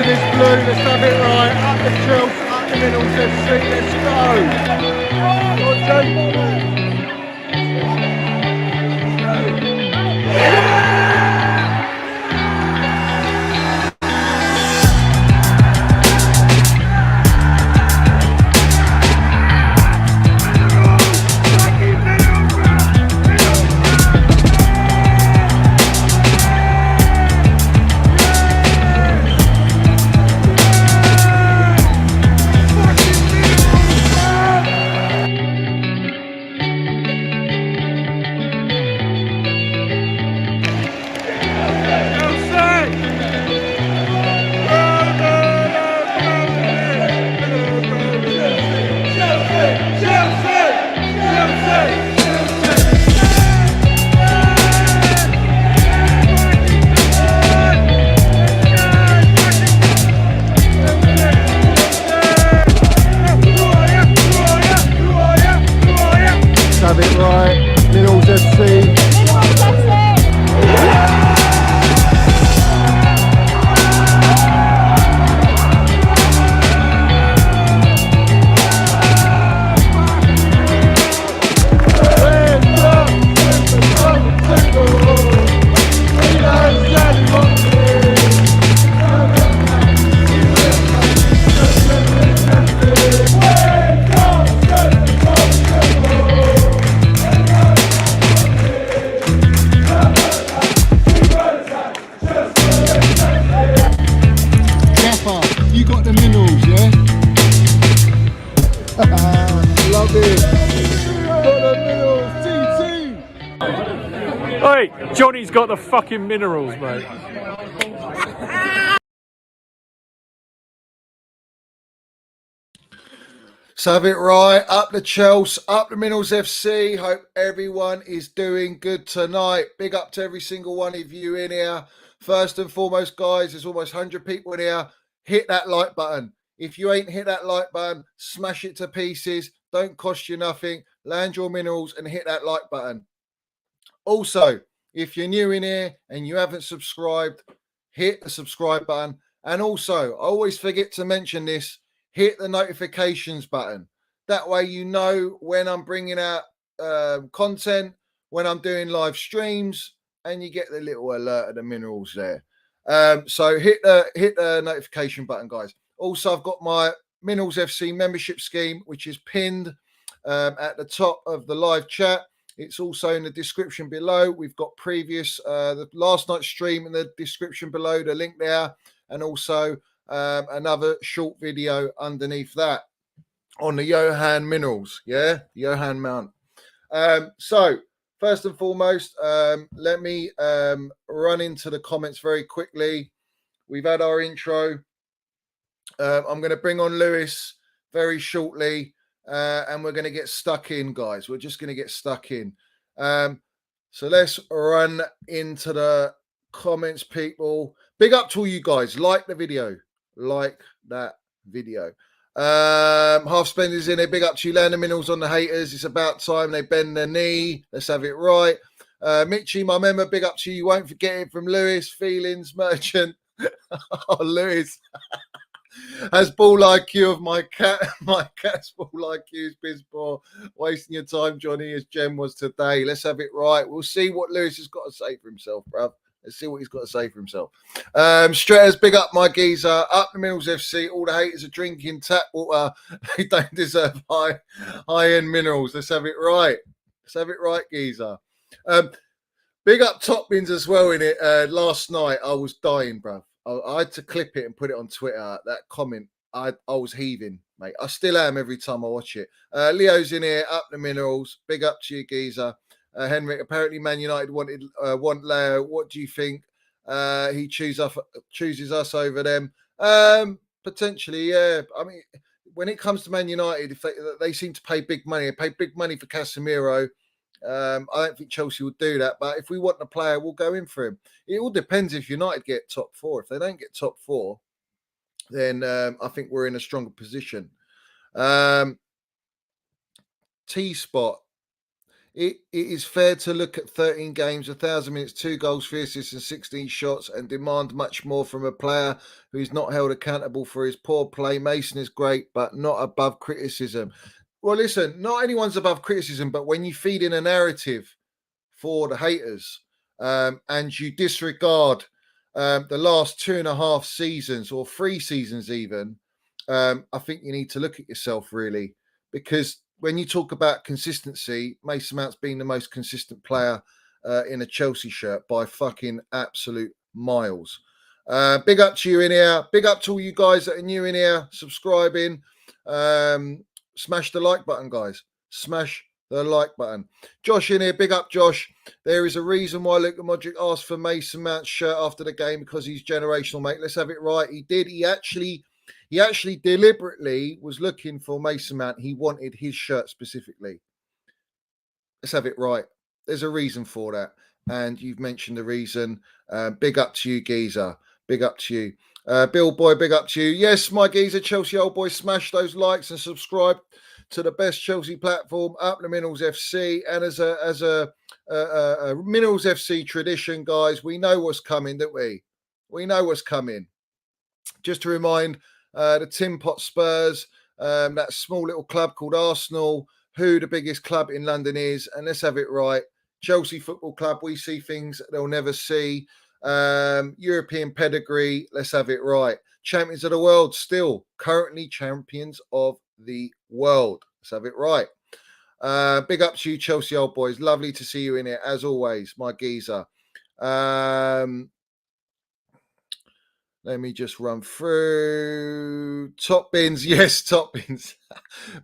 to this blue. Let's have it right. Up the Chelsea, up the middles. Let's see. Let's go. Go, Jay. Have it right, Middles FC. You got the minerals, yeah? Love it. Got the minerals, TT. Hey, Johnny's got the fucking minerals, mate. So have it right, up the Chelsea, up the Minerals FC. Hope everyone is doing good tonight. Big up to every single one of you in here. First and foremost, guys, there's almost 100 people in here. Hit that like button. If you ain't hit that like button, smash it to pieces. Don't cost you nothing. Land your minerals and hit that like button. Also, if you're new in here and you haven't subscribed, hit the subscribe button. And also, I always forget to mention this, hit the notifications button. That way you know when I'm bringing out content, when I'm doing live streams, and you get the little alert of the minerals there. So hit the notification button, guys. Also, I've got my Minerals FC membership scheme, which is pinned at the top of the live chat. It's also in the description below. We've got previous, the last night's stream in the description below, the link there, and also another short video underneath that on the Johan Minerals, Johan Mount. So first and foremost, let me run into the comments very quickly. We've had our intro. I'm going to bring on Lewis very shortly, and we're going to get stuck in, guys. We're just going to get stuck in. So let's run into the comments, people. Big up to all you guys. Like the video. Like that video. Half spenders in there. Big up to you, Land the Minerals on the haters. It's about time they bend their knee. Let's have it right. Mitchie, my member, big up to you. You won't forget it from Lewis. Feelings Merchant. Oh, Lewis. Has ball IQ of my cat. My cat's ball IQ is piss poor. Wasting your time, Johnny, as Jem was today. Let's have it right. We'll see what Lewis has got to say for himself, bruv. Let's see what he's got to say for himself. Stratters, big up my geezer. Up the Minerals FC. All the haters are drinking tap water. They don't deserve high-end minerals. Let's have it right. Let's have it right, geezer. Big up Top Bins as well in it. Last night, I was dying, bruv. I had to clip it and put it on Twitter. That comment, I was heaving, mate. I still am every time I watch it. Leo's in here, up the Minerals. Big up to you, geezer. Henrik, apparently Man United want Leo. What do you think? He chooses us over them. Potentially, yeah. I mean, when it comes to Man United, if they seem to pay big money. They pay big money for Casemiro. I don't think Chelsea would do that, but if we want a player, we'll go in for him. It all depends if United get top four. If they don't get top four, then I think we're in a stronger position. T-Spot. It is fair to look at 13 games, 1,000 minutes, 2 goals, 3 assists, and 16 shots, and demand much more from a player who is not held accountable for his poor play. Mason is great, but not above criticism. Well, listen, not anyone's above criticism, but when you feed in a narrative for the haters and you disregard the last 2.5 seasons or 3 seasons, even, I think you need to look at yourself, really, because when you talk about consistency, Mason Mount's been the most consistent player in a Chelsea shirt by fucking absolute miles. Big up to you in here. Big up to all you guys that are new in here, subscribing. Smash the like button, guys. Smash the like button. Josh in here. Big up, Josh. There is a reason why Luka Modric asked for Mason Mount's shirt after the game, because he's generational, mate. Let's have it right. He did. He actually deliberately was looking for Mason Mount. He wanted his shirt specifically. Let's have it right. There's a reason for that. And you've mentioned the reason. Big up to you, Geezer. Big up to you. Bill Boy, big up to you. Yes, my Geezer, Chelsea old boy, smash those likes and subscribe to the best Chelsea platform, Up the Minerals FC. And as a Minerals FC tradition, guys, we know what's coming, don't we? We know what's coming. Just to remind the Tin Pot Spurs, that small little club called Arsenal, who the biggest club in London is. And let's have it right. Chelsea Football Club, we see things they'll never see. European pedigree, let's have it right. Champions of the world, still currently champions of the world. Let's have it right. Big up to you, Chelsea old boys. Lovely to see you in here, as always, my geezer. Let me just run through. Top bins. Yes, top bins.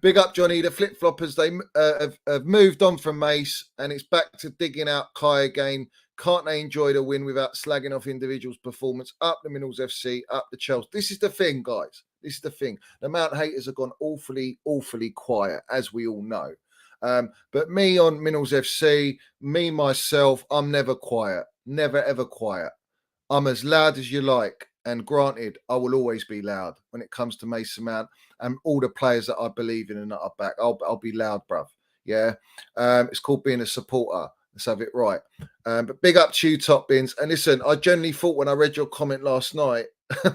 Big up, Johnny. The flip-floppers, they have moved on from Mace, and it's back to digging out Kai again. Can't they enjoy the win without slagging off individuals' performance? Up the Minerals FC, up the Chelsea. This is the thing, guys. This is the thing. The Mount haters have gone awfully, awfully quiet, as we all know. But me on Minerals FC, me, myself, I'm never quiet. Never, ever quiet. I'm as loud as you like. And granted, I will always be loud when it comes to Mason Mount and all the players that I believe in and that are back. I'll be loud, bruv. Yeah. It's called being a supporter. Let's have it right. But big up to you, Top Bins. And listen, I generally thought when I read your comment last night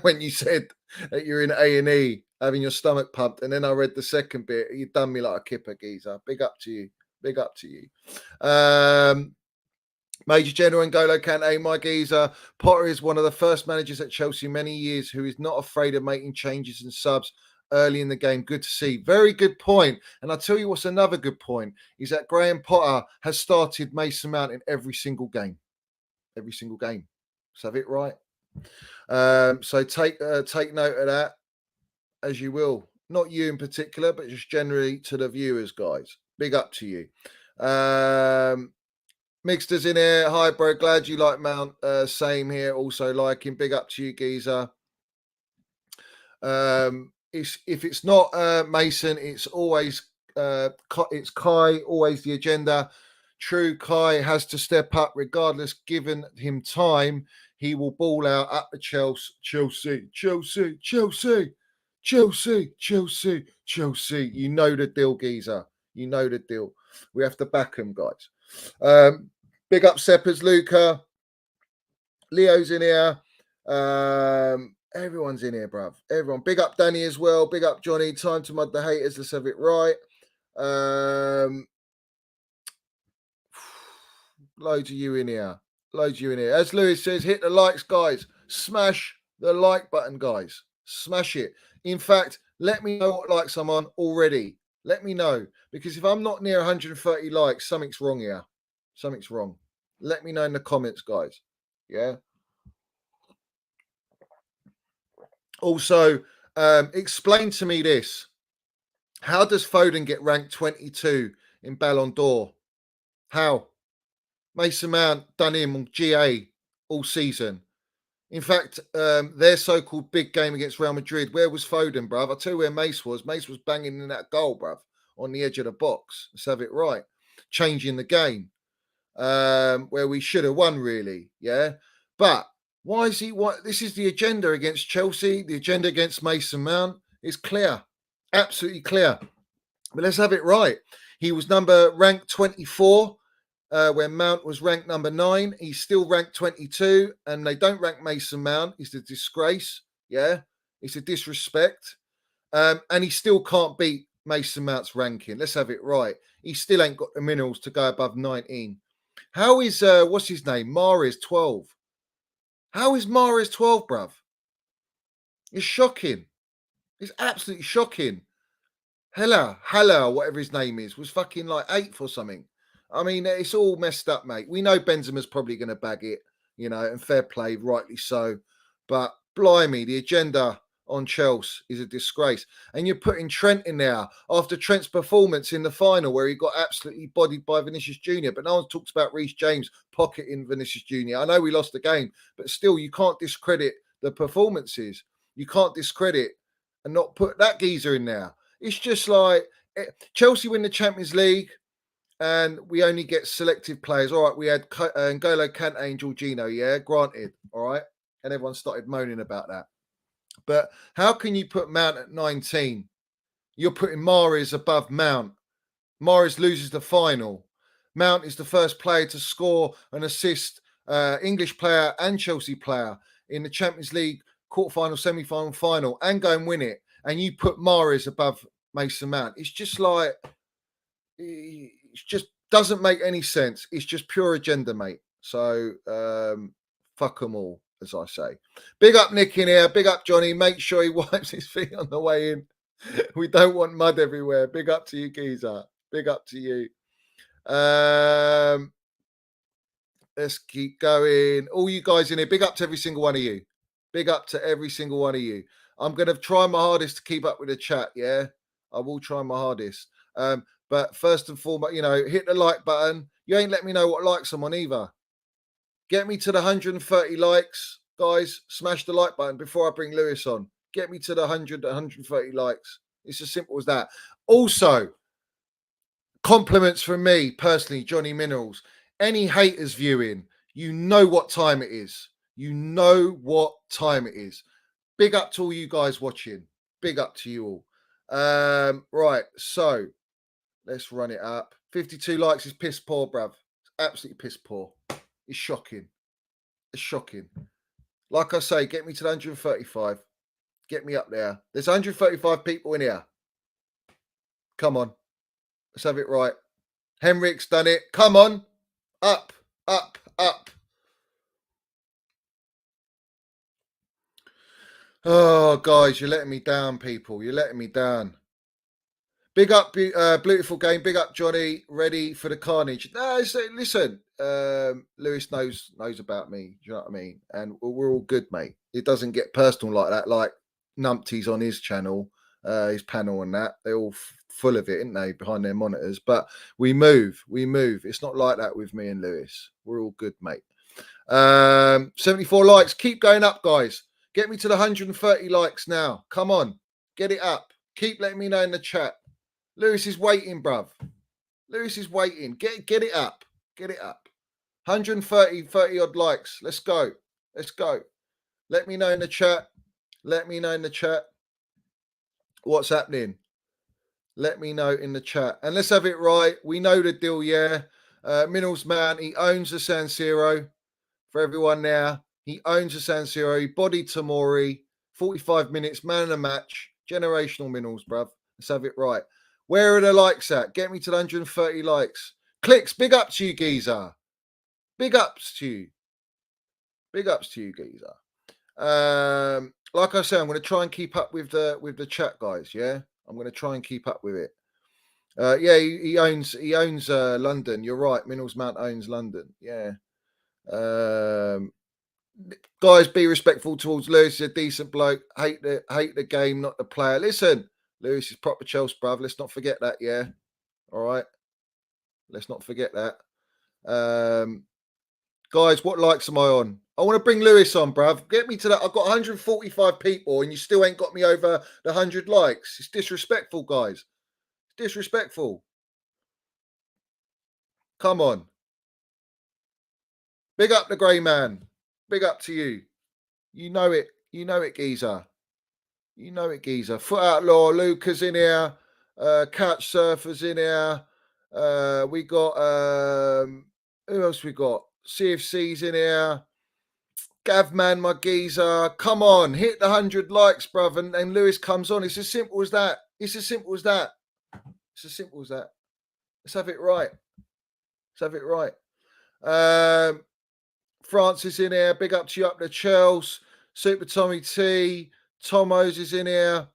when you said that you're in A&E having your stomach pumped, and then I read the second bit, you done me like a kipper, geezer. Big up to you. Big up to you. Major General N'Golo Kante, my geezer. Potter is one of the first managers at Chelsea in many years who is not afraid of making changes and subs early in the game. Good to see. Very good point. And I'll tell you what's another good point is that Graham Potter has started Mason Mount in every single game. Every single game. Let's have it right. So take note of that as you will. Not you in particular, but just generally to the viewers, guys. Big up to you. Mixter's in here. Hi, bro. Glad you like Mount. Same here. Also liking. Big up to you, geezer. If it's not Mason, it's always it's Kai. Always the agenda. True, Kai has to step up regardless. Given him time, he will ball out at the Chelsea. You know the deal, geezer. You know the deal. We have to back him, guys. Big up Seppers, Luca. Leo's in here. Everyone's in here, bruv. Everyone. Big up Danny as well. Big up Johnny. Time to mud the haters. Let's have it right. Loads of you in here. Loads of you in here. As Lewis says, hit the likes, guys. Smash the like button, guys. Smash it. In fact, let me know what likes I'm on already. Let me know. Because if I'm not near 130 likes, something's wrong here. Something's wrong. Let me know in the comments, guys. Yeah. Also, explain to me this. How does Foden get ranked 22 in Ballon d'Or? How? Mason Mount done him on GA all season. In fact, their so-called big game against Real Madrid, where was Foden, bruv? I'll tell you where Mace was. Mace was banging in that goal, bruv, on the edge of the box. Let's have it right. Changing the game. Where we should have won, really. Yeah. But why is he? What? This is the agenda against Chelsea. The agenda against Mason Mount is clear, absolutely clear. But let's have it right. He was ranked 24 when Mount was ranked number 9. He's still ranked 22, and they don't rank Mason Mount. It's a disgrace. Yeah, it's a disrespect. And he still can't beat Mason Mount's ranking. Let's have it right. He still ain't got the minerals to go above 19. How is what's his name? Mahrez 12. How is Mahrez 12, bruv? It's shocking. It's absolutely shocking. Hella, whatever his name is, was fucking like 8th or something. I mean, it's all messed up, mate. We know Benzema's probably going to bag it, you know, and fair play, rightly so. But blimey, the agenda on Chelsea is a disgrace. And you're putting Trent in there after Trent's performance in the final where he got absolutely bodied by Vinicius Jr. But no one talks about Reece James pocketing Vinicius Jr. I know we lost the game, but still, you can't discredit the performances. You can't discredit and not put that geezer in there. It's just like Chelsea win the Champions League and we only get selective players. All right, we had N'Golo Kante and Jorginho, yeah, granted, all right? And everyone started moaning about that. But how can you put Mount at 19? You're putting Mahrez above Mount. Mahrez loses the final. Mount is the first player to score and assist English player and Chelsea player in the Champions League quarterfinal, semi-final, final, and go and win it. And you put Mahrez above Mason Mount. It's just like, it just doesn't make any sense. It's just pure agenda, mate. So fuck them all, as I say. Big up Nick in here. Big up Johnny. Make sure he wipes his feet on the way in. We don't want mud everywhere. Big up to you, geezer. Big up to you. Let's keep going. All you guys in here, big up to every single one of you. Big up to every single one of you. I'm going to try my hardest to keep up with the chat, yeah? I will try my hardest. But first and foremost, you know, hit the like button. You ain't let me know what likes I'm on either. Get me to the 130 likes, guys. Smash the like button before I bring Lewis on. Get me to the 130 likes. It's as simple as that. Also, compliments from me personally, Johnny Minerals. Any haters viewing, you know what time it is. You know what time it is. Big up to all you guys watching. Big up to you all. Right, so let's run it up. 52 likes is piss poor, bruv. It's absolutely piss poor. It's shocking. It's shocking. Like I say, get me to the 135. Get me up there. There's 135 people in here. Come on. Let's have it right. Henrik's done it. Come on. Up, up, up. Oh, guys, you're letting me down, people. You're letting me down. Big up, beautiful game. Big up, Johnny. Ready for the carnage. No, listen. Lewis knows about me. Do you know what I mean? And we're all good, mate. It doesn't get personal like that. Like Numpty's on his channel, his panel, and that they're all full of it, aren't they, behind their monitors? But we move. It's not like that with me and Lewis. We're all good, mate. 74 likes. Keep going up, guys. Get me to the 130 likes now. Come on, get it up. Keep letting me know in the chat. Lewis is waiting, bruv. Lewis is waiting. Get it up. Get it up. 130 odd likes. Let's go. Let's go. Let me know in the chat. Let me know in the chat what's happening. Let me know in the chat. And let's have it right. We know the deal, yeah. Minerals man, he owns the San Siro. For everyone there, he owns the San Siro. He bodied Tamori. 45 minutes, man of the match. Generational Minerals, bruv. Let's have it right. Where are the likes at? Get me to the 130 likes. Clicks, big up to you, geezer. Big ups to you. Big ups to you, geezer. Like I say, I'm going to try and keep up with the chat, guys. Yeah, I'm going to try and keep up with it. Yeah, he owns London. You're right. Minerals Mount owns London. Yeah. Guys, be respectful towards Lewis. He's a decent bloke. Hate the game, not the player. Listen, Lewis is proper Chelsea, bruv. Let's not forget that. Yeah. All right. Let's not forget that. Guys, what likes am I on? I want to bring Lewis on, bruv. Get me to that. I've got 145 people and you still ain't got me over the 100 likes. It's disrespectful, guys. It's disrespectful. Come on. Big up the grey man. Big up to you. You know it. You know it, geezer. You know it, geezer. Foot Outlaw, Luca's in here. Couch Surfer's in here. We got who else we got? CFC's in here. Gavman, my geezer. Come on, hit the 100 likes, bruv, and Lewis comes on. It's as simple as that. It's as simple as that. It's as simple as that. Let's have it right. Let's have it right. Francis in here. Big up to you up the Chels. Super Tommy T. Tomos is in here.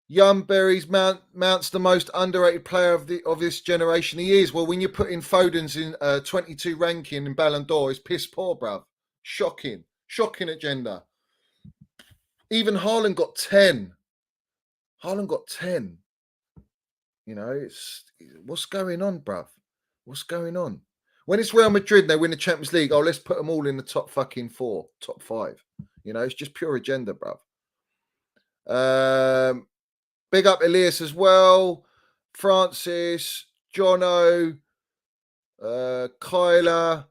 Young Berries mounts the most underrated player of this generation. He is. Well, when you put in Foden's in 22 ranking in Ballon d'Or, it's piss poor, bruv. Shocking agenda. Even Haaland got 10. Haaland got 10. You know, it's what's going on, bruv? What's going on? When it's Real Madrid, they win the Champions League. Oh, let's put them all in the top fucking 4, top 5. You know, it's just pure agenda, bruv. Big up Elias as well. Francis, Jono, Kyla,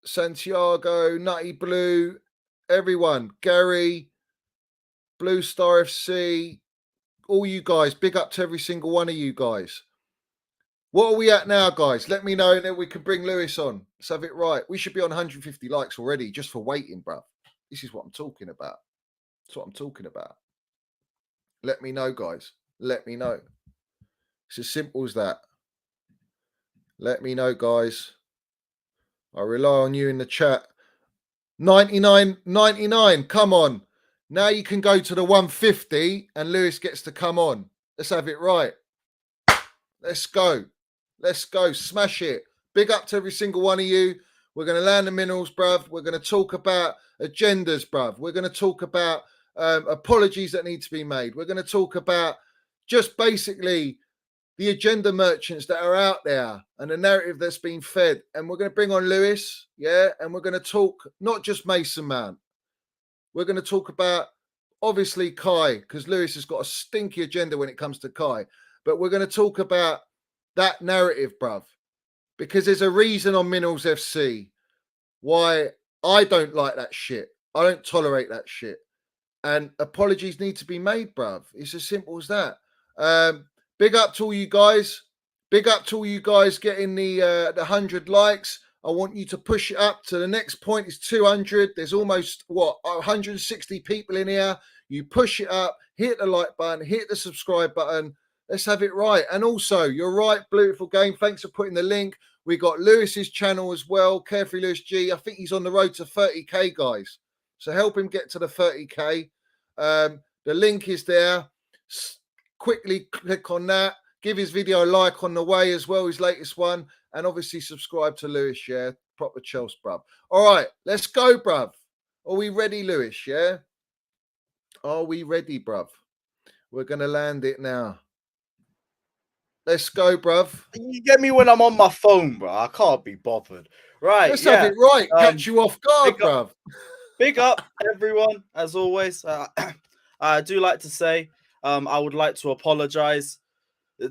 Santiago, Nutty Blue, everyone. Gary, Blue Star FC, all you guys. Big up to every single one of you guys. What are we at now, guys? Let me know, and then we can bring Lewis on. Let's have it right. We should be on 150 likes already just for waiting, bruv. This is what I'm talking about. That's what I'm talking about. Let me know, guys. Let me know. It's as simple as that. Let me know, guys. I rely on you in the chat. 99.99. Come on. Now you can go to the 150 and Lewis gets to come on. Let's have it right. Let's go. Let's go. Smash it. Big up to every single one of you. We're going to land the minerals, bruv. We're going to talk about agendas, bruv. We're going to talk about apologies that need to be made. We're going to talk about just basically the agenda merchants that are out there and the narrative that's been fed. And we're going to bring on Lewis, yeah? And we're going to talk not just Mason Mount. We're going to talk about, obviously, Kai, because Lewis has got a stinky agenda when it comes to Kai. But we're going to talk about that narrative, bruv. Because there's a reason on Minerals FC why I don't like that shit. I don't tolerate that shit. And apologies need to be made, bruv. It's as simple as that. Big up to all you guys. Big up to all you guys getting the 100 likes. I want you to push it up to the next point is 200. There's almost, 160 people in here. You push it up, hit the like button, hit the subscribe button. Let's have it right. And also, you're right, Beautiful Game. Thanks for putting the link. We got Lewis's channel as well, Carefree Lewis G. I think he's on the road to 30K, guys. So help him get to the 30K. The link is there. Quickly click on that. Give his video a like on the way as well, his latest one. And obviously subscribe to Lewis, yeah? Proper Chelsea, bruv. All right, let's go, bruv. Are we ready, Lewis, yeah? Are we ready, bruv? We're going to land it now. Let's go, bruv. You get me when I'm on my phone, bro. I can't be bothered. Right. Let's have it right. Catch you off guard, bruv. Big up, everyone, as always. I do like to say I would like to apologize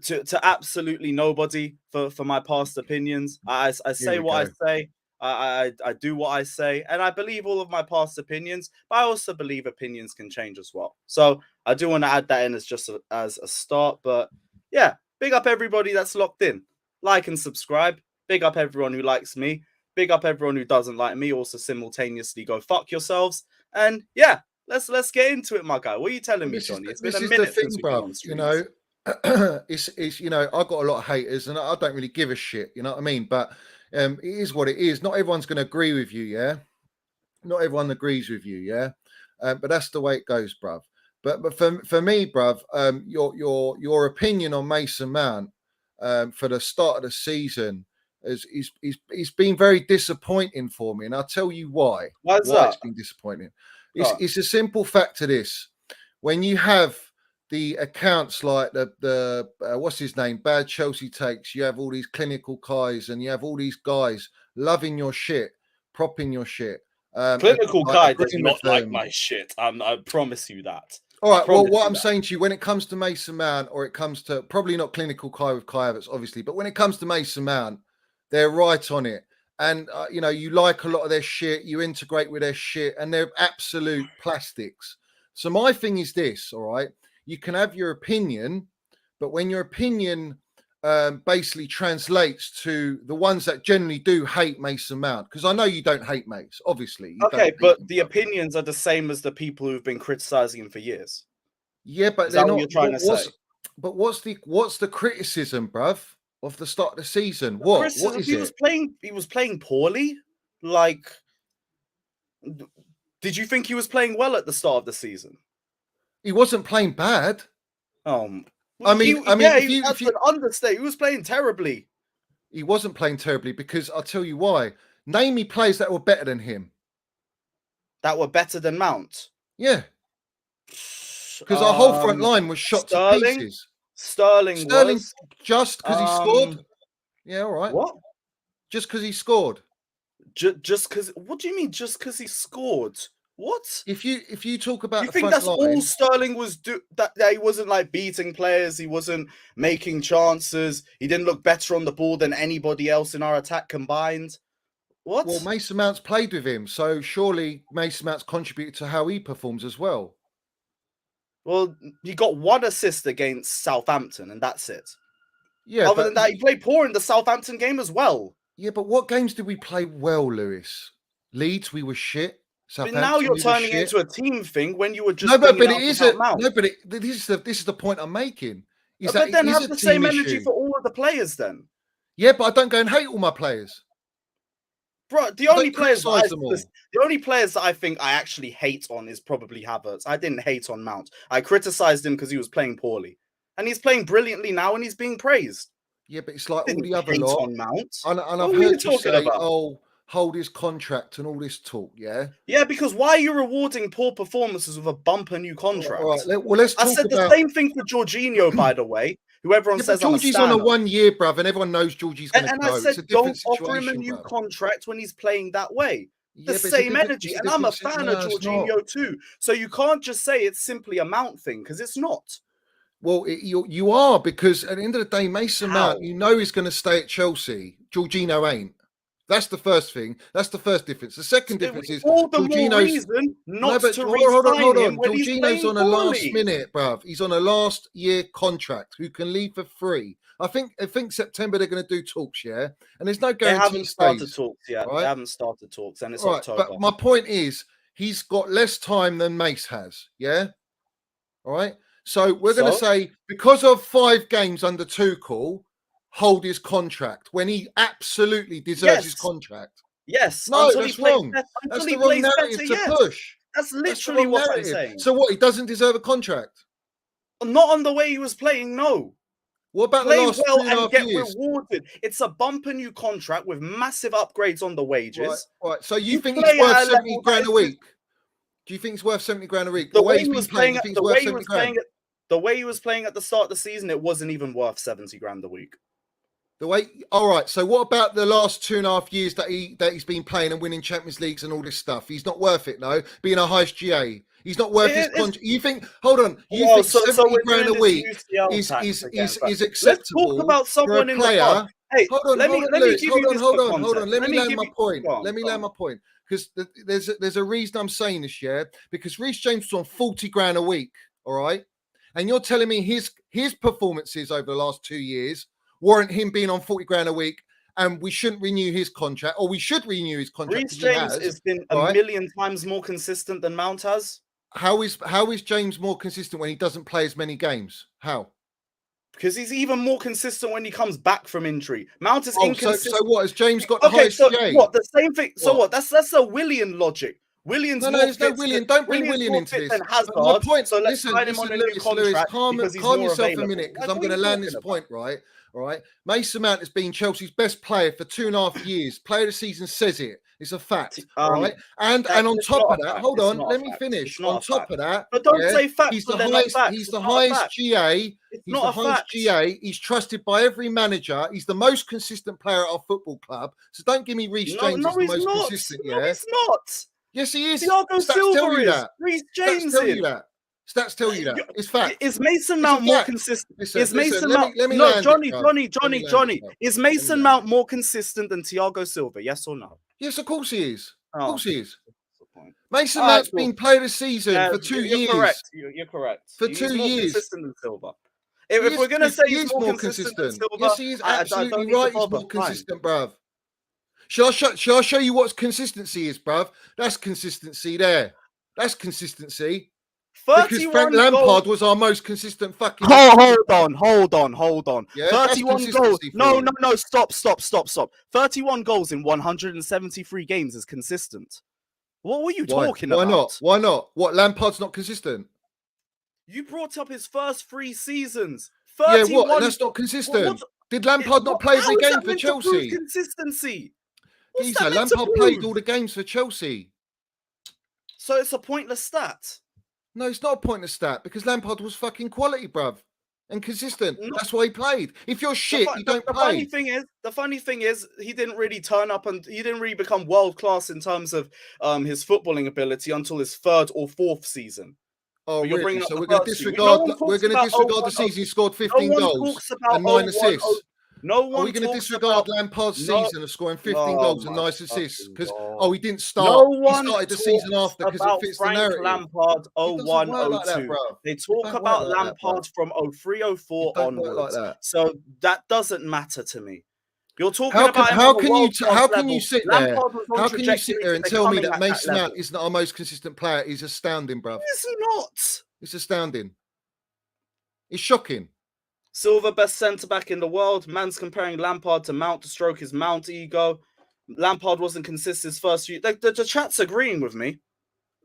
to absolutely nobody for my past opinions. I say what I say. I do what I say, and I believe all of my past opinions, but I also believe opinions can change as well. So I do want to add that in as just as a start. But yeah, big up everybody that's locked in. Like and subscribe. Big up everyone who likes me. Big up everyone who doesn't like me. Also simultaneously go fuck yourselves. And yeah, let's get into it, my guy. What are you telling me, Johnny? It's been a minute since we've been on streams. You know, it's you know, I've got a lot of haters and I don't really give a shit, you know what I mean? But it is what it is. Not everyone's going to agree with you, yeah? Not everyone agrees with you, yeah? But that's the way it goes, bruv. But for me, bruv, your opinion on Mason Mount for the start of the season he's been very disappointing for me, and I'll tell you why. Why it's been disappointing. It's a simple fact to this: when you have the accounts like the what's his name, Bad Chelsea Takes, you have all these clinical guys, and you have all these guys loving your shit, propping your shit. Clinical Kai does not like my shit. I promise you that. All right. Well, what I'm saying to you, when it comes to Mason Mount, or it comes to probably not clinical Kai with Kai Havertz, obviously, but when it comes to Mason Mount, they're right on it. And, you know, you like a lot of their shit. You integrate with their shit, and they're absolute plastics. So my thing is this, all right? You can have your opinion, but when your opinion basically translates to the ones that generally do hate Mason Mount, because I know you don't hate Mace, obviously. You don't Okay, hate but him, the opinions are the same as the people who've been criticizing him for years. yeah, but Is they're that what not. you're trying to say? But what's the criticism, bruv, of the start of the season? What is he it? was playing poorly. Like, did you think he was playing well at the start of the season? He wasn't playing bad. I mean, that's an understatement. He was playing terribly. He wasn't playing terribly, because I'll tell you why. Name me players that were better than him. That were better than Mount. Yeah. Because our whole front line was shot to pieces. Sterling was. Just because he scored? Yeah, all right. What? Just because he scored? Just because? What do you mean? Just because he scored? What? If you talk about you the think front that's line, all Sterling was that he wasn't like beating players, he wasn't making chances, he didn't look better on the ball than anybody else in our attack combined? What? Well, Mason Mount's played with him, so surely Mason Mount's contributed to how he performs as well. Well, he got 1 assist against Southampton, and that's it. Yeah. Other than that, he played poor in the Southampton game as well. Yeah, but what games did we play well, Lewis? Leeds, we were shit. But now you're turning it into a team thing when you were just but it isn't. Mount. No, but this is the point I'm making. But then have the same energy for all of the players then. Yeah, but I don't go and hate all my players. Bro, the only players that I think I actually hate on is probably Havertz. I didn't hate on Mount. I criticized him because he was playing poorly. And he's playing brilliantly now and he's being praised. Yeah, but it's like all the other lot. On Mount. And I've heard you say, oh, hold his contract and all this talk, yeah? Yeah, because why are you rewarding poor performances with a bumper new contract? All right, well, let's talk I said the same thing for Jorginho, by the way. Who everyone says Georgie's on a 1 year, bruv, and everyone knows Georgie's going to go. And I said, don't offer him a new contract when he's playing that way. The same energy. And I'm a fan of Jorginho too. So you can't just say it's simply a Mount thing, because it's not. Well, you are, because at the end of the day, Mason Mount, you know he's going to stay at Chelsea. Jorginho ain't. That's the first thing. That's the first difference. The second difference is all the more reason not to re-sign him when he's playing on a last minute, bruv. He's on a last year contract who can leave for free. I think September they're going to do talks, yeah? And there's no guarantee. They haven't started talks yet. Right? They haven't started talks, and it's October. But my point is, he's got less time than Mace has, yeah? All right? So we're going to say, because of 5 games under Tuchel, hold his contract when he absolutely deserves his contract. Yes. No, that's wrong. That's the wrong narrative to push. That's literally what I'm saying. So what, he doesn't deserve a contract? Not on the way he was playing, no. What about the last 2.5 years? Rewarded. It's a bumper new contract with massive upgrades on the wages. Right. So you think it's worth 70 grand a week? Do you think it's worth 70 grand a week? The way he was playing, the way he was playing at the start of the season, it wasn't even worth 70 grand a week. All right. So what about the last 2.5 years that he's been playing and winning Champions Leagues and all this stuff? He's not worth it, no. Being a highest GA, he's not worth his contract. You think? Hold on. You think 70 grand a week is acceptable? Let's talk about someone in the club. Hey, hold on. Let me land my point. Because there's a reason I'm saying this, yeah. Because Reece James was on 40 grand a week, all right. And you're telling me his performances over the last 2 years warrant him being on 40 grand a week, and we shouldn't renew his contract, or we should renew his contract. Reece James has been a million times more consistent than Mount has. How is James more consistent when he doesn't play as many games? How? Because he's even more consistent when he comes back from injury. Mount is inconsistent. So what? Has James got the highest GA? What? The same thing. So what? That's a Willian logic. Willian's there's no Willian. Don't bring Willian into this. My point. So let's sign him on a new contract. Calm yourself a minute, because I'm going to land this point, right? All right. Mason Mount has been Chelsea's best player for 2.5 years. Player of the season says it. It's a fact. All right. And on top of that, hold on, let me finish. On top of that, but don't say facts. He's the highest GA. He's the highest GA. He's trusted by every manager. He's the most consistent player at our football club. So don't give me Reece James as the most consistent. No, he's not. Yes, he is. Thiago Silva is. Reece James is. Stats tell you that. It's fact. Is Mason Mount more consistent? Is Mason Mount? No, Johnny. Is Mason Mount more consistent than Thiago Silva? Yes or no? Yes, of course he is. Of course he is. Mason Mount's been player of the season for 2 years. You're correct. For 2 years. Consistent than Silva. If we're gonna say He he's is more consistent than Silva, Yes, he is I don't absolutely need to right. He's bother. more consistent, bruv. Shall I show you what consistency is, bruv? That's consistency there. That's consistency. Because Frank 31 Lampard goals. was our most consistent fucking. Hold on. Yeah, that's 31 goals. consistency for you. No. Stop. 31 goals in 173 games is consistent. What were you talking about? Why not? What, Lampard's not consistent? You brought up his first 3 seasons. Yeah, 31. what? That's not consistent. Did Lampard not play every game for Chelsea? Consistency. What's Geezer, that meant to Lampard played prove? all the games for Chelsea. So it's a pointless stat. No, it's not a pointless stat because Lampard was fucking quality, bruv, and consistent. That's why he played. If you're shit, you don't play. The funny thing is, he didn't really turn up and he didn't really become world class in terms of his footballing ability until his 3rd or 4th season. Oh, really? So we're going to disregard. We're going to disregard the season he scored 15 goals and 9 assists. Are we going to disregard Lampard's season of scoring 15 goals and 9 assists? Because he didn't start. He started the season after because it fits the narrative. Lampard 01-02. They talk about Lampard from 03-04 onwards. So that doesn't matter to me. You're talking about how can you sit there? How can you sit there and tell me that Mason Mount isn't our most consistent player? He's astounding, bruv. It's not. It's astounding. It's shocking. Silva, best centre-back in the world. Man's comparing Lampard to Mount to stroke his Mount ego. Lampard wasn't consistent his first few. The chat's agreeing with me.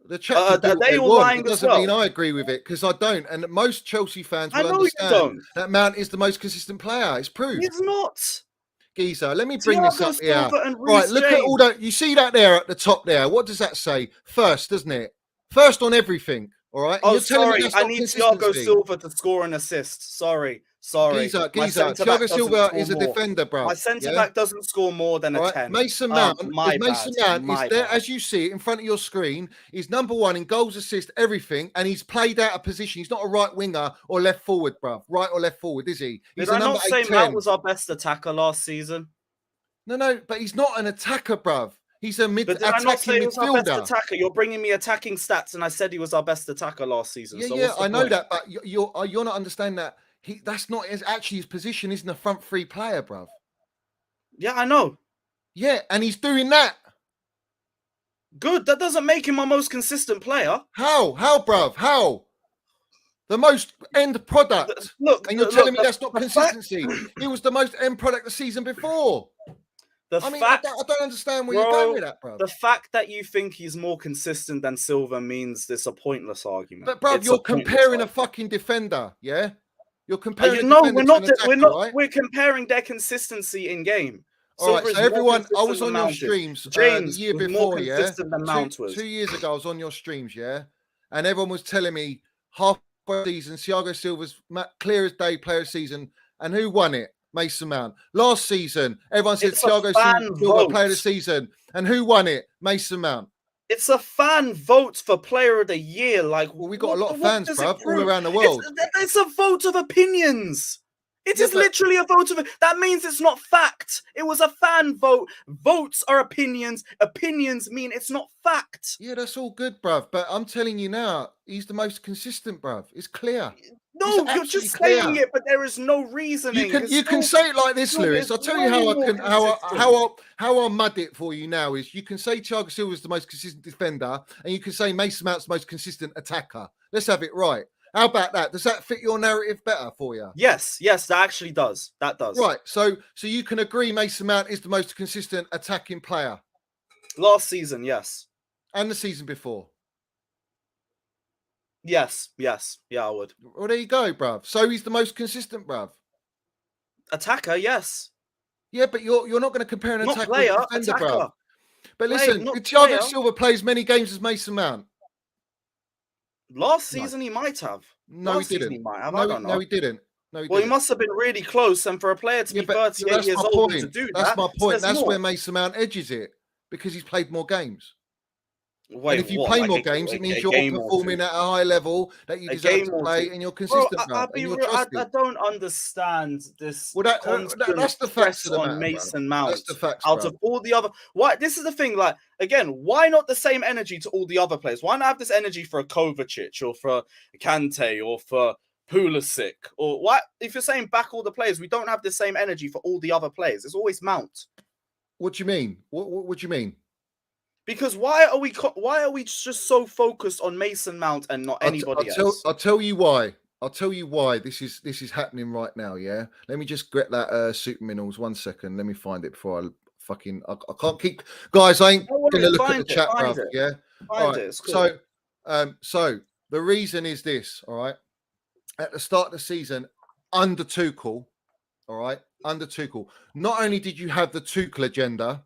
The chat they all lying as well. Doesn't mean I agree with it because I don't. And most Chelsea fans will understand that Mount is the most consistent player. It's proved. He's not. Geezer, let me bring this up here. Right, look at all that. You see that there at the top there? What does that say? First, doesn't it? First on everything. All right. Oh, sorry. I need Thiago Silva to score an assist. Sorry. Geezer. Thiago Silva is a defender, bro. My centre back doesn't score more than a 10. Mason Mount is there, as you see it in front of your screen. He's number 1 in goals, assists, everything, and he's played out of position. He's not a right winger or left forward, bro. Right or left forward, is he? Did I not say Mount was our best attacker last season? No, but he's not an attacker, bruv. He's a attacking midfielder. Attacker. You're bringing me attacking stats, and I said he was our best attacker last season. Yeah, I know that, but you're not understanding that. That's not actually his position. Isn't a front 3 player, bruv. Yeah, I know. Yeah, and he's doing that. Good. That doesn't make him our most consistent player. How, bruv? How? The most end product. Look, and you're telling me that's not consistency. He was the most end product the season before. I don't understand where you're going with that, bro. The fact that you think he's more consistent than Silva means this a pointless argument. But, bro, you're comparing a fucking defender, yeah? You're comparing. We're comparing their consistency in game. All right, so everyone, I was on your streams James the year was before, more consistent than Mount was. 2 years ago, I was on your streams, yeah? And everyone was telling me half the season, Thiago Silva's clear as day player of season. And who won it? Mason Mount. Last season, everyone said Thiago Silva player of the season. And who won it? Mason Mount. It's a fan vote for player of the year. We got a lot of fans, bruv, all around the world. It's a vote of opinions. It is literally a vote of. That means it's not fact. It was a fan vote. Votes are opinions. Opinions mean it's not fact. Yeah, that's all good, bruv. But I'm telling you now, he's the most consistent, bruv. It's clear. No, you're just saying it, but there is no reasoning. You can say it like this, Lewis. I'll tell you how I'll mud it for you now is you can say Thiago Silva is the most consistent defender, and you can say Mason Mount's the most consistent attacker. Let's have it right. How about that? Does that fit your narrative better for you? Yes, that actually does. That does. Right. So you can agree Mason Mount is the most consistent attacking player. Last season, yes. And the season before. Yes. Yeah, I would. Well, there you go, bruv. So he's the most consistent, bruv. Attacker, yes. Yeah, but you're not going to compare an attacker with a defender, bruv. But listen, Thiago Silva plays many games as Mason Mount. Last season he might have. No, he didn't. I don't know. No, he didn't. He must have been really close. And for a player to be 38 years old to do that's my point. That's where Mason Mount edges it because he's played more games. Wait, and if you play more games, it means you're performing at a high level that you deserve to play, and you're consistent. I don't understand this. Well, that's the facts on Mason Mount. That's the facts. Out of all the other, this is the thing. Like again, why not the same energy to all the other players? Why not have this energy for a Kovacic or for a Kante or for Pulisic, or what? If you're saying back all the players, we don't have the same energy for all the other players. It's always Mount. What do you mean? What do you mean? Because why are we just so focused on Mason Mount and not anybody else? I'll tell you why. I'll tell you why this is happening right now. Yeah. Let me just get that Super Minerals 1 second. Let me find it before I can't keep guys. I ain't gonna look at the chat, bruv. Yeah. All right. Cool. So the reason is this. All right. At the start of the season, under Tuchel, all right, under Tuchel, not only did you have the Tuchel agenda,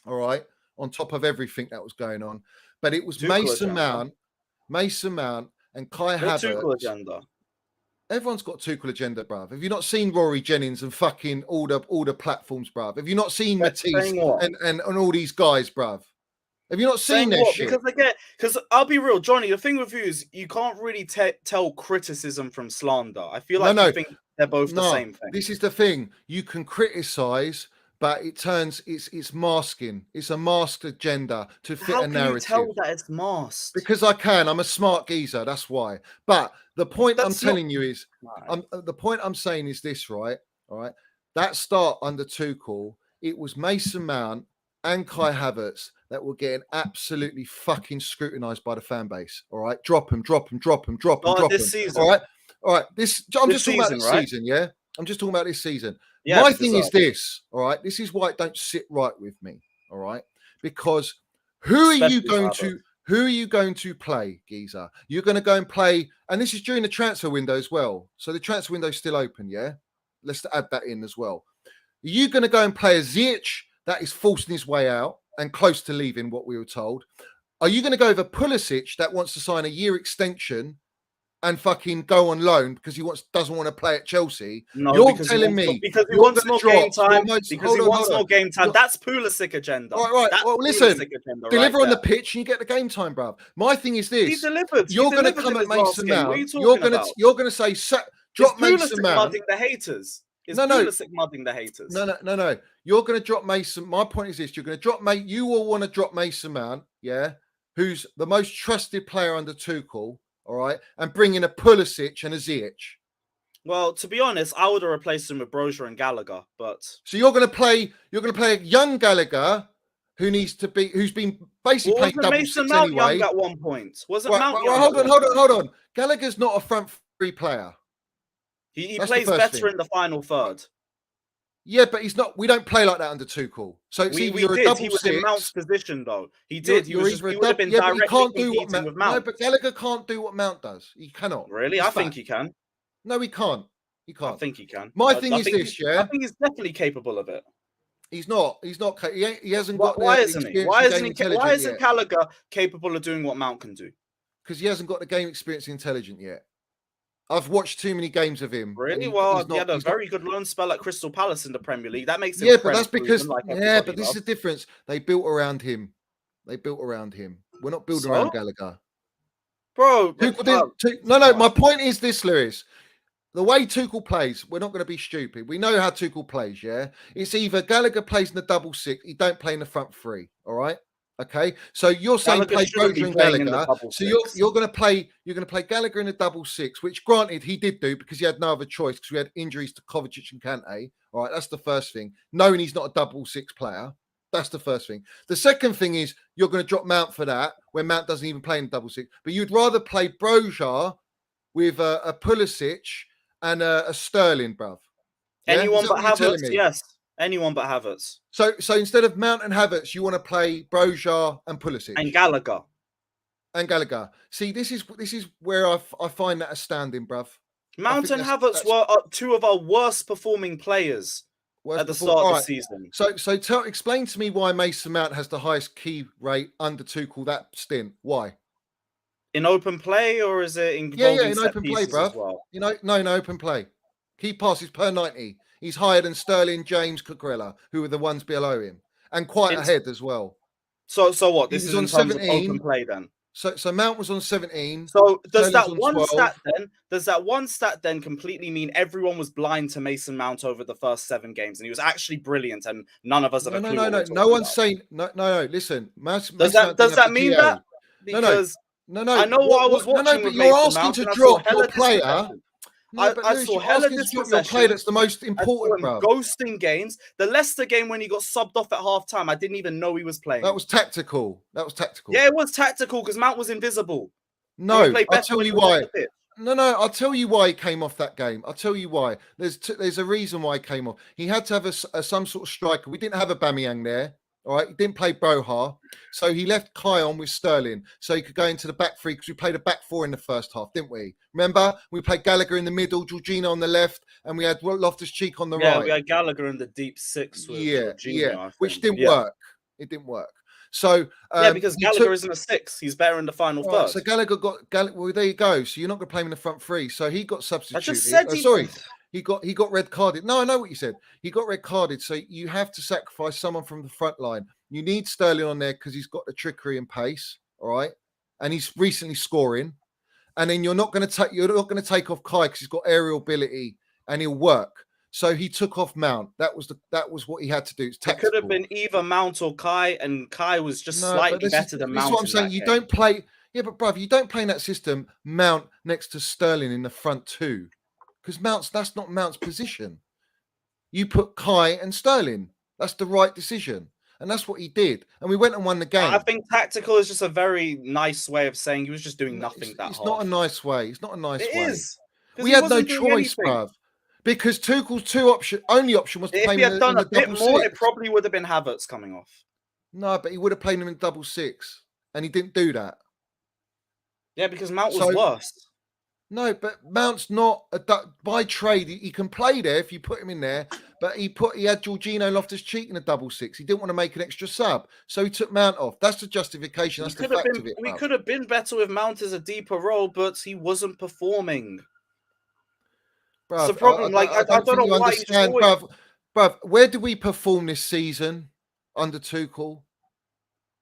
all right, on top of everything that was going on, but it was Mason Mount, and Kai Havertz. Tuchel agenda. Everyone's got Tuchel agenda, bruv. Have you not seen Rory Jennings and fucking all the platforms, bruv? Have you not seen Matisse and all these guys, bruv? Have you not seen their shit? Because I'll be real, Johnny, the thing with you is you can't really tell criticism from slander. I feel like you think they're both the same thing. This is the thing. You can criticize, but it's masking. It's a masked agenda to fit a narrative. How can you tell that it's masked? Because I can. I'm a smart geezer. That's why. But the point I'm telling you is, the point I'm saying is this, right? All right. That start under Tuchel, it was Mason Mount and Kai Havertz that were getting absolutely fucking scrutinized by the fan base. All right, drop them. This season. All right. I'm just talking about this season. Yeah, I'm just talking about this season. Yeah, my thing is this. All right, this is why it don't sit right with me. All right, because who are you going to play, geezer? You're going to go and play, and this is during the transfer window as well. So the transfer window is still open. Yeah, let's add that in as well. Are you going to go and play a Ziyech that is forcing his way out and close to leaving, what we were told? Are you going to go over Pulisic that wants to sign a year extension and fucking go on loan because he doesn't want to play at Chelsea? No, you're telling me because he wants more game time. Because he wants more game time. That's Pulisic agenda. Right. Well, listen, deliver on the pitch and you get the game time, bruv. My thing is this: he delivered. You're going to come at Mason Mount. You're going to say, drop Mason Mount. The haters. Pulisic mudding the haters. No. You're going to drop Mason. My point is this: you're going to drop You will want to drop Mason Mount, yeah, who's the most trusted player under Tuchel, all right, and bring in a Pulisic and a Ziyech. Well, to be honest, I would have replaced him with Brozier and Gallagher, but so you're going to play a young Gallagher who's been basically playing double Mason six Mount anyway. Young at one point? Wasn't Mount? Hold on. Gallagher's not a front three player. He plays better in the final third. Yeah, but he's not. We don't play like that under Tuchel. So we did. He was in Mount's position, though. He did. He would have been directly competing with Mount. No, but Gallagher can't do what Mount does. He cannot. Really? I think he can. No, he can't. He can't. I think he can. My thing is this, yeah? I think he's definitely capable of it. He's not. He hasn't got. Why isn't he? Why isn't Gallagher capable of doing what Mount can do? Because he hasn't got the game experience intelligent yet. I've watched too many games of him. Really? Well, he had a very good loan spell at Crystal Palace in the Premier League. That makes him but that's because but this is the difference. They built around him. We're not building around Gallagher. Bro. No. My point is this, Lewis. The way Tuchel plays, we're not going to be stupid. We know how Tuchel plays, yeah? It's either Gallagher plays in the double six, he don't play in the front three, all right? Okay, so you're saying play Brozier and Gallagher. So you're going to play Gallagher in a double six, which granted he did do because he had no other choice because we had injuries to Kovacic and Kante. All right, that's the first thing. Knowing he's not a double six player, that's the first thing. The second thing is you're going to drop Mount for that when Mount doesn't even play in double six. But you'd rather play Brozier with a Pulisic and a Sterling, bruv. Yeah? Anyone but Havertz, yes. Anyone but Havertz. So instead of Mount and Havertz, you want to play Brozier and Pulisic and Gallagher. See, this is where I find that astounding, bruv. Mount and Havertz were two of our worst performing players at the start of the season. So explain to me why Mason Mount has the highest key rate under Tuchel that stint. Why? In open play, or is it in open play, bruv? Well? In open play. Key passes per 90. He's higher than Sterling, James, Cucurella, who were the ones below him, and quite ahead as well. So what? This is on 17 open play then. So Mount was on 17. So does that one stat then completely mean everyone was blind to Mason Mount over the first 7 games, and he was actually brilliant, and none of us have a clue? No one's saying no. Listen, does that mean that? Because no. I know what I was watching. But you're asking to drop your player. No, but I Lewis, saw you're hella asking to drop your play. dispossession. That's the most I saw important, him bro. ghosting games. The Leicester game when he got subbed off at half time, I didn't even know he was playing. That was tactical. That was tactical. Yeah, it was tactical because Mount was invisible. And we No, played I'll better tell when you he was why. off the pitch. No, I'll tell you why he came off that game. I'll tell you why. There's a reason why he came off. He had to have some sort of striker. We didn't have a Bamiyang there. All right, he didn't play Broha, so he left Kai on with Sterling, so he could go into the back three because we played a back four in the first half, didn't we? Remember, we played Gallagher in the middle, Jorginho on the left, and we had Loftus-Cheek on the Yeah, right. we had Gallagher in the deep six with Jorginho, I think. Which didn't work. It didn't work. So because Gallagher isn't a six. He's better in the final third. So Gallagher got well. There you go. So you're not going to play him in the front three. So he got substituted. I just said he got red carded. No, I know what you said. He got red carded. So you have to sacrifice someone from the front line. You need Sterling on there because he's got the trickery and pace. All right, and he's recently scoring. And then you're not going to take off Kai because he's got aerial ability and he'll work. So he took off Mount. That was what he had to do. It could have been either Mount or Kai, and Kai was just slightly better than Mount. That's what I'm saying. You don't play. Yeah, but brother, you don't play in that system. Mount next to Sterling in the front two, because that's not Mount's position. You put Kai and Sterling. That's the right decision, and that's what he did. And we went and won the game. I think tactical is just a very nice way of saying he was just doing nothing. It's not a nice way. It's not a nice way. It is. We had no choice, bruv. Because Tuchel's only option was to play him in the double six. If he had done a bit more, it probably would have been Havertz coming off. No, but he would have played him in double six, and he didn't do that. Yeah, because Mount was worse. No, but Mount's not by trade. He can play there if you put him in there. But he had Jorginho Loftus-Cheek in a double six. He didn't want to make an extra sub, so he took Mount off. That's the justification. That's the fact of it. We could have been better with Mount as a deeper role, but he wasn't performing. It's the problem. I don't know why. Bruv, where did we perform this season under Tuchel?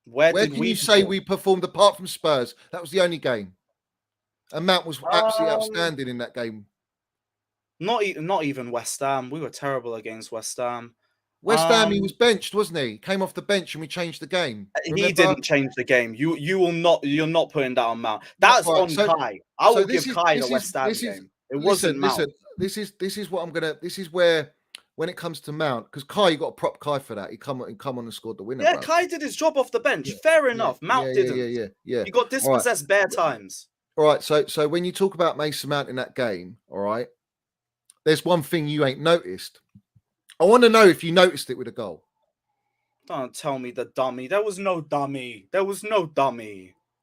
Where can you say we performed apart from Spurs? That was the only game. And Mount was absolutely outstanding in that game. Not even West Ham. We were terrible against West Ham. West Ham, he was benched, wasn't he? Came off the bench and we changed the game. Remember? He didn't change the game. You're not putting that on Mount. That's right. On Kai. I will give Kai the West Ham game. It wasn't Mount. This is what I'm gonna. This is where, when it comes to Mount, because Kai, you got to prop Kai for that. He come on and scored the winner. Yeah, bro. Kai did his job off the bench. Yeah. Fair enough. Mount didn't. Yeah. He got dispossessed bare times. All right. So when you talk about Mason Mount in that game, all right, there's one thing you ain't noticed. I want to know if you noticed it with a goal. Don't tell me the dummy. There was no dummy.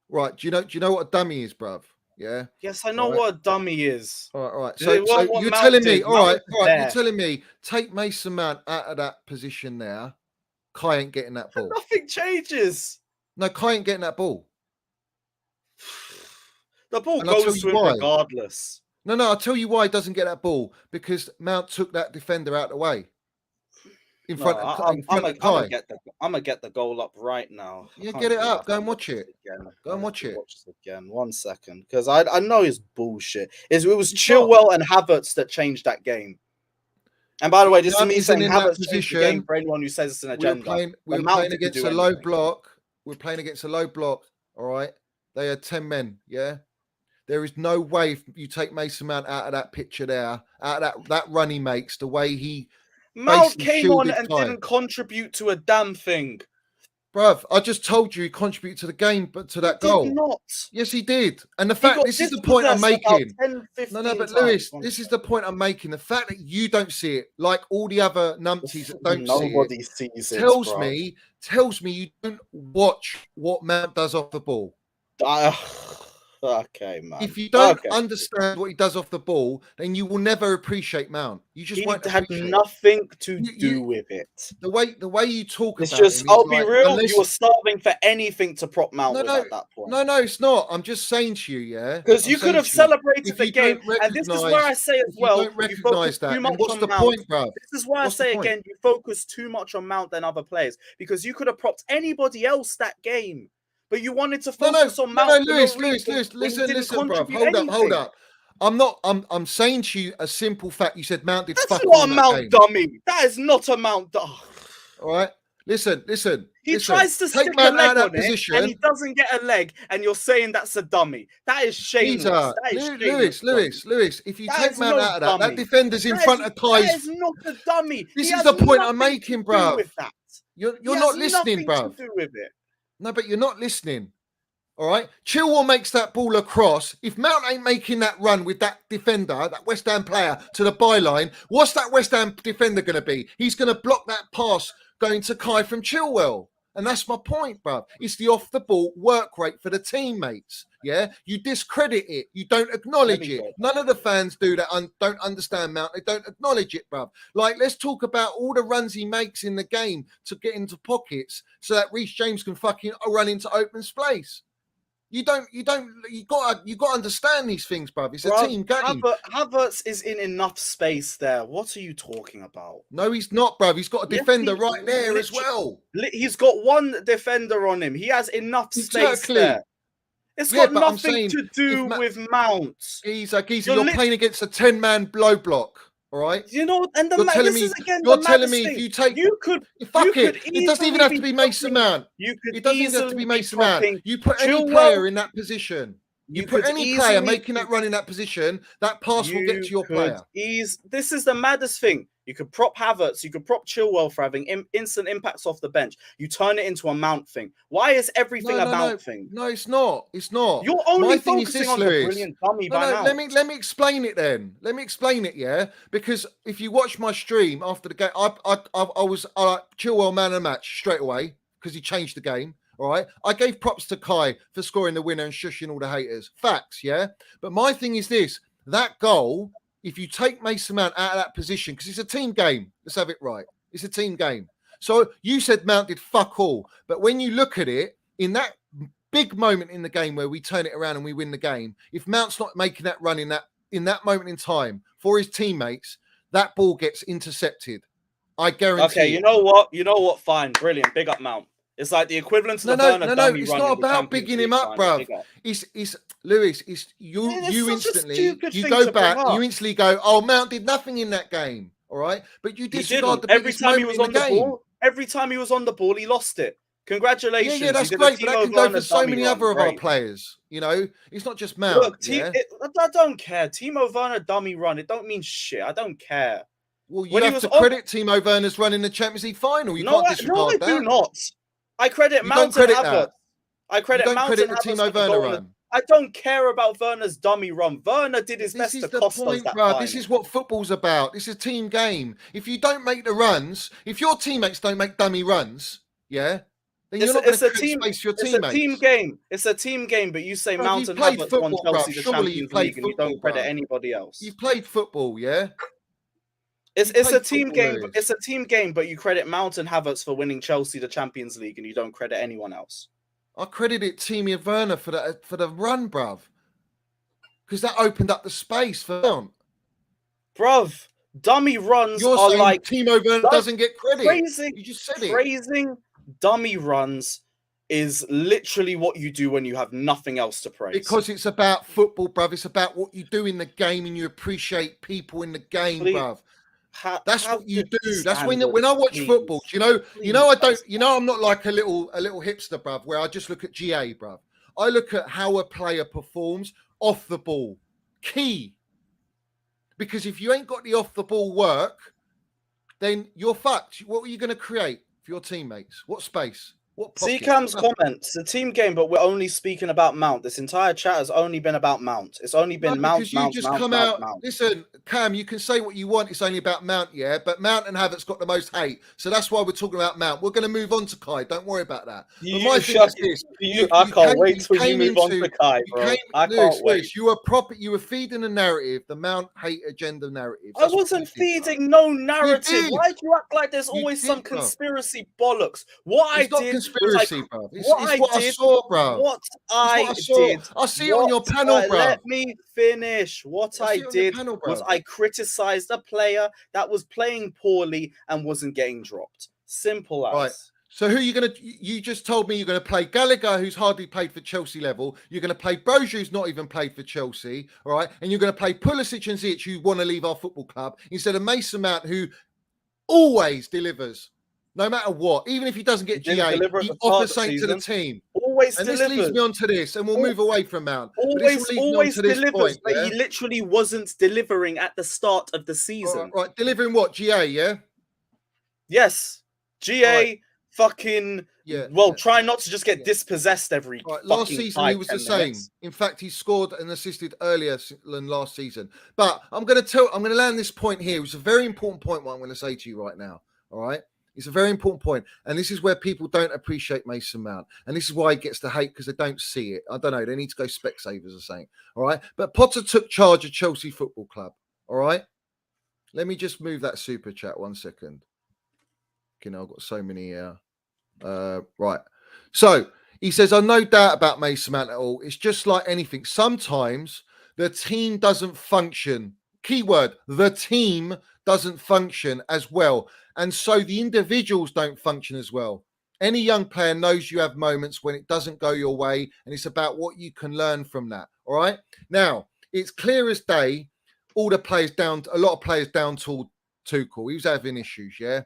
Right. Do you know what a dummy is, bruv? Yeah. Yes, I know what a dummy is. All right. So you're telling me, all right, you're telling me, take Mason Mount out of that position there. Kai ain't getting that ball. Nothing changes. No, Kai ain't getting that ball. The ball goes to him regardless. No, I'll tell you why he doesn't get that ball. Because Mount took that defender out of the way. I'm gonna get the goal up right now. Yeah, get it up. Go and watch it. Go and watch it. Watch this again. 1 second, because I know it's bullshit. It was Chilwell and Havertz that changed that game. And by the way, this is me saying Havertz changed the game for anyone who says it's an agenda. We're playing against a low block. We're playing against a low block. All right. They had 10 men. Yeah. There is no way if you take Mason Mount out of that picture there, out of that run he makes, the way he. Mount came on and didn't contribute to a damn thing. Bruv, I just told you he contributed to the game, but to that goal. Did not. Yes, he did. And the fact, this is the point I'm making. 10, but Lewis, this is the point I'm making. The fact that you don't see it, like all the other numpties that don't Nobody see it, sees it, tells me you don't watch what Mount does off the ball. Okay, man. If you don't understand what he does off the ball, then you will never appreciate Mount. You just won't had nothing to do with it. The way you talk it's about just, him, I'll be real, you were starving for anything to prop Mount at that point. No, it's not. I'm just saying to you, yeah. Because you could have celebrated the game, and this is where I say as well, you focus too much on Mount. Point, bro? This is why I say again, you focus too much on Mount than other players, because you could have propped anybody else that game. But you wanted to focus on Mount. No, Lewis, listen, bro. Hold up. I'm saying to you a simple fact. You said Mount did. That's not a Mount dummy. That is not a Mount. All right. Listen. He listen. tries to Take stick a Mount leg out of on that it, position. and he doesn't get a leg, and you're saying that's a dummy. That is shameless. That is shameless. Lewis. If you That take is Mount no out of that, dummy. that defender's in That front is, of that Kai's. is not a dummy. This He is has the point I'm nothing making, to do bruv. with that. You're He not has listening, nothing bruv. to do with it. No, but you're not listening. All right. Chilwell makes that ball across. If Mount ain't making that run with that defender, that West Ham player, to the byline, what's that West Ham defender going to be? He's going to block that pass going to Kai from Chilwell. And that's my point, bruv. It's the off the ball work rate for the teammates. Yeah. You discredit it. You don't acknowledge it. None of the fans do that and don't understand Mount. They don't acknowledge it, bruv. Like, let's talk about all the runs he makes in the game to get into pockets so that Reece James can fucking run into open space. You gotta understand these things, bruv. It's a team game. Havertz is in enough space there. What are you talking about? No, he's not, bruv. He's got a defender right there as well. He's got one defender on him. He has enough space there. It's got nothing to do with Mount. Geezer, you're playing against a 10-man low block. All right, you know, and you're telling me if you take, it doesn't even have to be Mason Mount. It doesn't even have to be Mason Mount. You put any player in that position. You put any player making that run in that position, that pass will get to your player. This is the maddest thing. You could prop Havertz, you could prop Chilwell for having instant impacts off the bench. You turn it into a Mount thing. Why is everything a Mount thing? No, it's not. It's not. You're only focusing on the brilliant dummy by now. Let me explain it then. Let me explain it, yeah? Because if you watch my stream after the game, I was Chilwell man of the match straight away because he changed the game. All right. I gave props to Kai for scoring the winner and shushing all the haters. Facts, yeah? But my thing is this. That goal, if you take Mason Mount out of that position, because it's a team game, let's have it right. It's a team game. So you said Mount did fuck all. But when you look at it, in that big moment in the game where we turn it around and we win the game, if Mount's not making that run in that moment in time for his teammates, that ball gets intercepted. I guarantee. Okay, you know what? Fine, brilliant. Big up Mount. It's like the equivalent to the Werner dummy it's run. not about bigging him up, bruv. It's Lewis. It's you instantly. You go back. You instantly go. Oh, Mount did nothing in that game. All right, but you disregard the every time he was on the game. ball. Every time he was on the ball, he lost it. Congratulations. Yeah, that's great. But that can go for so many other of our players. You know, it's not just Mount. Look, I don't care. Timo Werner dummy run. It don't mean shit. I don't care. Well, you have to credit Timo Werner's run in the Champions League final. You can't disregard that. No, I do not. I credit Mount and Havertz. I credit Mount and Havertz Timo Werner run. I don't care about Werner's dummy run. Werner did his best to cost us that final. This is what football's about. This is a team game. If you don't make the runs, if your teammates don't make dummy runs, yeah, then you're not going to create space for your teammates. It's a team game. It's a team game, but you say Mount and Havertz won Chelsea the Champions League and you don't credit anybody else. You've played football, yeah? It's a team game. It's a team game, but you credit Mount and Havertz for winning Chelsea the Champions League, and you don't credit anyone else. I credited Timo Werner for the run, bruv, because that opened up the space for Mount. Bruv, dummy runs are like Timo Werner doesn't get credit. You just said it. Praising dummy runs is literally what you do when you have nothing else to praise. Because it's about football, bruv. It's about what you do in the game, and you appreciate people in the game, bruv. That's what you do. That's when I watch football. I'm not like a little hipster, bruv, where I just look at GA, bruv. I look at how a player performs off the ball. Key. Because if you ain't got the off the ball work, then you're fucked. What are you going to create for your teammates? What space? See Cam's comments. It's a team game, but we're only speaking about Mount. This entire chat has only been about Mount. It's only been Mount. Listen, Cam, you can say what you want. It's only about Mount, yeah. But Mount and Havertz got the most hate, so that's why we're talking about Mount. We're going to move on to Kai. Don't worry about that. I can't wait till you move on to Kai, bro. I can't wait. You were feeding a narrative, the Mount hate agenda narrative. I wasn't feeding no narrative. Why do you act like there's always some conspiracy bollocks? What I did. Conspiracy, bro. It's what I saw, bro. What I did. I see it on your panel, bro. Let me finish. What I did was I criticized a player that was playing poorly and wasn't getting dropped. Simple as. Right. So who are you going to... You just told me you're going to play Gallagher, who's hardly played for Chelsea level. You're going to play Broja, who's not even played for Chelsea. All right. And you're going to play Pulisic and Ziyech, who want to leave our football club, instead of Mason Mount, who always delivers. No matter what, even if he doesn't He get didn't GA, deliver at he the start of offers the something to the season. team. Always And this leads delivers. me on to this, and we'll Al- move away from Mount. But this will lead me on to this delivers, point. but Yeah? he literally wasn't delivering at the start of the All season. right, delivering what? GA, yeah? Yes, GA, Right. fucking. Yeah. Well, try not to just get Yeah. dispossessed every Right, last fucking season he 5, was 10 the same. minutes. In fact, he scored and assisted earlier than last season. But I'm going to land this point here. It's a very important point. What I'm going to say to you right now. All right, it's a very important point, and this is where people don't appreciate Mason Mount, and this is why he gets the hate because they don't see it. I don't know. They need to go Specsavers or something. All right, but Potter took charge of Chelsea Football Club. All right, let me just move that super chat 1 second. You know, I've got so many. Right, so. He says, "I've no doubt about Mason Mount at all. It's just like anything. Sometimes the team doesn't function. Keyword, the team doesn't function as well. And so the individuals don't function as well. Any young player knows you have moments when it doesn't go your way, and it's about what you can learn from that. All right. Now, it's clear as day, a lot of players down to Tuchel. He was having issues, yeah.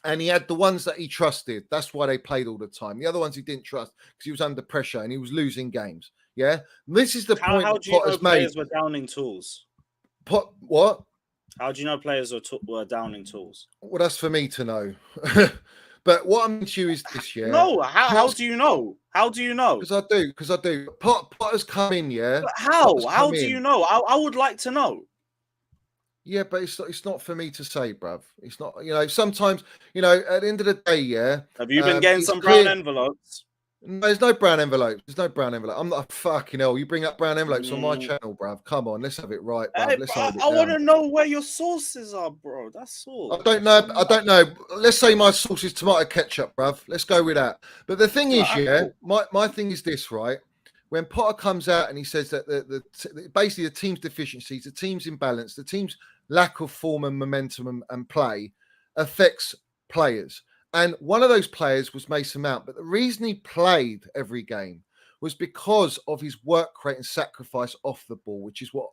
And he had the ones that he trusted. That's why they played all the time. The other ones he didn't trust because he was under pressure and he was losing games. Yeah. This is the point How that do you know Potter's players made. were downing tools? What? How do you know players were downing tools? Well, that's for me to know. But what I'm to you is this, yeah. No, how do you know? How do you know? Because I do. Potter's come in, yeah. But how? Potter's How come do in. you know? I would like to know. Yeah, but it's not for me to say, bruv. It's not, sometimes, at the end of the day, yeah. Have you been getting it's some clear. brown envelopes? No, there's no brown envelopes. There's no brown envelope. I'm not fucking hell. You bring up brown envelopes on my channel, bruv. Come on, let's have it right, bruv. Hey, Let's bro, hold it I want to down. know where your sources are, bro. That's all. I don't know. I don't know. Let's say my sauce is tomato ketchup, bruv. Let's go with that. But the thing is, yeah, my thing is this, right? When Potter comes out and he says that basically the team's deficiencies, the team's imbalance, the team's lack of form and momentum and play affects players. And one of those players was Mason Mount. But the reason he played every game was because of his work rate and sacrifice off the ball, which is what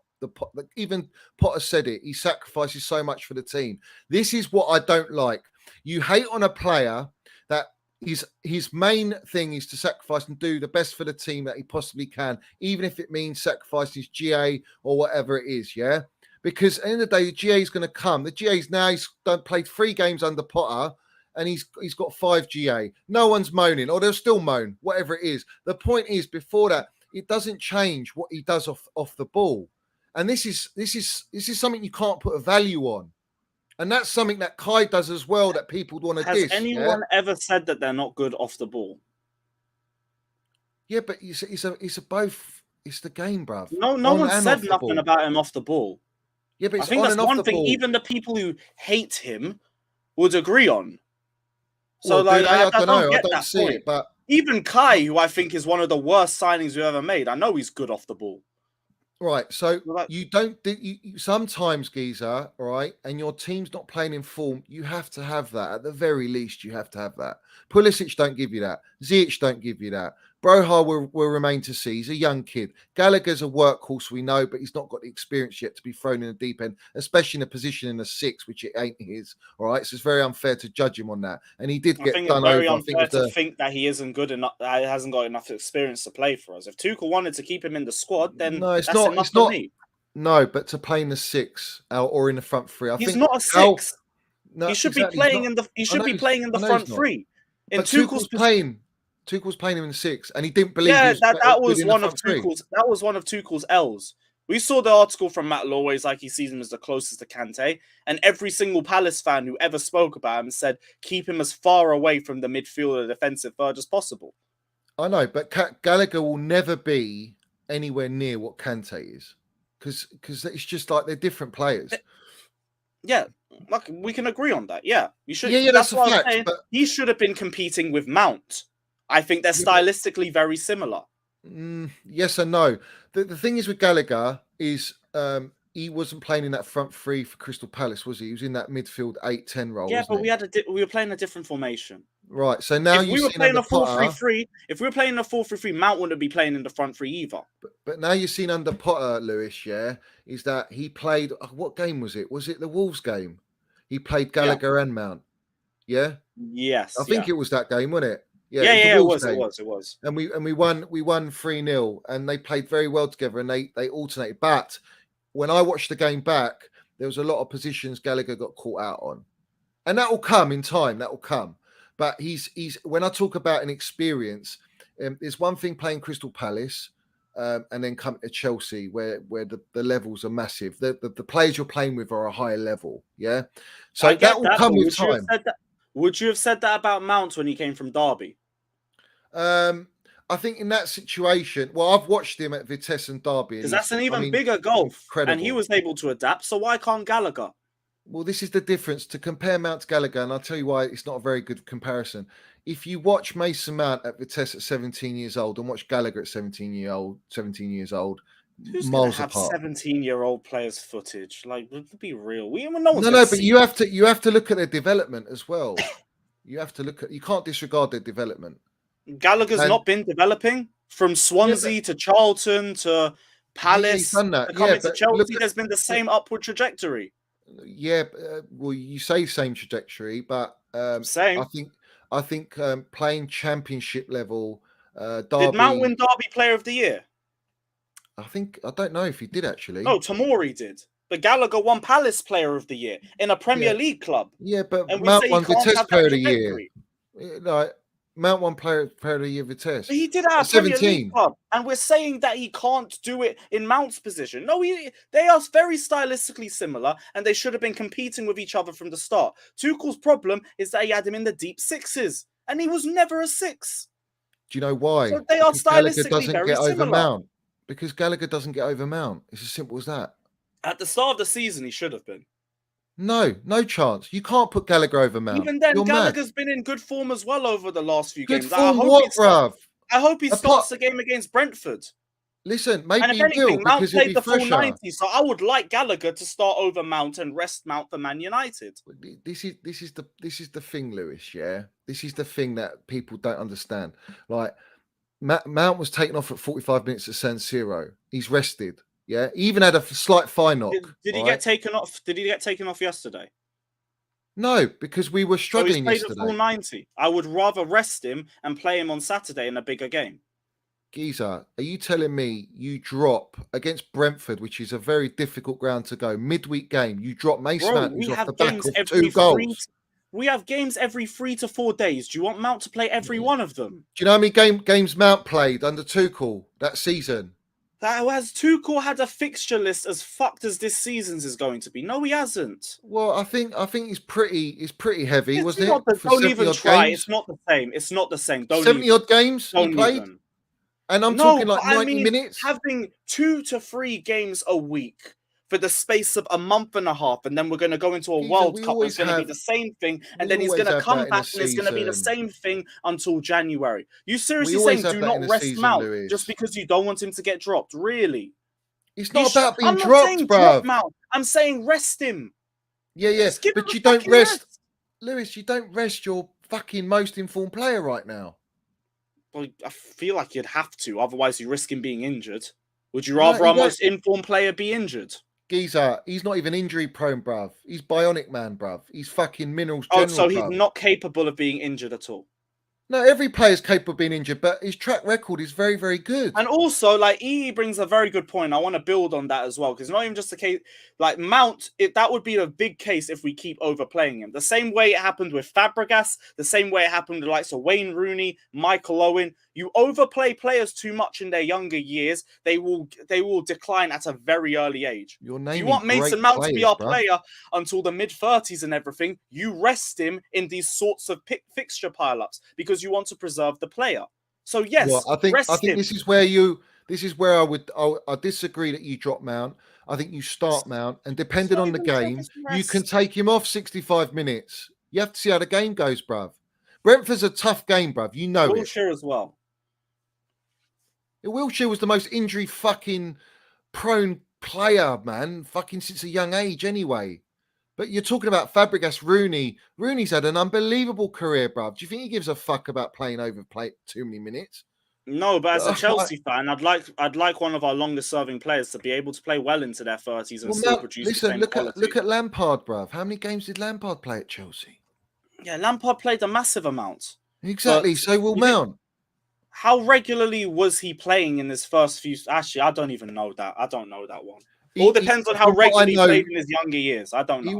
even Potter said it. He sacrifices so much for the team. This is what I don't like. You hate on a player that his main thing is to sacrifice and do the best for the team that he possibly can, even if it means sacrificing his GA or whatever it is, yeah? Because at the end of the day, the GA is going to come. The GA's now, he's played 3 games under Potter, and he's got 5 GA. No one's moaning, or they'll still moan, whatever it is. The point is, before that, it doesn't change what he does off the ball. And this is something you can't put a value on. And that's something that Kai does as well that people want to diss. Has anyone ever said that they're not good off the ball? Yeah, but it's a both. It's the game, bruv. No one said nothing about him off the ball. Yeah, but I think that's one thing even the people who hate him would agree on. So, well, I don't know. I don't see it, but even Kai, who I think is one of the worst signings we've ever made, I know he's good off the ball. Right, so you don't. You sometimes, Geezer, right, and your team's not playing in form. You have to have that at the very least. You have to have that. Pulisic don't give you that. Ziyech don't give you that. Broha will remain to see. He's a young kid. Gallagher's a workhorse, we know, but he's not got the experience yet to be thrown in the deep end, especially in a position in a 6, which it ain't his. All right, so it's very unfair to judge him on that. And he did get done over. It's very unfair to think that he isn't good enough. That he hasn't got enough experience to play for us. If Tuchel wanted to keep him in the squad, then no, it's that's not. enough It's for not. me. No, but to play in the 6 or in the front 3, He's not a 6. No, he should be playing in the. He should be playing in the front 3. But Tuchel's playing him in the 6, and he didn't believe. Yeah, that was one of Tuchel's. That was one of Tuchel's L's. We saw the article from Matt Lawways, like he sees him as the closest to Kante, and every single Palace fan who ever spoke about him said keep him as far away from the midfield or defensive third as possible. I know, but Gallagher will never be anywhere near what Kante is, because it's just like they're different players. Yeah, like we can agree on that. Yeah, you should. Yeah, that's what I'm saying. But he should have been competing with Mount. I think they're stylistically very similar. Yes and no. The thing is with Gallagher is he wasn't playing in that front 3 for Crystal Palace, was he? He was in that midfield 8-10 role. Yeah, but we were playing a different formation. Right. So now if we were playing a 4-3-3, if we were playing a 4-3-3, Mount wouldn't be playing in the front 3 either. But now you've seen under Potter, Lewis, yeah, is that he played. What game was it? Was it the Wolves game? He played Gallagher and Mount. Yeah, Yes. I think it was that game, wasn't it? Yeah, it was the It Wolves was. It game. was. It was. And we won 3-0, and they played very well together, and they alternated. But when I watched the game back, there was a lot of positions Gallagher got caught out on, and that will come in time. That will come. But he's when I talk about an experience, there's one thing playing Crystal Palace, and then come to Chelsea where the levels are massive. The players you're playing with are a higher level. Yeah, so I that get will that. come But with time. would you have said that about Mount when he came from Derby? I think in that situation, well, I've watched him at Vitesse and Derby, and Because that's an even bigger gulf, and he incredible. was able to adapt. So why can't Gallagher? Well, this is the difference to compare Mount to Gallagher, and I'll tell you why it's not a very good comparison. If you watch Mason Mount at Vitesse at 17 years old and watch Gallagher at 17 years old, Who's going to miles have apart. 17-year-old players' footage? Like, let's be real. No one's No, but see you have to look at their development as well. You can't disregard their development. Gallagher's And not been developing from Swansea to Charlton to he's Palace done that. to coming to But look Chelsea. There's been the same upward trajectory. well, you say same trajectory, but Same. I think playing championship level, Did Mount Derby. win Derby Player of the Year? I don't know if he did actually. No, Tomori did. But Gallagher won Palace Player of the Year in a Premier League club. Yeah, but And we Mount say he won can't Vitesse have Player that of the Year. trajectory. Like Mount won Player of the Year Vitesse. But he did have a Premier League club, and we're saying that he can't do it in Mount's position. No, they are very stylistically similar, and they should have been competing with each other from the start. Tuchel's problem is that he had him in the deep sixes, and he was never a six. Do you know why? So they are Because Gallagher stylistically doesn't very get over similar. Mount. Because Gallagher doesn't get over Mount. It's as simple as that. At the start of the season, he should have been. No chance. You can't put Gallagher over Mount. Even then, You're Gallagher's mad. been in good form as well over the last few Good games. form what, bruv? I hope he starts the game against Brentford. Listen, maybe And if he anything, will Mount because he'll played be the full fresher. 90, so I would like Gallagher to start over Mount and rest Mount for Man United. This is the thing, Lewis. Yeah, this is the thing that people don't understand. Like Mount was taken off at 45 minutes at San Siro. He's rested. Yeah, he even had a slight thigh knock. Did he get taken off? Did he get taken off yesterday? No, because we were struggling he's played yesterday. At full 90. I would rather rest him and play him on Saturday in a bigger game. Geezer, are you telling me you drop against Brentford, which is a very difficult ground to go, midweek game, you drop Mason Mount, who's off the back of 2 goals? We have games every 3 to 4 days. Do you want Mount to play every one of them? Do you know how many games Mount played under Tuchel that season? Has Tuchel had a fixture list as fucked as this season's is going to be? No, he hasn't. Well, I think he's pretty heavy, wasn't it? Don't even try. Games? It's not the same. It's not the same. 70-odd games he played? Even. And I'm talking like 90 minutes? Having 2 to 3 games a week for the space of a month and a half, and then we're going to go into a World Cup. It's going to be the same thing, and then he's going to come back, and it's going to be the same thing until January. You seriously saying do not rest Mount just because you don't want him to get dropped? Really? It's not about being dropped, bro. I'm saying rest him. Yeah, but you don't rest, Lewis. You don't rest your fucking most informed player right now. Well, I feel like you'd have to, otherwise you risk him being injured. Would you rather our most informed player be injured? Geezer, he's not even injury prone, bruv. He's bionic man, bruv. He's fucking minerals general, so he's not capable of being injured at all? No, every player's capable of being injured, but his track record is very, very good. And also, like, EE brings a very good point. I want to build on that as well, because not even just a case, like, Mount, that would be a big case if we keep overplaying him. The same way it happened with Fabregas, the same way it happened with, like, so Wayne Rooney, Michael Owen. You overplay players too much in their younger years, they will decline at a very early age. You want Mason Mount to be our player until the mid-30s and everything, you rest him in these sorts of fixture pile-ups because you want to preserve the player. So yes, I think this is where I disagree that you drop Mount. I think you start Mount, and depending on the game, you can take him off 65 minutes. You have to see how the game goes, bruv. Brentford's a tough game, bruv. You know it. Wilshere as well. Wilshere was the most injury fucking prone player, man, fucking since a young age anyway. But you're talking about Fabregas, Rooney. Rooney's had an unbelievable career, bruv. Do you think he gives a fuck about playing too many minutes? No, but as a Chelsea fan, I'd like one of our longest serving players to be able to play well into their 30s and still produce the same quality. Look at Lampard, bruv. How many games did Lampard play at Chelsea? Yeah, Lampard played a massive amount. Exactly. But So will you think- Mount. How regularly was he playing in his first few? Actually, I don't even know that. I don't know that one. All depends on how From what I regularly he know, played in his younger years. I don't know.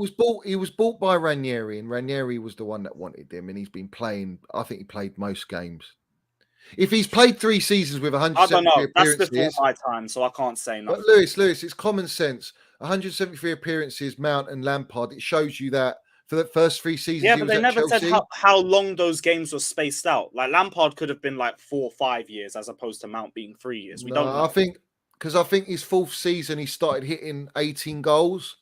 He was bought by Ranieri, and Ranieri was the one that wanted him, and he's been playing. I think he played most games. If he's played 3 seasons with I don't 173 know. That's before appearances, my time, so I can't say but nothing. Lewis, it's common sense. 173 appearances, Mount and Lampard. It shows you that for the first 3 seasons, Yeah, he but was they at never said Chelsea. how long those games were spaced out. Like Lampard could have been like 4 or 5 years as opposed to Mount being 3 years. We don't know. I think his 4th season he started hitting 18 goals.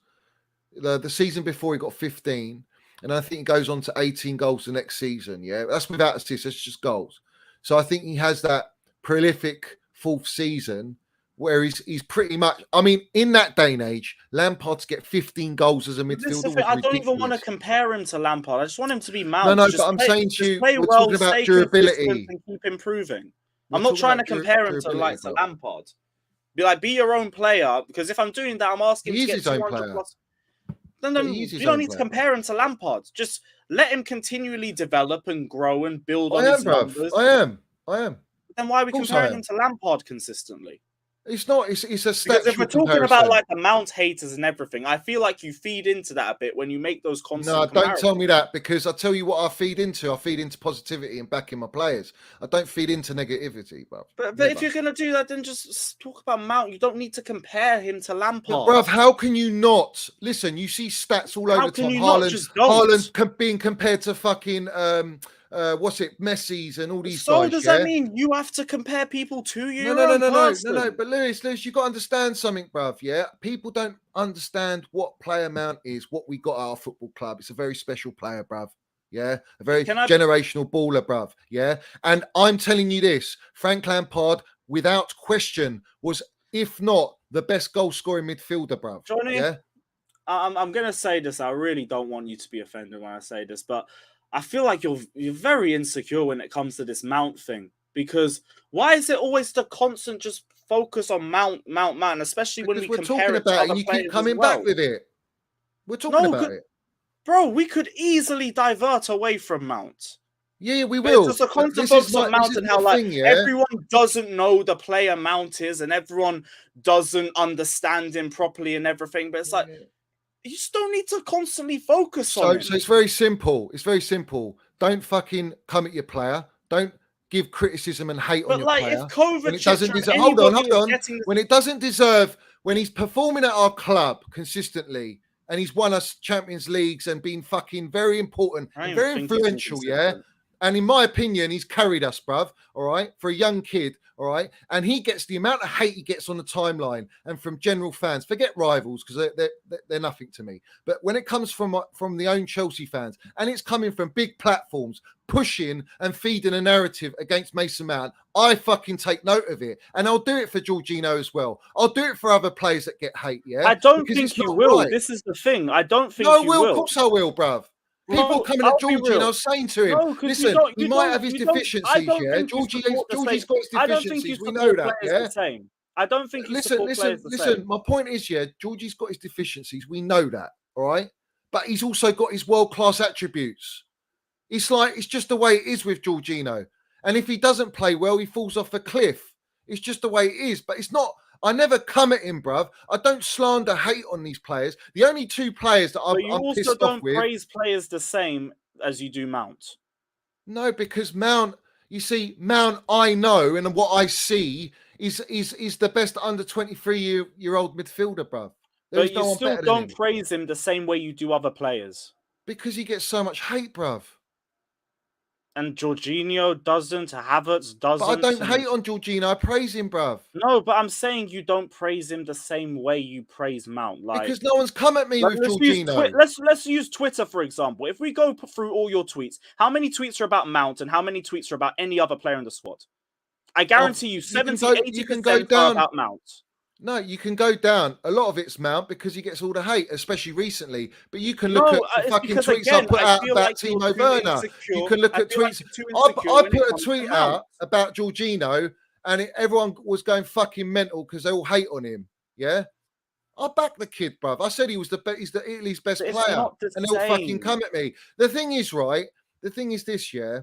The season before he got 15, and I think he goes on to 18 goals the next season. Yeah, that's without assists. That's just goals. So I think he has that prolific 4th season where he's pretty much. I mean, in that day and age, Lampard to get 15 goals as a midfielder was I don't even want to ridiculous. compare him to Lampard. I just want him to be Mount. No, Just but I'm saying to you, play we're well, talking about stay consistent, durability. and keep improving. We're I'm not talking trying to about compare him to durability, to bro. Lampard. Be your own player, because if I'm doing that, I'm asking He to is get his own 200 player. plus. But he is his You don't own need to player. compare him to Lampard. Just let him continually develop and grow and build on I am, his bruv. numbers. I am. Then why are we Of course I comparing am. him to Lampard consistently? It's not. It's a Because statue if we're talking comparison. about like the Mount haters and everything, I feel like you feed into that a bit when you make those constant No, don't tell comparisons. me that, because I tell you what I feed into. I feed into positivity and backing my players. I don't feed into negativity, bro. But if you're gonna do that, then just talk about Mount. You don't need to compare him to Lampard. Bruv, how can you not? Listen, you see stats all over How the can time. you not? Just don't. Haaland being compared to fucking Messi's and all these So guys. does Yeah? that mean you have to compare people to you? No. But Lewis, you got to understand something, bruv. Yeah, people don't understand what player Mount is. What we got at our football club. It's a very special player, bruv. Yeah, a very generational baller, bruv. Yeah, and I'm telling you this: Frank Lampard, without question, was, if not the best goal scoring midfielder, bruv. Johnny, yeah, I'm gonna say this. I really don't want you to be offended when I say this, but I feel like you're very insecure when it comes to this Mount thing. Because why is it always the constant just focus on Mount, especially when because we we're compare talking it to about it, other and you players keep as coming well? back with it. We're talking about it. Bro, we could easily divert away from Mount. Yeah, we will. Just a constant focus on Mount and how like everyone doesn't know the player Mount is, and everyone doesn't understand him properly and everything. But it's like you just don't need to constantly focus on him. So it's very simple. It's very simple. Don't fucking come at your player. Don't give criticism and hate on your player. If Kovacic when it doesn't deserve, hold on. When it doesn't deserve, when he's performing at our club consistently and he's won us Champions Leagues and been fucking very important and very influential, yeah. And in my opinion, he's carried us, bruv. All right, for a young kid. All right, and he gets the amount of hate he gets on the timeline and from general fans. Forget rivals, because they're nothing to me. But when it comes from the own Chelsea fans, and it's coming from big platforms pushing and feeding a narrative against Mason Mount, I fucking take note of it, and I'll do it for Jorginho as well. I'll do it for other players that get hate. Yeah, I don't think you will. Right. This is the thing. I don't think you will. Of course I will, bruv. People coming at Georgie, and I was saying to him, listen, he might have his deficiencies, yeah. Georgie's got his deficiencies. We know that, yeah. I don't think you support players the same. Listen, my point is, yeah, Georgie's got his deficiencies. We know that, all right? But he's also got his world-class attributes. It's just the way it is with Jorginho. And if he doesn't play well, he falls off a cliff. It's just the way it is. But it's not... I never come at him, bruv. I don't slander hate on these players. The only 2 players that I'm pissed off with... you also don't praise players the same as you do Mount. No, because Mount... You see, Mount, I know, and what I see is the best under 23-year-old midfielder, bruv. But you still don't praise him the same way you do other players. Because he gets so much hate, bruv. And Jorginho doesn't, Havertz doesn't. But I don't hate on Jorginho. I praise him, bruv. No, but I'm saying you don't praise him the same way you praise Mount. Like, because no one's come at me with Jorginho. Let's use Twitter, for example. If we go through all your tweets, how many tweets are about Mount and how many tweets are about any other player in the squad? I guarantee you 70-80% are about Mount. No, you can go down. A lot of it's Mount because he gets all the hate, especially recently. But you can look at the fucking tweets I put out about Timo Werner. You can look at tweets. I put a tweet out about Jorginho, and everyone was going fucking mental because they all hate on him. Yeah. I back the kid, bruv. I said he's the Italy's best But it's player, not the and they'll fucking same. come at me. The thing is, right? The thing is this, yeah.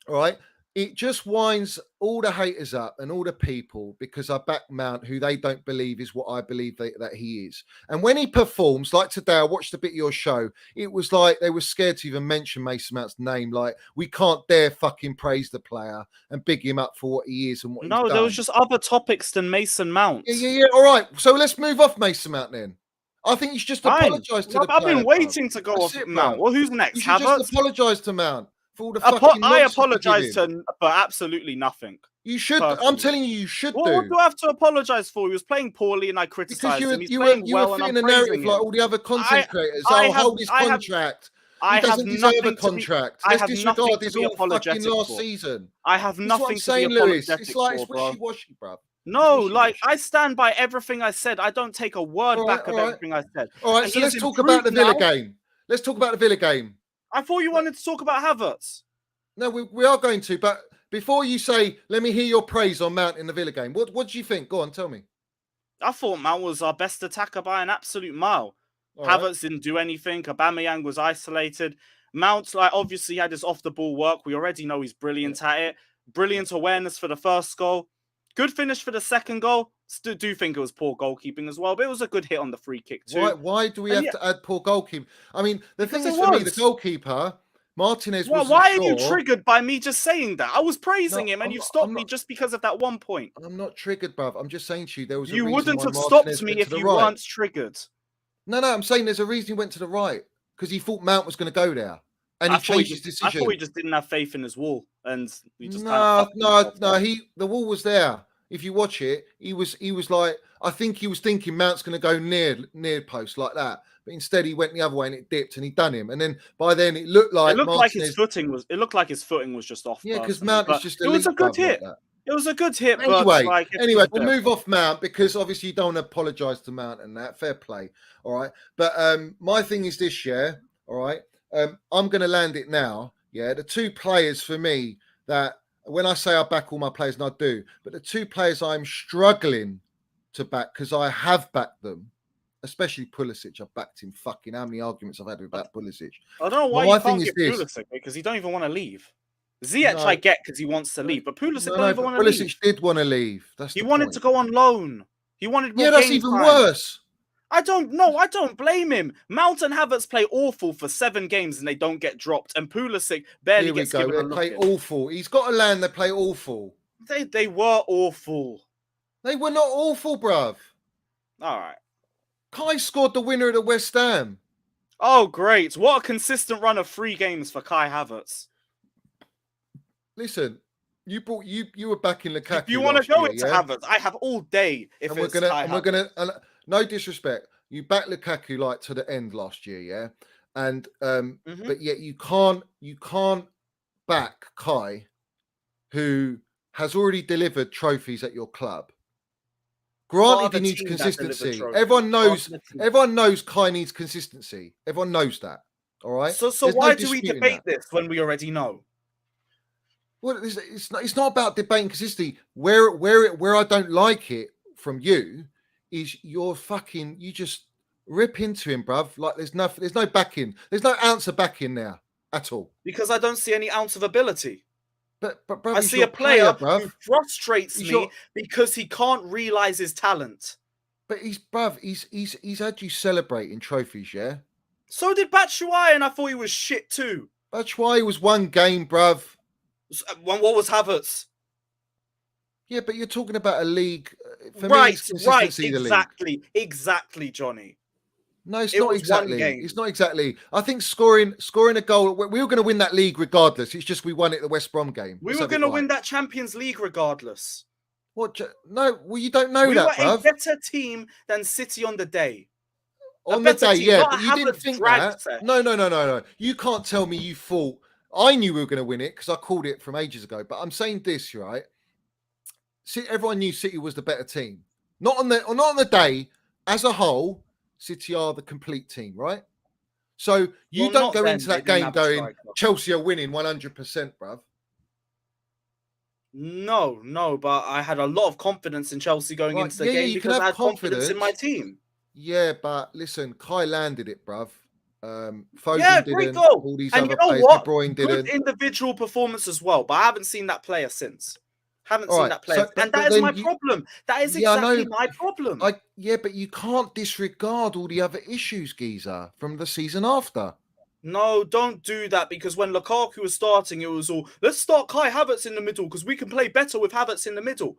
All right. It just winds all the haters up and all the people because I back Mount, who they don't believe is what I believe that he is. And when he performs, like today, I watched a bit of your show. It was like they were scared to even mention Mason Mount's name. Like, we can't dare fucking praise the player and big him up for what he is and what he's No, done. there was just other topics than Mason Mount. Yeah. All right. So let's move off Mason Mount then. I think you should just apologise to the player. I've been waiting bruv. to go That's off it, Mount. bruv. Well, who's You next? should Havertz? just apologise to Mount for all the fucking I nonsense you give apologise him. for absolutely nothing. You should. I'm personally. telling you, you should What do. do I have to apologise for? He was playing poorly and I Because criticised him. He's you playing were well and I'm fitting a narrative praising like him. all the other content creators. I I'll have- hold his I have- contract. I He doesn't have deserve nothing a to be- contract. I Let's have nothing disregard to his be all fucking apologetic last for. season. I have That's what I'm nothing to be saying, Lewis. apologetic It's like for, it's bro. wishy-washy, bro. No, It's like wishy-washy. I stand by everything I said. I don't take a word back of everything I said. All right, And so he has let's talk about the improved Villa now. game. Let's talk about the Villa game. I thought you wanted to talk about Havertz. No, we are going to, but before you say, let me hear your praise on Mount in the Villa game. What do you think? Go on, tell me. I thought Mount was our best attacker by an absolute mile. All right. Havertz didn't do anything. Aubameyang was isolated. Mount, like, obviously had his off-the-ball work. We already know he's brilliant at it. Brilliant awareness for the first goal. Good finish for the second goal. Still do think it was poor goalkeeping as well, but it was a good hit on the free kick too. Why do we have to add poor goalkeeping? I mean, the Because thing is it for me, the was. goalkeeper, Martinez Well, wasn't why are sure. you triggered by me just saying that? I was praising No, him and I'm you not- stopped I'm me not- just because of that one point. I'm not triggered, bruv. I'm just saying to you, there was a You reason wouldn't why have Martinez stopped me went if to the you right. weren't triggered. No, I'm saying there's a reason he went to the right because he thought Mount was going to go there, and he changed his decision. I thought he just didn't have faith in his wall, and he just kind of no. The wall was there. If you watch it, he was like, I think he was thinking Mount's going to go near post like that, but instead he went the other way and it dipped and he done him. And then by then it looked like his footing was just off. Yeah, because Mount is just it was a good hit. Like that. It was a good hit. Anyway, we'll move off Mount because obviously you don't want to apologise to Mount and that. Fair play. All right. But my thing is this, yeah. All right. I'm going to land it now. Yeah. The two players for me that when I say I back all my players, and I do, but the two players I'm struggling to back because I have backed them, especially Pulisic. I've backed him. Fucking how many arguments I've had about Pulisic. I don't know why you can't get Pulisic because he don't even want to leave. Ziyech I get because he wants to leave, but Pulisic don't even want to leave. Pulisic did want to leave. He wanted to go on loan. He wanted more that's game even time. worse. I don't blame him. Mount and Havertz play awful for 7 games and they don't get dropped. And Pulisic barely gets given a look. They play awful. He's got to land. They play awful. They were awful. They were not awful, bruv. All right. Kai scored the winner at the West Ham. Oh, great. What a consistent run of 3 games for Kai Havertz. Listen, you were backing Lukaku. If you want to go into Havertz, I have all day. We're gonna no disrespect. You backed Lukaku like to the end last year, yeah, and but yet you can't back Kai, who has already delivered trophies at your club. Granted, he needs consistency. Everyone knows Kai needs consistency. Everyone knows that. All right. So why do we debate this when we already know? Well, it's not about debating consistency. Where I don't like it from you is you just rip into him, bruv. Like there's no backing. There's no ounce of backing there at all. Because I don't see any ounce of ability. But bruv, I see a player who frustrates me because he can't realize his talent. But he's had you celebrating trophies, yeah? So did Batshuayi, and I thought he was shit too. Batshuayi was one game, bruv. What was Havertz? Yeah, but you're talking about a league. For right, me, it's consistency exactly, Johnny. No, it's not exactly. It's not exactly. I think scoring a goal. We were going to win that league regardless. It's just we won it the West Brom game. We were going to win that Champions League regardless. What? No, well, you don't know that, bruv. We were a better team than City on the day. On the day, yeah, but you didn't think that. No. You can't tell me you thought. I knew we were going to win it because I called it from ages ago. But I'm saying this, right? See, everyone knew City was the better team. Not on the day as a whole. City are the complete team, right? So you don't go into that game going Chelsea are winning 100%, bruv. No, but I had a lot of confidence in Chelsea going into the game because I had confidence in my team. Yeah, but listen, Kai landed it, bruv. Yeah, Foden great didn't. goal. All these And you other know players, De what? Bruyne Good didn't. individual performance as well, but I haven't seen that player since. Haven't All seen right. that player. So, And but that is then my you, problem. That is yeah, I exactly know. my problem. Yeah, but you can't disregard all the other issues, Geezer, from the season after. No, don't do that, because when Lukaku was starting, it was all, let's start Kai Havertz in the middle because we can play better with Havertz in the middle.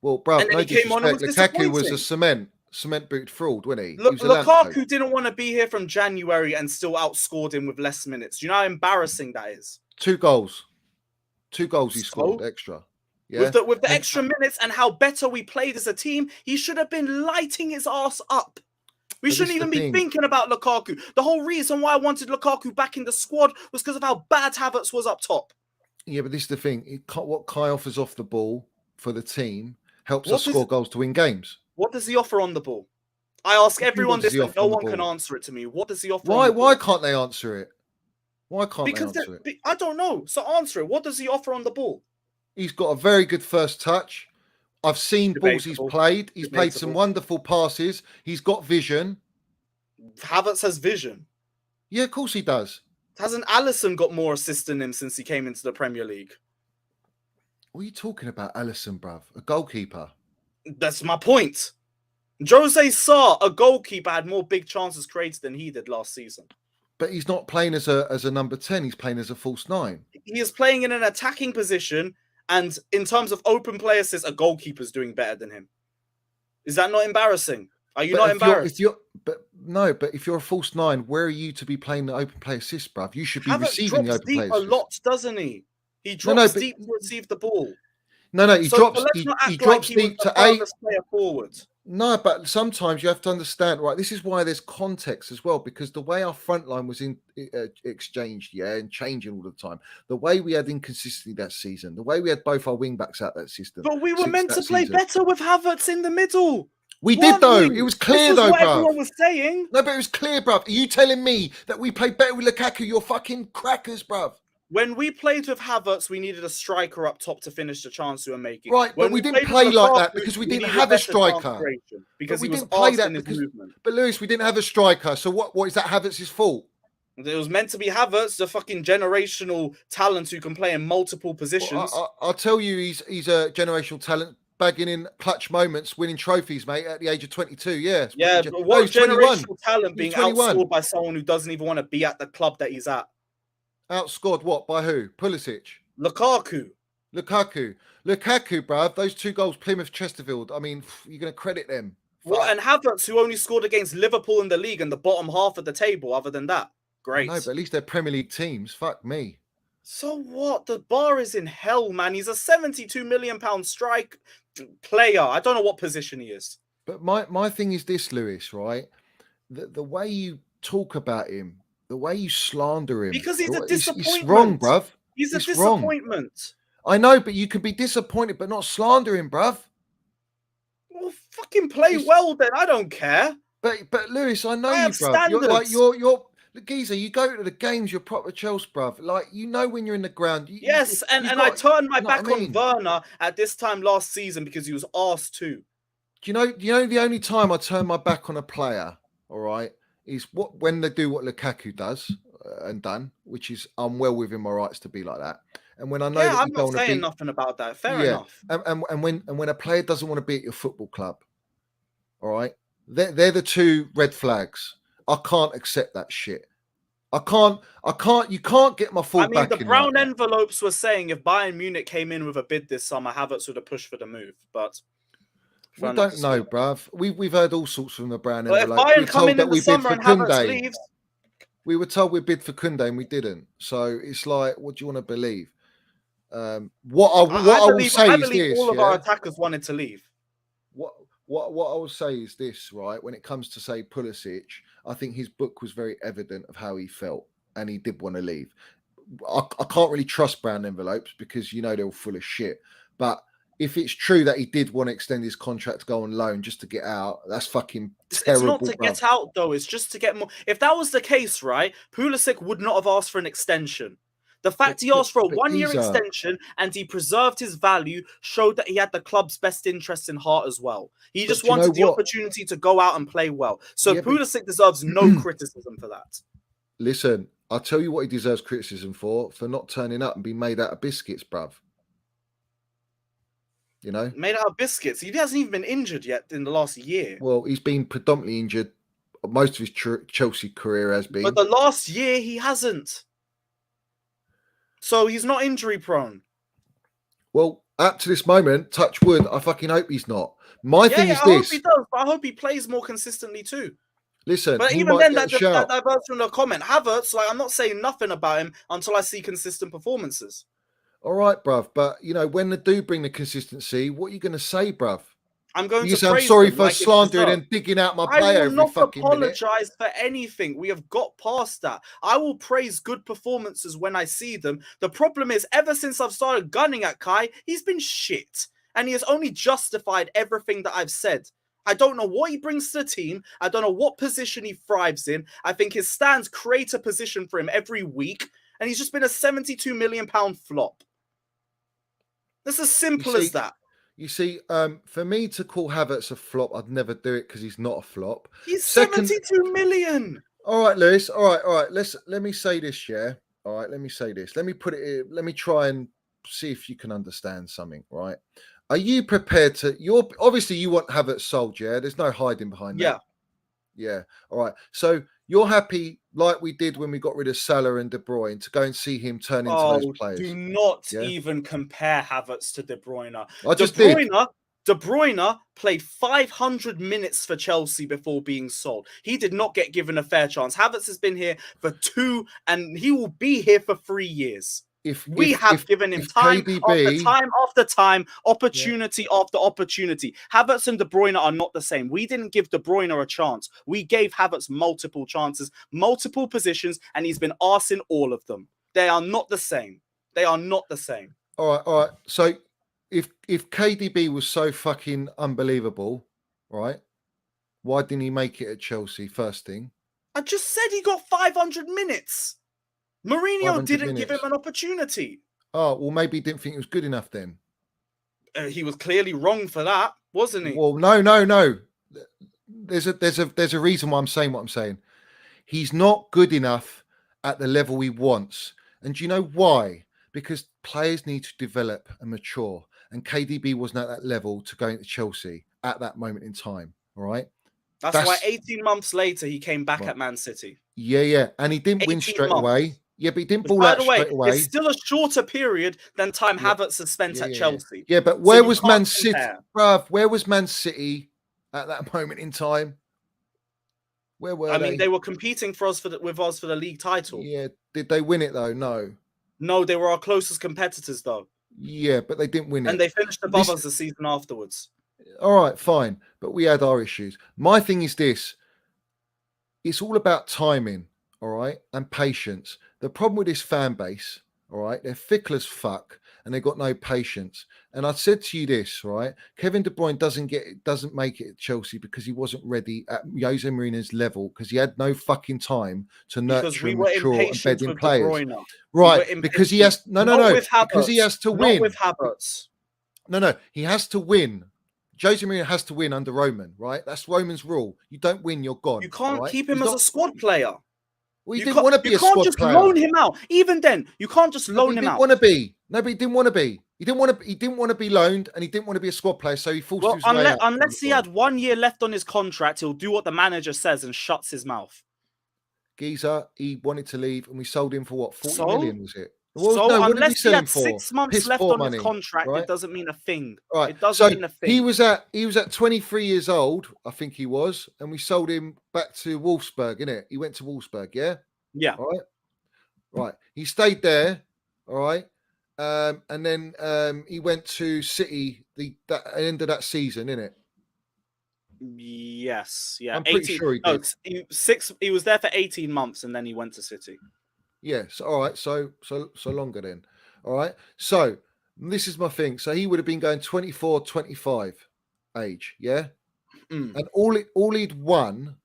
Well, And bruv, then no he came on and disrespect. was Lukaku was a disappointing. cement boot fraud, wasn't he? He was a lamppost. Lukaku didn't want to be here from January and still outscored him with less minutes. Do you know how embarrassing that is? 2 goals. 2 goals he scored So, extra. Yeah. with the And extra minutes and how better we played as a team, he should have been lighting his ass up. We but this shouldn't is the even be thing. thinking about Lukaku. The whole reason why I wanted Lukaku back in the squad was because of how bad Havertz was up top. Yeah, but this is the thing. What Kai offers off the ball for the team helps What us does score goals to win games. what does he offer on the ball? I ask What everyone does this he and offer no on the one can ball? answer it to me. What does he offer on Why? the ball? Why can't they answer it? Why can't they Because answer it? I don't know. So answer it. What does he offer on the ball? He's got a very good first touch. I've seen balls he's Debatable. played. He's played some Debatable. wonderful passes. He's got vision. Havertz has vision. Yeah, of course he does. Hasn't Alisson got more assists than him since he came into the Premier League? What are you talking about, Alisson, bruv? A goalkeeper. That's my point. Jose Sarr, a goalkeeper, had more big chances created than he did last season. But he's not playing as a number 10. He's playing as a false 9. He is playing in an attacking position, and in terms of open play assists, a goalkeeper's doing better than him. Is that not embarrassing? Are you not embarrassed? But if you're a false 9, where are you to be playing the open play assist, bruv? You should be Havertz receiving the drops open play deep a assist. lot, doesn't he? He No, drops but deep to receive the ball. no, he So drops. let's not He act like drops he was deep the to 8. furthest player forward. No, but sometimes you have to understand, right? This is why there's context as well, because the way our front line was exchanged, and changing all the time. The way we had inconsistency that season, the way we had both our wing backs out that system. But we were meant to play better with Havertz in the middle. We did though. It was clear though, what bruv. everyone was saying. No, but it was clear, bruv. Are you telling me that we played better with Lukaku? You're fucking crackers, bruv. When we played with Havertz, we needed a striker up top to finish the chance we were making. Right, when but we didn't play like that because we didn't have a striker. Because he was play that in his movement. But Lewis, we didn't have a striker. So what is that Havertz's fault? It was meant to be Havertz, the fucking generational talent who can play in multiple positions. Well, I'll tell you, he's a generational talent, bagging in clutch moments, winning trophies, mate, at the age of 22. Yeah, but what generational talent being outscored by someone who doesn't even want to be at the club that he's at? Outscored what? By who? Pulisic? Lukaku, bruv. Those 2 goals, Plymouth, Chesterfield. I mean, you're going to credit them. What? And Havertz, who only scored against Liverpool in the league and the bottom half of the table, other than that. Great. No, but at least they're Premier League teams. Fuck me. So what? The bar is in hell, man. He's a £72 million strike player. I don't know what position he is. But my thing is this, Lewis, right? The way you talk about him, the way you slander him. Because he's a disappointment. It's wrong, bruv. He's a disappointment. I know, but you can be disappointed, but not slander him, bruv. Well, fucking play well then. I don't care. But Lewis, I know you, bruv. You're Geezer, you go to the games, you're proper Chelsea, bruv. Like, you know when you're in the ground. I turned my back on Werner at this time last season because he was asked to. Do you know the only time I turn my back on a player, all right, is when they do what Lukaku does and done, which is I'm well within my rights to be like that. And when I know that I'm not saying nothing about that. Fair enough. And when a player doesn't want to be at your football club, all right, they're the 2 red flags. I can't accept that shit. You can't get my full back. The brown envelopes were saying if Bayern Munich came in with a bid this summer, Havertz would have pushed for the move. But we don't know, bruv. We've heard all sorts from the brown envelope. If Bayern come in the summer and Havertz leaves, we were told we bid for Koundé and we didn't. So it's like, what do you want to believe? What I will say is this: all of our attackers wanted to leave. What I will say is this, right? When it comes to, say, Pulisic, I think his book was very evident of how he felt, and he did want to leave. I can't really trust brown envelopes because, they're all full of shit. But if it's true that he did want to extend his contract to go on loan just to get out, that's fucking terrible. It's not to get out, though. It's just to get more. If that was the case, right, Pulisic would not have asked for an extension. The fact he asked for a but one-year Geezer, extension and he preserved his value showed that he had the club's best interests in heart as well. He But just do you know wanted the what? opportunity to go out and play well. So Yeah, but Pulisic deserves no criticism for that. listen, I'll tell you what he deserves criticism for not turning up and being made out of biscuits, bruv. You know? Made out of biscuits. He hasn't even been injured yet in the last year. Well, he's been predominantly injured. Most of his Chelsea career has been. But the last year, he hasn't. So he's not injury prone. Well, up to this moment, touch wood, I fucking hope he's not. My thing is I hope this. he does, but I hope he plays more consistently too. Listen, But he even might then, get that a shout. diverts from the comment. Havertz, like, I'm not saying nothing about him until I see consistent performances. All right, bruv. But, you know, when they do bring the consistency, what are you going to say, bruv? I'm going You to say, I'm praise sorry them for like it's slandering deserved. and digging out my I player will every not fucking minute. apologize for anything. We have got past that. I will praise good performances when I see them. The problem is, ever since I've started gunning at Kai, he's been shit. And he has only justified everything that I've said. I don't know what he brings to the team. I don't know what position he thrives in. I think his stands create a position for him every week. And he's just been a £72 million flop. It's as simple as that. You see, for me to call Havertz a flop, I'd never do it because he's not a flop. He's 72 million. All right, Lewis. All right. Let me say this, yeah. All right, let me say this. Let me put it. Let me try and see if you can understand something. Right? Are you prepared to? You're obviously you want Havertz sold, yeah. There's no hiding behind that. Yeah. All right. So you're happy, like we did when we got rid of Salah and De Bruyne, to go and see him turn into those players. Do not even compare Havertz to De Bruyne. I just did. De Bruyne played 500 minutes for Chelsea before being sold. He did not get given a fair chance. Havertz has been here for 2, and he will be here for 3 years. We have given him time after time, opportunity after opportunity. Havertz and De Bruyne are not the same. We didn't give De Bruyne a chance. We gave Havertz multiple chances, multiple positions, and he's been arsing all of them. They are not the same. They are not the same. All right. So if KDB was so fucking unbelievable, right? Why didn't he make it at Chelsea? First thing. I just said he got 500 minutes. Mourinho didn't give him an opportunity. Oh, well, maybe he didn't think it was good enough then. He was clearly wrong for that, wasn't he? Well, no. There's a reason why I'm saying what I'm saying. He's not good enough at the level he wants. And do you know why? Because players need to develop and mature. And KDB wasn't at that level to go into Chelsea at that moment in time. All right. That's why 18 months later he came back at Man City. Yeah. And he didn't win straight away. Yeah, but he didn't ball out straight away. It's still a shorter period than time Havertz has spent at Chelsea. Yeah, but where was Man City? Bruv, where was Man City at that moment in time? Where were they? I mean, they were competing with us for the league title. Yeah. Did they win it though? No. No, they were our closest competitors though. Yeah, but they didn't win it. And they finished above us the season afterwards. All right, fine. But we had our issues. My thing is this. It's all about timing, all right, and patience. The problem with this fan base, all right, they're fickle as fuck and they've got no patience. And I said to you this, right? Kevin De Bruyne doesn't make it at Chelsea because he wasn't ready at Jose Mourinho's level because he had no fucking time to nurture and mature and bed in players. Right, because he has because he has to win. Not with Havertz. No, he has to win. Jose Mourinho has to win under Roman, right? That's Roman's rule. You don't win, you're gone. You can't keep him as a squad player. Well, he didn't want to be a squad player. You can't just loan him out. Even then, you can't just loan him out. He didn't want to be. No, but he didn't want to be. He didn't want to be loaned, and he didn't want to be a squad player, so he forced his way out. Unless he had 1 year left on his contract, he'll do what the manager says and shuts his mouth. Geezer, he wanted to leave, and we sold him for what? 40 million, was it? Unless he had 6 months left on his contract, it doesn't mean a thing. Right. It doesn't mean a thing. He was at 23 years old, I think he was, and we sold him back to Wolfsburg, innit? He went to Wolfsburg, yeah? Yeah. All right. Right. He stayed there, all right. And then he went to City that end of that season, innit? Yes. Yeah. I'm pretty sure he did. He was there for 18 months and then he went to City. Yes. All right. So longer then. All right. So this is my thing. So he would have been going 24, 25 age. Yeah. And all he'd won,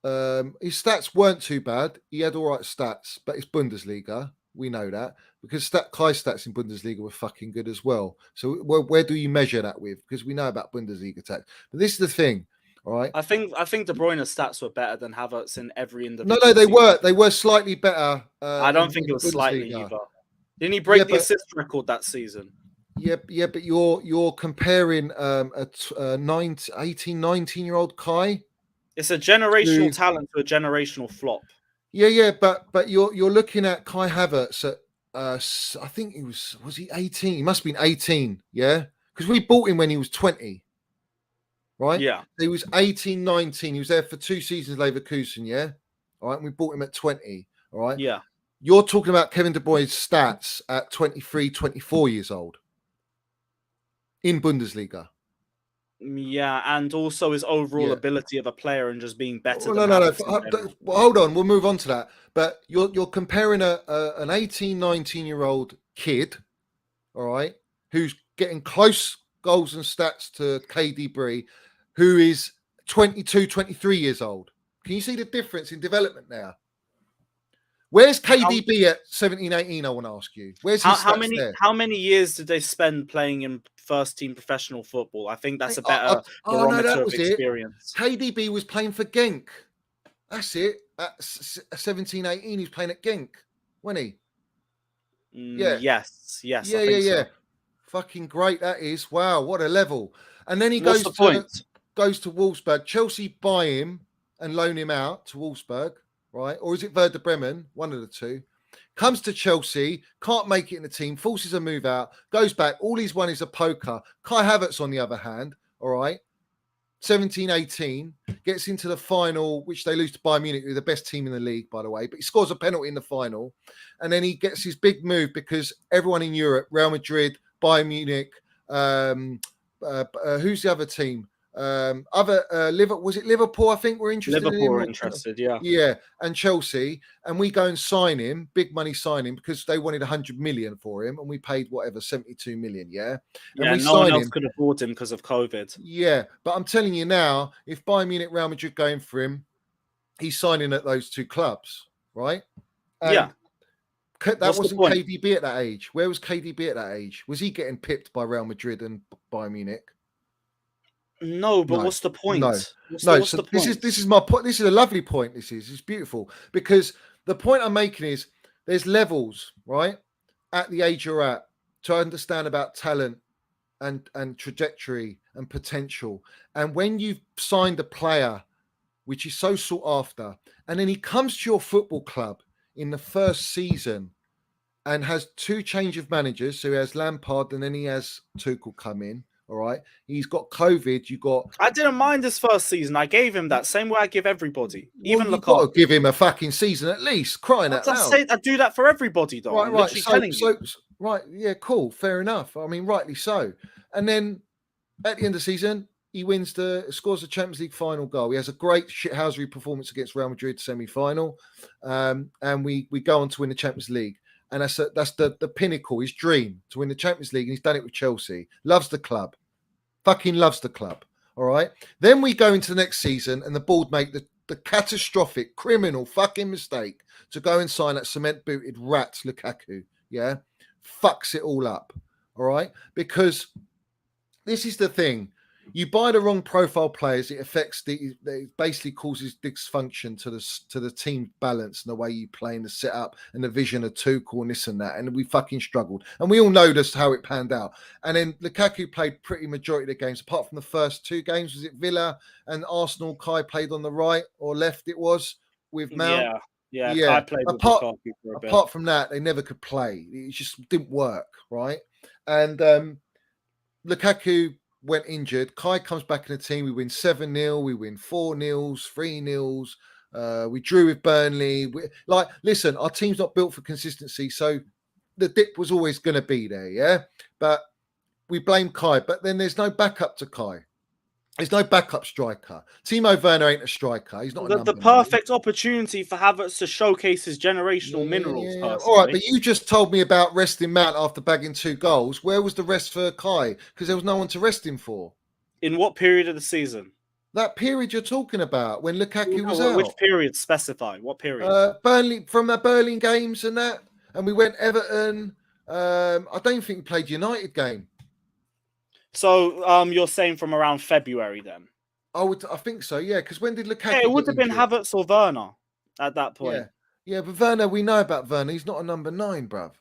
his stats weren't too bad. He had all right stats, but it's Bundesliga. We know that because Kai stats in Bundesliga were fucking good as well. So where do you measure that with? Because we know about Bundesliga stats. But this is the thing, all right? I think De Bruyne's stats were better than Havertz in every individual. No, they season. were. They were slightly better. I don't think it was slightly either. Didn't he break Yeah, the assist record that season? Yeah, but you're comparing a 18, 19-year-old Kai. It's a generational talent to a generational flop. Yeah, but you're looking at Kai Havertz at I think was he 18? He must have been 18, yeah? Because we bought him when he was 20. Right? Yeah. He was 18, 19. He was there for 2 seasons Leverkusen, yeah? All right, and we bought him at 20, all right? Yeah. You're talking about Kevin De Bruyne's stats at 23, 24 years old in Bundesliga. Yeah, and also his overall ability of a player and just being better. Well, no. Well, hold on, we'll move on to that. But you're comparing an 18, 19-year-old kid, all right, who's getting close goals and stats to KDB, who is 22, 23 years old. Can you see the difference in development now? Where's KDB at 17, 18? I want to ask you. Where's his stats there? How many years did they spend playing in first team professional football? I think that's a better barometer of experience. KDB was playing for Genk. That's it. At 17, 18, he was playing at Genk, wasn't he? Yeah. Yes. Yeah. So. Fucking great that is. Wow, what a level. And then he goes to Wolfsburg. Chelsea buy him and loan him out to Wolfsburg. Right? Or is it Werder Bremen? One of the two. Comes to Chelsea, can't make it in the team, forces a move out, goes back. All he's won is a poker. Kai Havertz, on the other hand, all right, 17, 18, gets into the final, which they lose to Bayern Munich, who are the best team in the league, by the way, but he scores a penalty in the final. And then he gets his big move because everyone in Europe, Real Madrid, Bayern Munich, who's the other team? Was it Liverpool? I think we're interested. Liverpool were interested, yeah, and Chelsea, and we go and sign him, big money sign him because they wanted 100 million for him, and we paid whatever 72 million. Yeah, and no one else could afford him because of COVID. Yeah, but I'm telling you now, if Bayern Munich, Real Madrid going for him, he's signing at those two clubs, right? And that wasn't KDB at that age. Where was KDB at that age? Was he getting pipped by Real Madrid and Bayern Munich? No, but what's the point? What's the point? This is my point. This is a lovely point. It's beautiful because the point I'm making is there's levels, right, at the age you're at to understand about talent and trajectory and potential. And when you've signed a player which is so sought after, and then he comes to your football club in the first season and has 2 change of managers, so he has Lampard and then he has Tuchel come in. All right, he's got COVID. I didn't mind this first season. I gave him that same way I give everybody, even Lukaku. Got to give him a fucking season at least. Crying out loud. I do that for everybody, though. Right. Yeah, cool. Fair enough. I mean, rightly so. And then at the end of the season, he scores the Champions League final goal. He has a great shithousery performance against Real Madrid semi-final, and we go on to win the Champions League. And that's the pinnacle, his dream, to win the Champions League. And he's done it with Chelsea. Loves the club. Fucking loves the club. All right. Then we go into the next season and the board make the catastrophic, criminal fucking mistake to go and sign that cement-booted rat Lukaku. Yeah. Fucks it all up. All right. Because this is the thing. You buy the wrong profile players, it affects it basically causes dysfunction to the team balance and the way you play and the setup and the vision of Tuchel and this and that. And we fucking struggled. And we all know this how it panned out. And then Lukaku played pretty majority of the games, apart from the first 2 games. Was it Villa and Arsenal? Kai played on the right or left, it was, with Mount. Yeah. Kai played with Lukaku for a bit. Apart from that, they never could play. It just didn't work, right? And Lukaku went injured. Kai comes back in the team. We win 7-0. We win 4-0, 3-0. We drew with Burnley. Listen, our team's not built for consistency, so the dip was always going to be there, yeah? But we blame Kai. But then there's no backup to Kai. There's no backup striker. Timo Werner ain't a striker. He's not the perfect opportunity for Havertz to showcase his generational minerals. Yeah. All right, but you just told me about resting Mount after bagging 2 goals. Where was the rest for Kai? Because there was no one to rest him for. In what period of the season? That period you're talking about when Lukaku was out. Which period? Specify what period? Burnley, from the Berlin games and that. and we went Everton. I don't think we played United game. So you're saying from around February then? I think so, yeah. Because when did Lukaku Yeah, it would get have been injured? Havertz or Werner at that point. Yeah, but Werner, we know about Werner. He's not a number 9, bruv.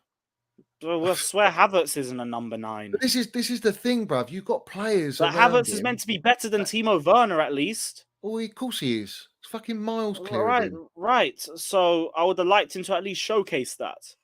Well, I swear Havertz isn't a number 9. But this is the thing, bruv. You've got players But around Havertz is him. meant to be better than Timo Werner at least. Oh, of course he is. It's fucking miles clear of him. Right. So I would have liked him to at least showcase that.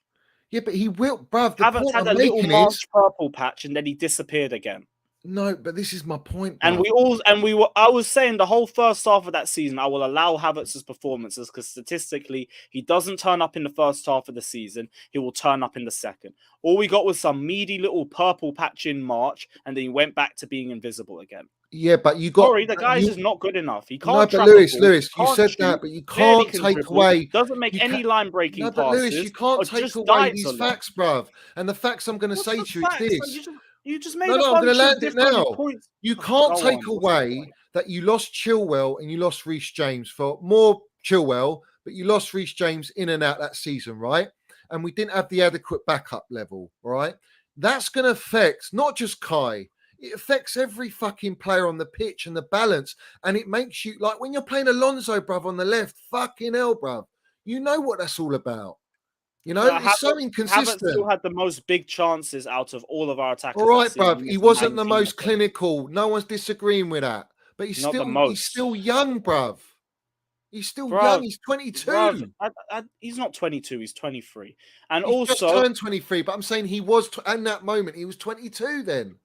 Yeah, but he will, bruv. The Havertz point had I'm a little making March is purple patch and then he disappeared again. no, but this is my point, And bruv. I was saying the whole first half of that season, I will allow Havertz's performances because statistically, he doesn't turn up in the first half of the season. He will turn up in the second. All we got was some meaty little purple patch in March, and then he went back to being invisible again. Yeah, but you got. Sorry, the guy's just not good enough. He can't. No, but trap Lewis, a ball, Lewis, you can't said shoot, that, but you barely can't can take dribble, away. doesn't make any line breaking No, but passes. Lewis, you can't or take just away dives these a lot. facts, bruv. And the facts I'm going to What's say the to you is facts? this. You just made No, a I'm bunch going to of land it different now. points. You can't Go take on, what's the away point? that you lost Chilwell and you lost Reece James for more Chilwell, but you lost Reece James in and out that season, right? And we didn't have the adequate backup level, right? That's going to affect not just Kai. It affects every fucking player on the pitch and the balance. And it makes you, like when you're playing Alonso, bruv, on the left, fucking hell, bruv. You know what that's all about. You know, it's so Havertz inconsistent. still had the most big chances out of all of our attackers. All right, that season. bruv. He wasn't the 19 most of them. clinical. No one's disagreeing with that. But he's Not the still most. young, bruv. He's still Bruv, young. He's 22. Bruv, he's not 22. He's 23. And He's just also, turned 23. But I'm saying he was in that moment. He was 22 then.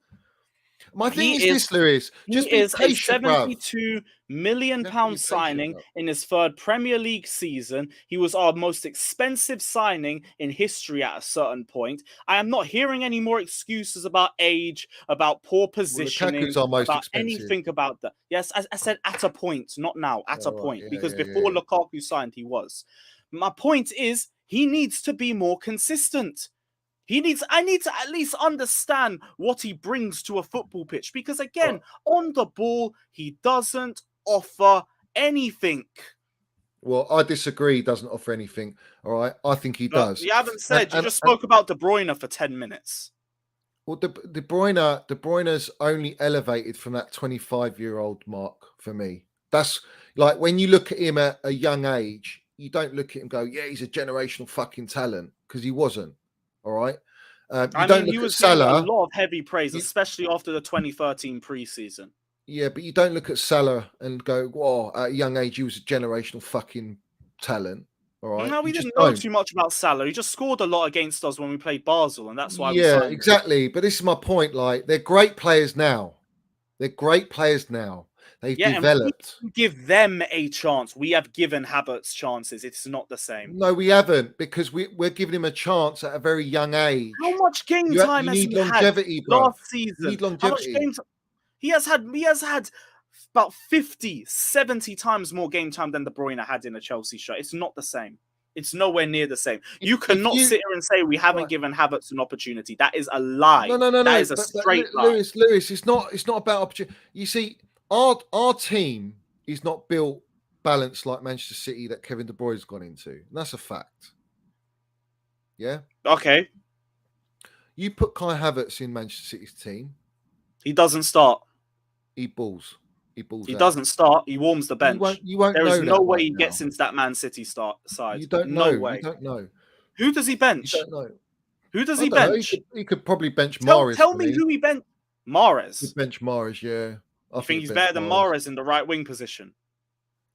My thing he is this, Lewis. Just he be is a patient, bruv. £72 million You have to be patient, signing bruv. in his third Premier League season. He was our most expensive signing in history at a certain point. I am not hearing any more excuses about age, about poor positioning, Lukaku's our most about expensive. anything about that. Yes, I said at a point, not now, at a point. Yeah, because yeah, before yeah. Lukaku signed, he was. My point is, he needs to be more consistent. I need to at least understand what he brings to a football pitch because, again, on the ball, he doesn't offer anything. Well, I disagree. He doesn't offer anything. All right. I think he does. You haven't said. You just spoke about De Bruyne for 10 minutes. Well, De Bruyne's only elevated from that 25-year-old mark for me. That's like when you look at him at a young age, you don't look at him and go, yeah, he's a generational fucking talent because he wasn't. All right. He was getting a lot of heavy praise, especially after the 2013 preseason. Yeah, but you don't look at Salah and go, "Whoa!" At a young age, he was a generational fucking talent." All right. No, we didn't know too much about Salah. He just scored a lot against us when we played Basel, and that's why. Yeah, exactly. But this is my point. Like, they're great players now. They've developed. And we give them a chance. We have given Havertz chances. It's not the same. No, we haven't, because we're giving him a chance at a very young age. How much game time has he had last season? You need longevity. How much game time? He has had about 50, 70 times more game time than De Bruyne had in a Chelsea shirt. It's not the same. It's nowhere near the same. You cannot sit here and say we haven't given Havertz an opportunity. That is a lie. No. That is a straight lie. Lewis, it's not about opportunity. You see, our team is not built balanced like Manchester City that Kevin De Bruyne's gone into. And that's a fact. Yeah. Okay. You put Kai Havertz in Manchester City's team. He doesn't start. He balls. He doesn't start. He warms the bench. You won't there is no way he now. gets into that Man City side. You don't know. You don't know. Who does he bench? You don't know. Who does he bench? He could probably bench Mahrez. Tell me who he bench. Mahrez. He bench Mahrez, yeah. I think he's better than Mahrez in the right wing position.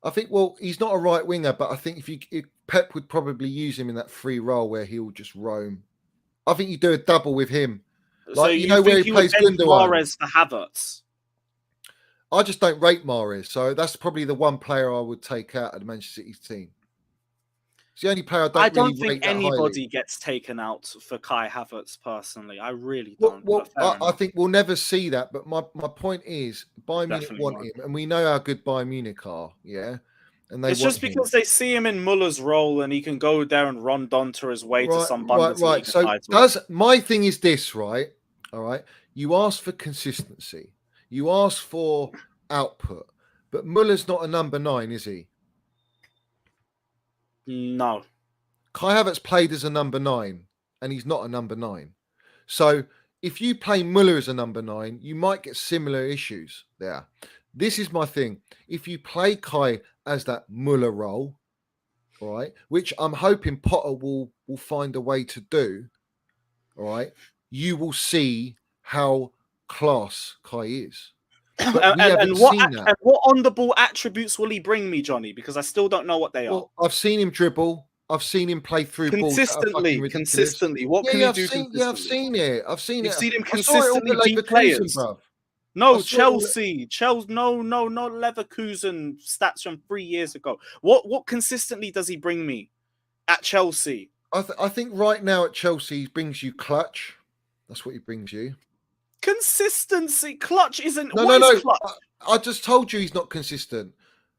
I think, well, he's not a right winger, but I think if Pep would probably use him in that free role where he'll just roam. I think you do a double with him. Like, so you know where he plays Mahrez for Havertz? I just don't rate Mahrez, so that's probably the one player I would take out of the Manchester City's team. It's the only player I don't think anybody gets taken out for Kai Havertz personally. I really don't. Well, I think we'll never see that. But my point is, Bayern Munich want him, and we know how good Bayern Munich are. Yeah, and it's just because they see him in Muller's role, and he can go there and run Donter his way to some Bundesliga right. So my thing is this, right? All right. You ask for consistency. You ask for output, but Muller's not a number 9, is he? No. Kai Havertz played as a number 9, and he's not a number 9. So if you play Muller as a number 9, you might get similar issues there. This is my thing. If you play Kai as that Muller role, all right, which I'm hoping Potter will find a way to do, all right, you will see how class Kai is. But we haven't seen that. And what on the ball attributes will he bring me, Johnny? Because I still don't know what they are. Well, I've seen him dribble. I've seen him play through balls that are fucking ridiculous. Consistently. What can he do consistently? Yeah, I've seen it. I've seen You've it. seen him I saw it all consistently at beat players. Leverkusen, bruv. No, Chelsea. No, Leverkusen stats from 3 years ago. What consistently does he bring me at Chelsea? I think right now at Chelsea he brings you clutch. That's what he brings you. Consistency. Clutch isn't. No. Clutch? I just told you he's not consistent.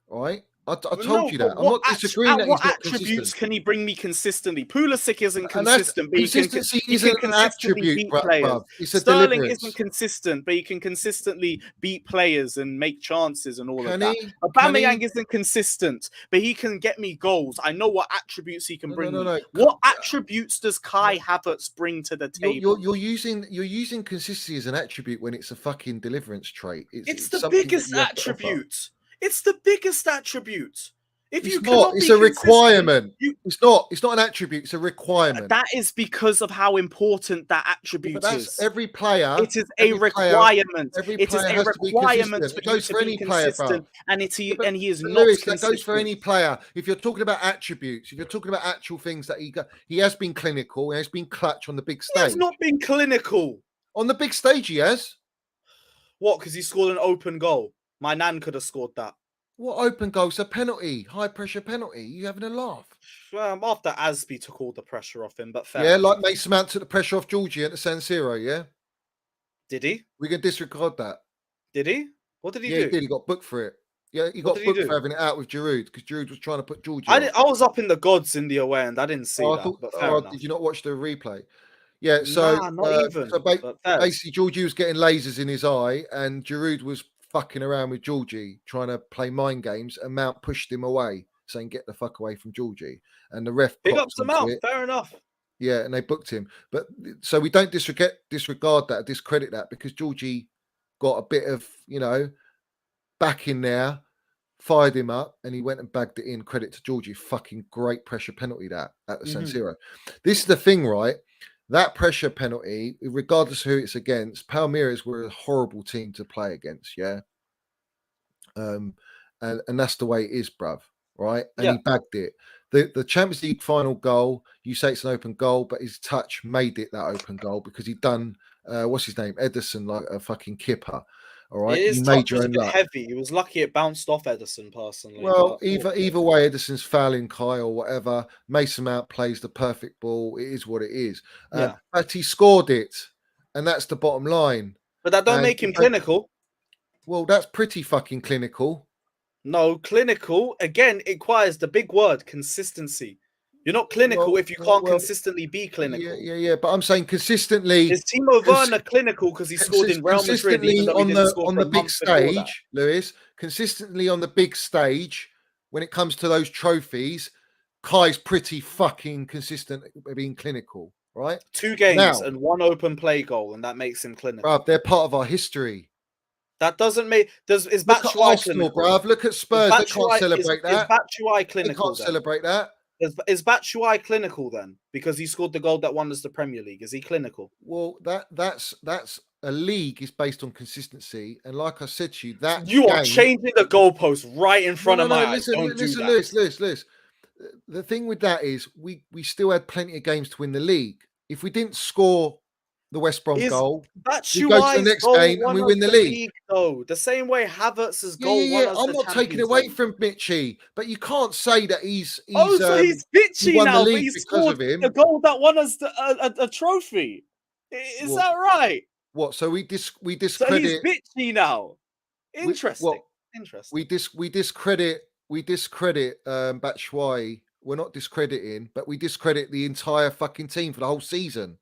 All right. I told you that. I'm not disagreeing that he's not consistent. What attributes can he bring me consistently? Pulisic isn't And consistent, but consistency he can isn't an attribute, beat players. bruv. It's a Sterling deliverance. isn't consistent, but he can consistently beat players and make chances and all of that. He? Aubameyang isn't consistent, but he can get me goals. I know what attributes he can bring me. What attributes does Kai Havertz bring to the table? You're using consistency as an attribute when it's a fucking deliverance trait. It's the biggest attribute. It's the biggest attribute. It's a requirement. It's not an attribute. It's a requirement. That is because of how important that attribute is. Every player. It is a requirement. It is a requirement. It goes for any player, bro. And he is not Lewis, consistent. that goes for any player. If you're talking about attributes, if you're talking about actual things that he has been clinical, he has been clutch on the big stage. He has not been clinical. On the big stage, he has. What? Because he scored an open goal. My nan could have scored that. What open goals? A penalty, high pressure penalty. You having a laugh? After Asby took all the pressure off him, but fair. Yeah, like Mason Mount took the pressure off Georgie at the San Siro. Yeah. Did he? We can disregard that. Did he? What did he do? Yeah, he did. He got booked for it. Yeah, he got booked for having it out with Giroud because Giroud was trying to put Georgie. I was up in the gods in the away and I didn't see that. Did you not watch the replay? Yeah, so basically Georgie was getting lasers in his eye, and Giroud was fucking around with Georgie, trying to play mind games, and Mount pushed him away, saying, "Get the fuck away from Georgie." And the ref big ups to Mount. Fair enough. Yeah, and they booked him. But so we don't disregard that, discredit that, because Georgie got a bit of, back in there, fired him up, and he went and bagged it in. Credit to Georgie. Fucking great pressure penalty that at the San Siro. This is the thing, right? That pressure penalty, regardless of who it's against, Palmeiras were a horrible team to play against, yeah? And that's the way it is, bruv, right? And he bagged it. The Champions League final goal, you say it's an open goal, but his touch made it that open goal because he'd done, what's his name, Ederson, like a fucking kipper. All right, his touch was a bit heavy. He was lucky it bounced off Ederson personally. Well, either way, Ederson's fouling Kai or whatever. Mason Mount plays the perfect ball. It is what it is. But he scored it, and that's the bottom line. But that don't make him clinical. Well, that's pretty fucking clinical. No, clinical again. It requires the big word consistency. You're not clinical if you can't consistently be clinical. Yeah. But I'm saying consistently. Is Timo Werner clinical because he scored in Real Madrid? Consistently on the big stage, Lewis. Consistently on the big stage, when it comes to those trophies, Kai's pretty fucking consistent at being clinical, right? 2 games and 1 open play goal, and that makes him clinical. Bruv, they're part of our history. That doesn't make. Is Batshuayi clinical? Bruv, look at Spurs. They can't celebrate that. Is Batshuayi clinical? They can't celebrate that. Is Batshuayi clinical then? Because he scored the goal that won us the Premier League. Is he clinical? Well, that's a league is based on consistency, and like I said to you, that you are changing the goalpost right in front of my eyes. Listen, Lewis. The thing with that is we still had plenty of games to win the league. If we didn't score the West Brom goal, we go to the next game and we win the league. Though the same way Havertz's goal. Yeah. I'm not taking away from Mitchie, but you can't say that he's so he's bitchy won now. The league because of him. The goal that won us a trophy. Is that right? What? So we discredit. So he's bitchy now. Interesting. We discredit Batshuayi. We're not discrediting, but we discredit the entire fucking team for the whole season.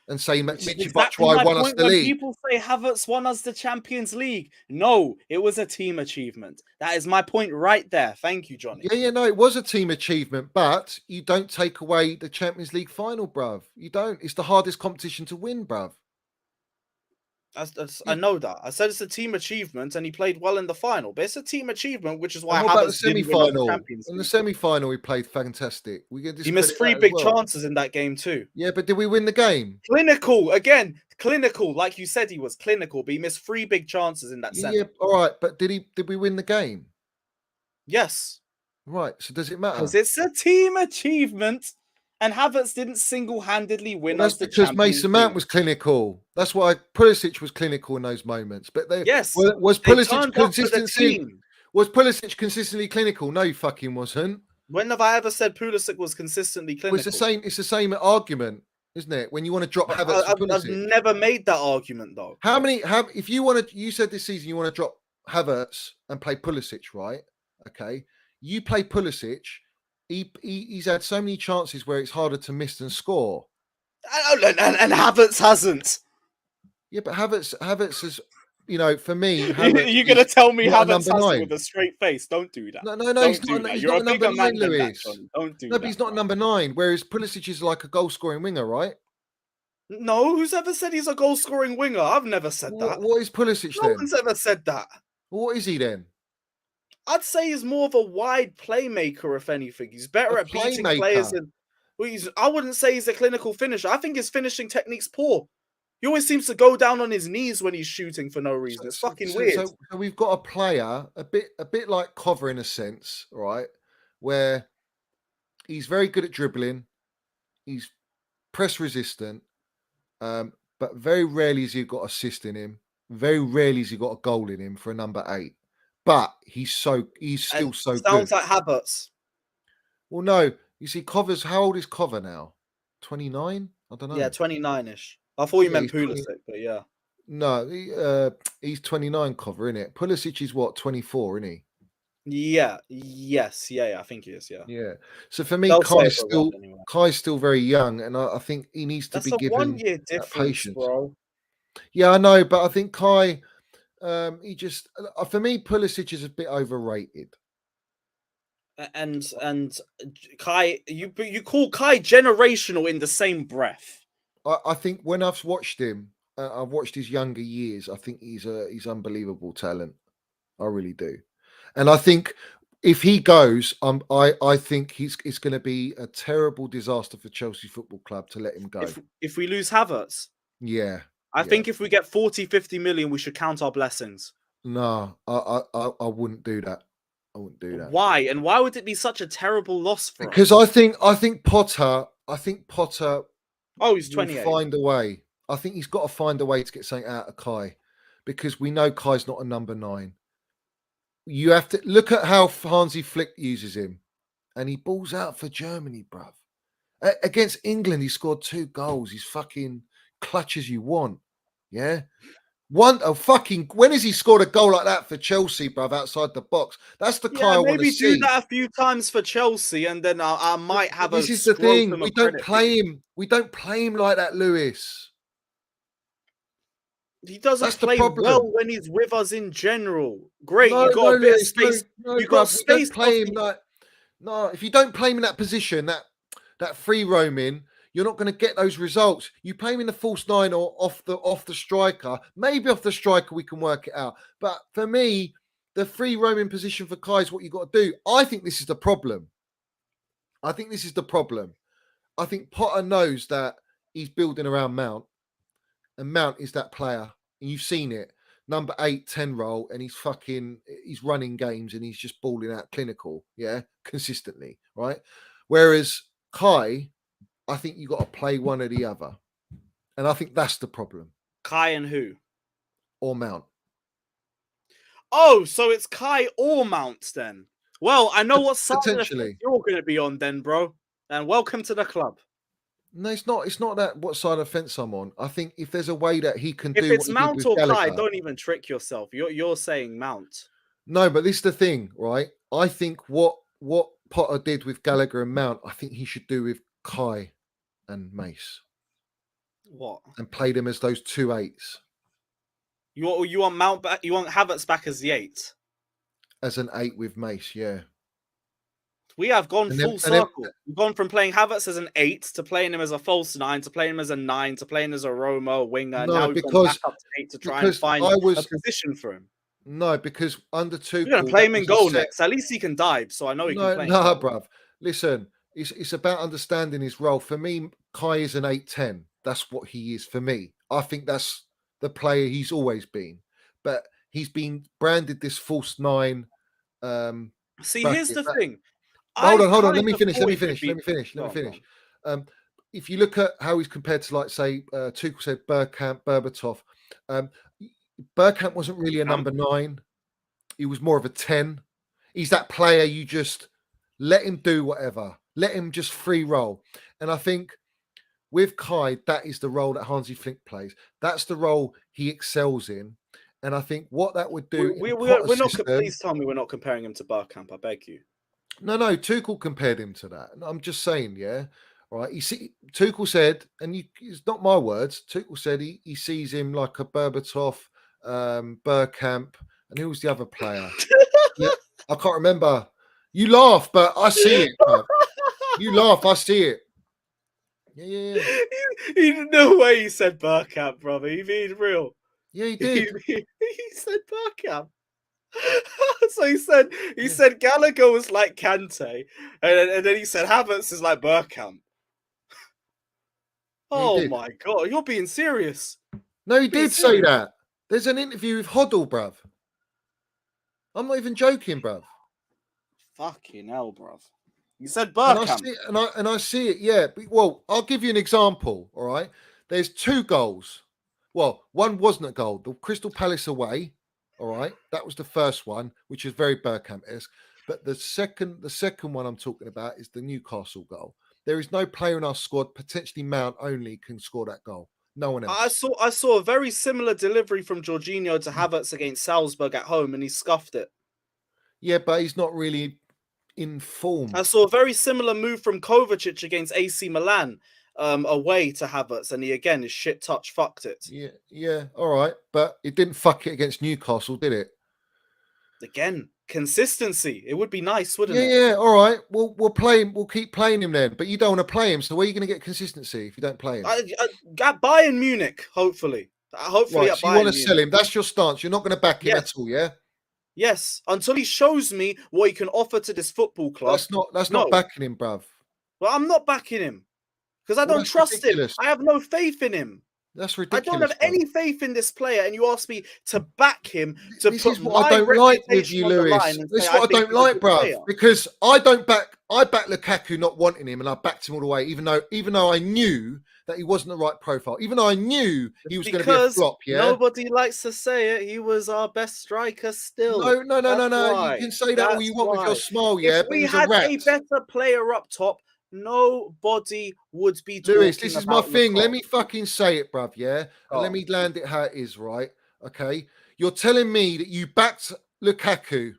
and say Which is Michy exactly Batshuayi my won us point the when league. people say Havertz won us the Champions League. No, it was a team achievement. That is my point right there. Thank you, Johnny. Yeah, no, it was a team achievement, but you don't take away the Champions League final, bruv. You don't. It's the hardest competition to win, bruv. I know that. I said it's a team achievement, and he played well in the final. But it's a team achievement, which is why And what about the Havertz didn't win us the semi-final? Champions In the League. semi-final, he played fantastic. We can He missed discredit 3 that as big well. chances in that game too. Yeah, but did we win the game? Clinical again, clinical, like you said, he was clinical, but he missed 3 big chances in that semi. Yeah, all right, but did we win the game? Yes, Right. So does it matter? because it's a team achievement, and Havertz didn't single-handedly win Well, that's us the because Champions Mason Mount League. was clinical. That's why Pulisic was clinical in those moments. But Yes, was they Pulisic turned up for the consistency? team. Was Pulisic consistently clinical? No, he fucking wasn't. When have I ever said Pulisic was consistently Well, clinical? it's the same argument, isn't it? When you want to drop Havertz for I've Pulisic. never made that argument though. If you want to, you said this season you want to drop Havertz and play Pulisic, right? Okay. You play Pulisic. He's had so many chances where it's harder to miss than score. And Havertz hasn't. Yeah, but Havertz is, for me, You're gonna tell me not a Havertz number has it 9. with a straight face. Don't do that. No, Don't he's do not. that. He's You're not a a number bigger 9, man than that, Lewis. Johnny. Don't do No, that. but he's not a number 9. Whereas Pulisic is like a goal-scoring winger, right? No, who's ever said he's a goal-scoring winger? I've never said that. What is Pulisic No then? one's ever said that. What is he then? I'd say he's more of a wide playmaker, if anything. He's better A at beating playmaker. players. I wouldn't say he's a clinical finisher. I think his finishing technique's poor. He always seems to go down on his knees when he's shooting for no reason. It's fucking weird. So we've got a player a bit like Cover in a sense, right? Where he's very good at dribbling, he's press resistant, but very rarely has he got assist in him. Very rarely has he got a goal in him for a number 8. But he's still so good. Sounds like Havertz. Well, no, you see, how old is Cover now? 29? I don't know. Yeah, 29-ish. I thought you meant he's 20. Pulisic, but yeah. No, he's 29, Cover, isn't it? Pulisic is what, 24, isn't he? Yeah, yes, yeah, I think he is, yeah. Yeah. So for me, They'll say it for a while anyway. Kai's still very young, and I think he needs to That's be a given 1-year that difference, patience. bro. Yeah, I know, but I think Kai, he just for me, Pulisic is a bit overrated. And Kai, you call Kai generational in the same breath. I think when I've watched him, I've watched his younger years. I think he's unbelievable talent. I really do, and I think if he goes, I think it's going to be a terrible disaster for Chelsea Football Club to let him go. If we lose Havertz, yeah, I think if we get 40-50 million, we should count our blessings. No, I wouldn't do that. I wouldn't do that. Why? And why would it be such a terrible loss for us? Because I think Potter. Oh, he's 28. Find a way. I think he's got to find a way to get something out of Kai, because we know Kai's not a number 9. You have to look at how Hansi Flick uses him, and he balls out for Germany, bruv. Against England, he scored 2 goals. He's fucking clutch as you want. Yeah. When has he scored a goal like that for Chelsea, bruv, outside the box? That's the Kai I want to see. Maybe do that a few times for Chelsea, and then I might have this is the thing. We don't play him. We don't play him like that, Lewis. He doesn't play well when he's with us in general. Great, you got a bit of space. You got space. Play him like if you don't play him in that position, that free roaming, you're not going to get those results. You play him in the false 9 or off the striker. Maybe off the striker we can work it out. But for me, the free roaming position for Kai is what you got to do. I think this is the problem. I think Potter knows that he's building around Mount, and Mount is that player, and you've seen it. Number 8, 10 role, and he's running games and he's just balling out clinical, consistently, right? Whereas Kai, I think you got to play one or the other. And I think that's the problem. Kai and who? Or Mount. Oh, so it's Kai or Mount then. Well, I know what side of the you're going to be on then, bro. And welcome to the club. No, it's not. It's not that what side of the fence I'm on. I think if there's a way that he can if do it's what Mount or Kai, don't even trick yourself. You're saying Mount. No, but this is the thing, right? I think what Potter did with Gallagher and Mount, I think he should do with Kai and Mace. What? and played him as those 2 8s. You want Mount back? You want Havertz back as the 8? As an 8 with Mace, yeah. We have gone And then- full and then- circle. We've gone from playing Havertz as an 8 to playing him as a false 9 to playing him as a 9 to playing as a Roma a winger. No, Now we've gone because- back up to 8 to try and because find I a was- position for him. No, because under Tuchel, We're going to play him that in was a goal set- next. At least he can dive, so I know he No, can play. no, bruv. Listen, it's about understanding his role. For me, Kai is an 8-10. That's what he is for me. I think that's the player he's always been. But he's been branded this false 9. See, bracket. here's the thing. Hold on. Let kind me of finish. thought it could be- If you look at how he's compared to, like, say, Tuchel said, Bergkamp, Berbatov. Bergkamp wasn't really a number 9. He was more of a 10. He's that player you just let him do whatever. Let him just free roll. And I think with Kai, that is the role that Hansi Flick plays. That's the role he excels in. And I think what that would do. We're not. Please tell me we're not comparing him to Bergkamp. I beg you. No, Tuchel compared him to that. I'm just saying, yeah. Right. Tuchel said, and it's not my words. Tuchel said he sees him like a Berbatov, Bergkamp, and who was the other player? Yeah, I can't remember. You laugh, but I see it. Bro. You laugh, I see it. Yeah. No way he said Bergkamp, brother. He being real. Yeah, he did. He said Bergkamp. So he said Gallagher was like Kante, and then he said Havertz is like Bergkamp. Oh my god, you're being serious. No, he did say that. There's an interview with Hoddle, bruv. I'm not even joking, bruv. Fucking hell, bruv. You said Bergkamp. And I see it, yeah. Well, I'll give you an example, all right? There's 2 goals. Well, one wasn't a goal. The Crystal Palace away, all right? That was the first one, which is very Bergkamp-esque. But the second one I'm talking about is the Newcastle goal. There is no player in our squad, potentially Mount only, can score that goal. No one else. I saw a very similar delivery from Jorginho to Havertz against Salzburg at home, and he scuffed it. Yeah, but he's not really in form. I saw a very similar move from Kovacic against AC Milan away to Havertz, and he again his shit touch fucked it. Yeah, all right, but it didn't fuck it against Newcastle, did it? Again, consistency. It would be nice, wouldn't it? Yeah, all right. We'll play him. We'll keep playing him then. But you don't want to play him, so where are you going to get consistency if you don't play him? At Bayern Munich, hopefully. Hopefully, right, so you want to sell him? That's your stance. You're not going to back him at all, yeah? Yes, until he shows me what he can offer to this football club. That's not backing him, bruv. Well, I'm not backing him because I don't trust him. I have no faith in him. That's ridiculous. I don't have any faith in this player, and you ask me to back him to this put is what I don't like with you, Lewis. This is what I don't like, bruv. Because I back Lukaku not wanting him, and I backed him all the way, even though I knew that he wasn't the right profile, even though I knew he was going to be a flop. Yeah, nobody likes to say it. He was our best striker still. No. You can say that all you want with your smile, yeah. If we had a better player up top, nobody would be talking. Lewis, this is my thing. Lukaku. Let me fucking say it, bruv, yeah? And let me land it how it is, right? Okay? You're telling me that you backed Lukaku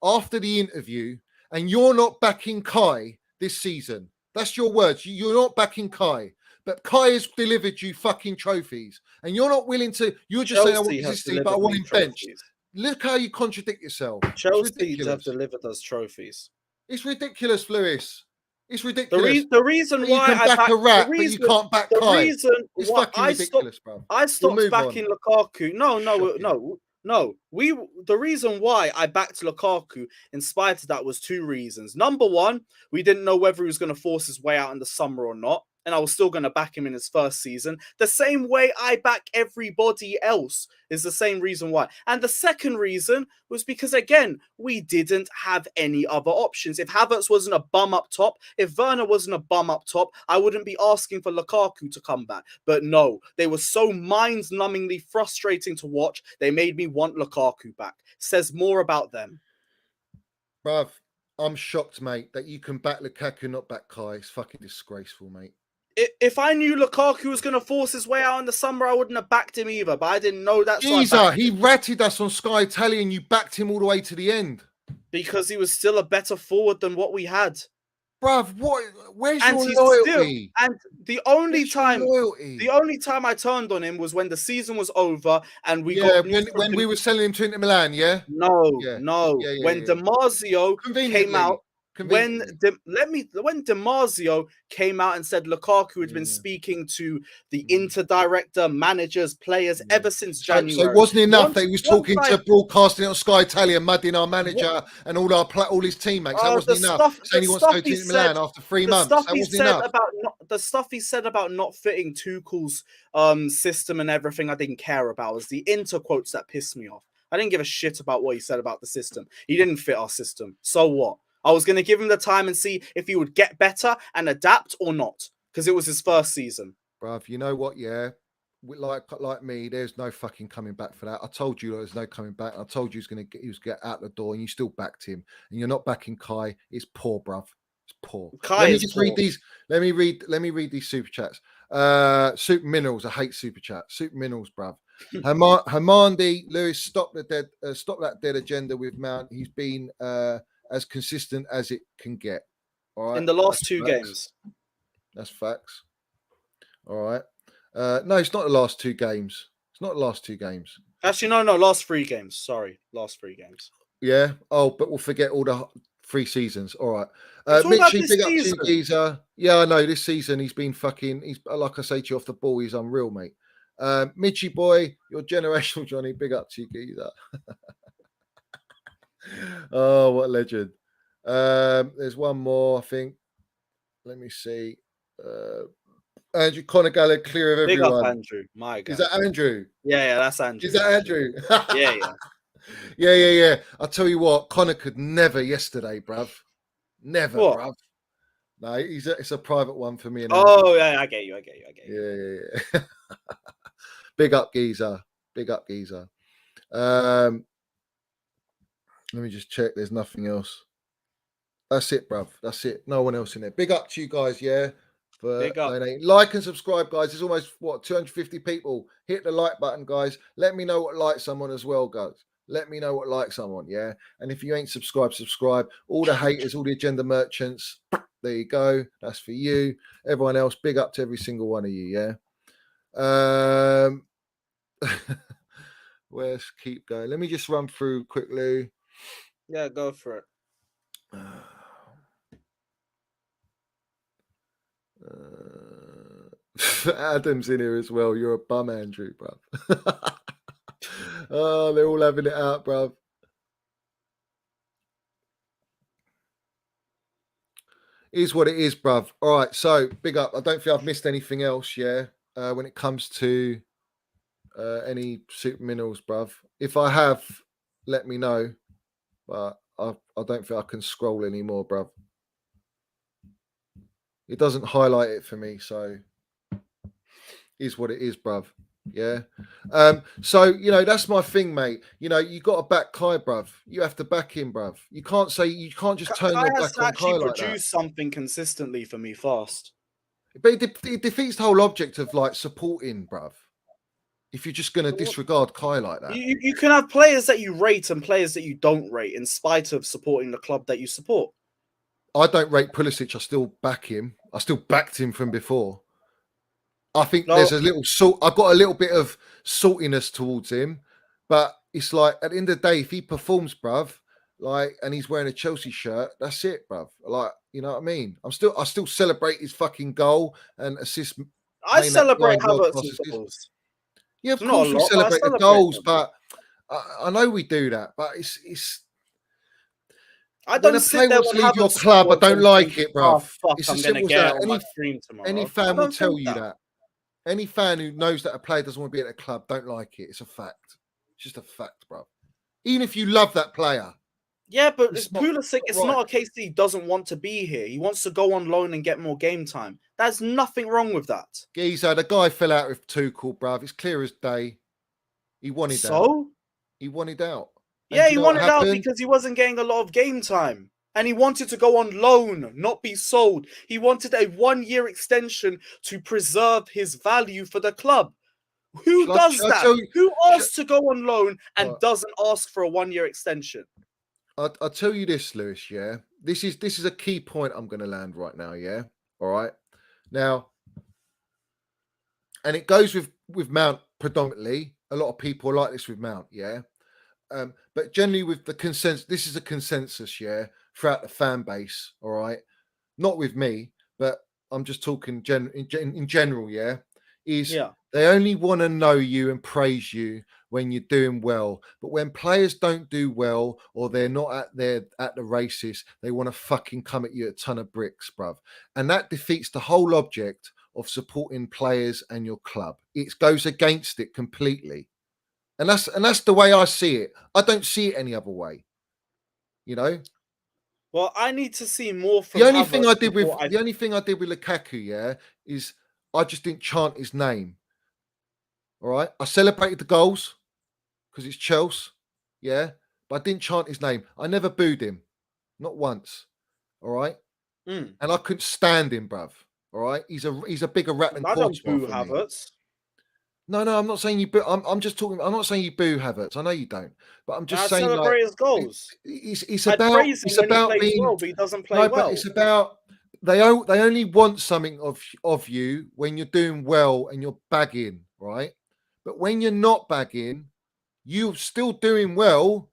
after the interview and you're not backing Kai this season. That's your words. You're not backing Kai. But Kai has delivered you fucking trophies. And you're not willing to... You're just saying, I want consistency, but I want him benched. Look how you contradict yourself. Chelsea have delivered us trophies. It's ridiculous, Lewis. It's ridiculous. The reason why you can back a rat, but you can't back Kai. It's fucking ridiculous, bro. I stopped backing Lukaku. No. The reason why I backed Lukaku in spite of that was 2 reasons. Number one, we didn't know whether he was going to force his way out in the summer or not. And I was still going to back him in his first season. The same way I back everybody else is the same reason why. And the second reason was because, again, we didn't have any other options. If Havertz wasn't a bum up top, if Werner wasn't a bum up top, I wouldn't be asking for Lukaku to come back. But no, they were so mind-numbingly frustrating to watch, they made me want Lukaku back. Says more about them. Bruv, I'm shocked, mate, that you can back Lukaku, not back Kai. It's fucking disgraceful, mate. If I knew Lukaku was going to force his way out in the summer, I wouldn't have backed him either. But I didn't know that. So he ratted us on Sky Italia and you backed him all the way to the end. Because he was still a better forward than what we had. bruv, what? Where's And your he's still, loyalty? and the only Where's your time loyalty? I turned on him was when the season was over and we Yeah, got news from when we were selling him to Inter Milan, yeah? No, Yeah. no. Yeah, yeah, When yeah. DiMarzio came out, Conveniently. when DiMarzio came out and said Lukaku had been Yeah. speaking to the Inter director, managers, players ever since So it January. wasn't enough that he was Once talking to broadcasting on Sky Italia, mudding our manager and all his teammates. That wasn't enough. Saying he wants to go to Inter Milan after 3 months. That wasn't enough. The stuff he said about not fitting Tuchel's system and everything, I didn't care about. It was the Inter quotes that pissed me off. I didn't give a shit about what he said about the system. He didn't fit our system. So what? I was going to give him the time and see if he would get better and adapt or not, because it was his first season. Bruv, you know what? Yeah, like me, there's no fucking coming back for that. I told you there's no coming back. I told you he was get out the door, and you still backed him. And you're not backing Kai. It's poor, bruv. It's poor. Let me just read these. Let me read these super chats. Super minerals. I hate super chat. Super minerals, bruv. Hamandi Lewis, stop that dead agenda with Mount. He's been as consistent as it can get. All right. In the last two games. That's facts. All right. No, it's not the last 2 games. It's not the last 2 games. Actually, no, last 3 games. Sorry, last 3 games. Yeah. Oh, but we'll forget all the 3 seasons. All right. Mitchie, big up to you, geezer. Yeah, I know. This season he's been fucking. He's like I say to you off the ball. He's unreal, mate. Mitchie boy, you're generational, Johnny. Big up to you, geezer. Oh, what a legend. There's one more, I think. Let me see. Andrew Conor Gallagher, clear of everyone. Big up, Andrew. My God. Is that Andrew? Yeah, that's Andrew. Is that Andrew? Yeah. Yeah. I'll tell you what, Conor could never yesterday, bruv. Never, bruv. No, it's a private one for me. And Andrew. Yeah, I get you. Yeah. Big up, geezer. Let me just check. There's nothing else. That's it, bruv. That's it. No one else in there. Big up to you guys, yeah. For donating. Like and subscribe, guys. There's almost 250 people. Hit the like button, guys. Let me know what likes someone as well, guys. Let me know what likes someone, yeah. And if you ain't subscribed, subscribe. All the haters, all the agenda merchants. There you go. That's for you. Everyone else, big up to every single one of you, yeah. Let's keep going. Let me just run through quickly. Yeah, go for it. Adam's in here as well. You're a bum, Andrew, bruv. Oh, they're all having it out, bruv. Is what it is, bruv. All right, so big up. I don't think I've missed anything else, yeah, when it comes to any super minerals, bruv. If I have, let me know. But I don't think I can scroll anymore, bruv. It doesn't highlight it for me, so is what it is, bruv. Yeah. So that's my thing, mate. You got to back Kai, bruv. You have to back him, bruv. You can't just turn your back on Kai like that. Produce something consistently for me fast. But it defeats the whole object of like supporting, bruv. If you're just going to disregard Kai like that, you can have players that you rate and players that you don't rate, in spite of supporting the club that you support. I don't rate Pulisic. I still back him. I still backed him from before. I think there's a little salt. I've got a little bit of saltiness towards him, but it's like at the end of the day, if he performs, bruv, and he's wearing a Chelsea shirt, that's it, bruv. Like, you know what I mean? I still celebrate his fucking goal and assist. I celebrate Havertz's goals. Yeah, of course we celebrate the goals, but I know we do that. But it's. I don't when a player wants to leave your club, I don't like it, bruv. It's as simple as that. Any fan will tell you that. Any fan who knows that a player doesn't want to be at a club don't like it. It's a fact. It's just a fact, bro. Even if you love that player. Yeah, but Pulisic, it's not a case that he doesn't want to be here. He wants to go on loan and get more game time. There's nothing wrong with that. Geezer, the guy fell out with Tuchel, bruv. It's clear as day. He wanted out. He wanted out. Yeah, he wanted out because he wasn't getting a lot of game time. And he wanted to go on loan, not be sold. He wanted a 1-year extension to preserve his value for the club. Who does that? Who asks to go on loan and doesn't ask for a 1-year extension? I'll tell you this, Lewis, yeah? this is a key point I'm going to land right now. Yeah. All right. Now, and it goes with Mount predominantly. A lot of people are like this with Mount. Yeah. But generally with the consensus, this is a consensus. Yeah. Throughout the fan base. All right. Not with me, but I'm just talking in general. Yeah. Is Yeah. they only want to know you and praise you when you're doing well. But when players don't do well or they're not at the races, they want to fucking come at you a ton of bricks, bruv. And that defeats the whole object of supporting players and your club. It goes against it completely. And that's the way I see it. I don't see it any other way. You know? Well, I need to see more from The only thing I Havertz did with before the only thing I did with Lukaku, yeah, is I just didn't chant his name. All right. I celebrated the goals because it's Chelsea, yeah, but I didn't chant his name. I never booed him, not once. All right. Mm. And I couldn't stand him, bruv. All right. He's a bigger rat than I don't Courtois boo for me. Havertz. No, I'm not saying you boo. I'm just talking. I'm not saying you boo Havertz. I know you don't, but I'm just I saying celebrate his goals. it's I about praise him when he plays being well, but he doesn't play no, well. but it's about they only want something of you when you're doing well and you're bagging, right? But when you're not bagging, you're still doing well,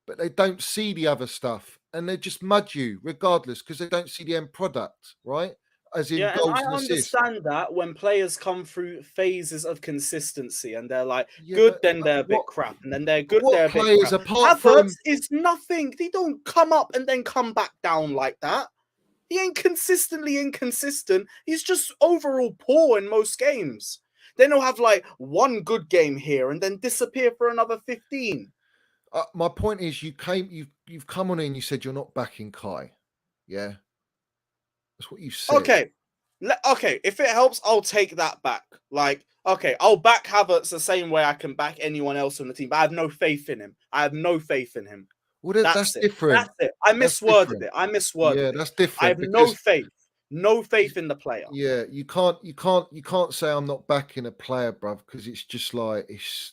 but they don't see the other stuff and they just mud you regardless because they don't see the end product, right? As in Yeah, and I goals and assists. understand that when players come through phases of consistency and they're like Yeah, good, then but they're a bit what crap, and then they're good, what they're a bit players crap. apart Havertz from is nothing. They don't come up and then come back down like that. He ain't consistently inconsistent. He's just overall poor in most games. Then he'll have like one good game here and then disappear for another 15. my point is you've come on in, you said you're not backing Kai. Yeah. That's what you said. Okay. Okay, if it helps, I'll take that back. Like, okay, I'll back Havertz the same way I can back anyone else on the team, but I have no faith in him. I have no faith in him. Well, that's That's it. different. That's it. I That's misworded different. it. I misworded Yeah, it. that's I have different no because faith. No faith in the player. yeah, you can't say I'm not backing a player, bruv, because it's just like it's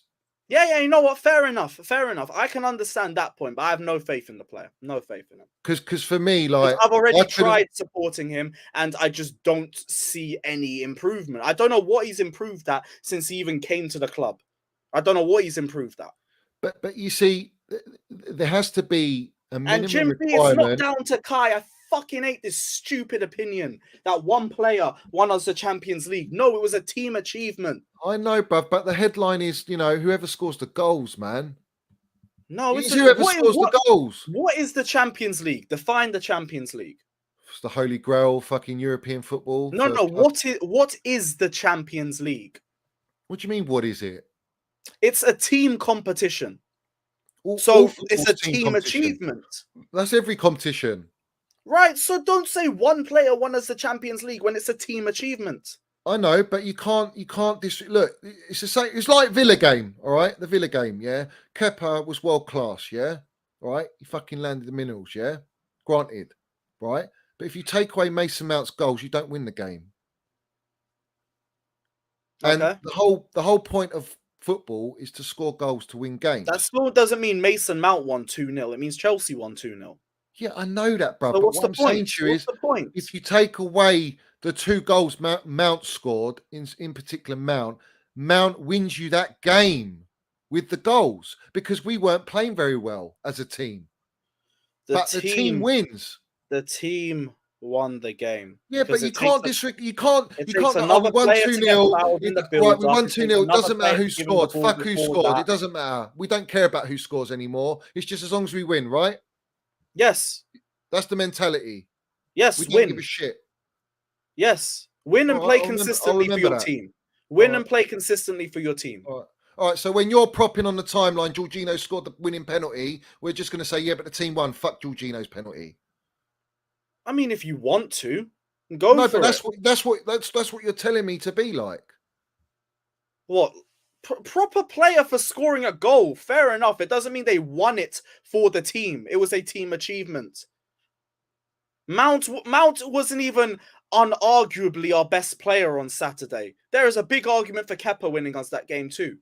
Yeah, you know what? Fair enough. Fair enough. I can understand that point, but I have no faith in the player. No faith in him. because for me, Because like I've already I couldn't tried supporting him and I just don't see any improvement. I don't know what he's improved at since he even came to the club. I don't know what he's improved at. but you see, there has to be a And minimum Jim B, it's not requirement. down to Kai. I fucking hate this stupid opinion that one player won us the Champions League. No, it was a team achievement. I know, bruv, but the headline is, whoever scores the goals, man. No, It's it's whoever scores the goals. what is the Champions League? Define the Champions League. It's the holy grail, fucking European football. No, first class. what is the Champions League? What do you mean? What is it? It's a team competition. All So it's football's a team competition. achievement. That's every competition. Right, so don't say one player won us the Champions League when it's a team achievement. I know, but you can't look. It's the same. It's like Villa game, all right. The Villa game, yeah. Kepa was world class, yeah. All right, he fucking landed the minerals, yeah. Granted, right. But if you take away Mason Mount's goals, you don't win the game. And Okay. the whole point of football is to score goals to win games. That still doesn't mean Mason Mount won 2-0. It means Chelsea won 2-0. Yeah, I know that, bro. So but what's what the I'm point? saying to you What's is, the point? if you take away the 2 goals Mount scored, in particular Mount wins you that game with the goals because we weren't playing very well as a team. The team wins. The team won the game. Yeah, but you can't disregard. You can't. It You takes can't. another we won player 2-0. to get fouled in the Right, build-up. we won It 2-0. takes It doesn't another matter who player to give him the scored. ball Fuck who before scored. that. It doesn't matter. We don't care about who scores anymore. It's just as long as we win, right? Yes. That's the mentality. Yes, We don't give a shit. Yes. Win and play consistently for your that. team. Win and play consistently for your team. All right, so when you're propping on the timeline, Jorginho scored the winning penalty, we're just going to say, yeah, but the team won. Fuck Jorginho's penalty. I mean, if you want to, go for it. That's what you're telling me to be like. What? Proper player for scoring a goal. Fair enough. It doesn't mean they won it for the team. It was a team achievement. Mount wasn't even unarguably our best player on Saturday. There is a big argument for Kepa winning us that game too.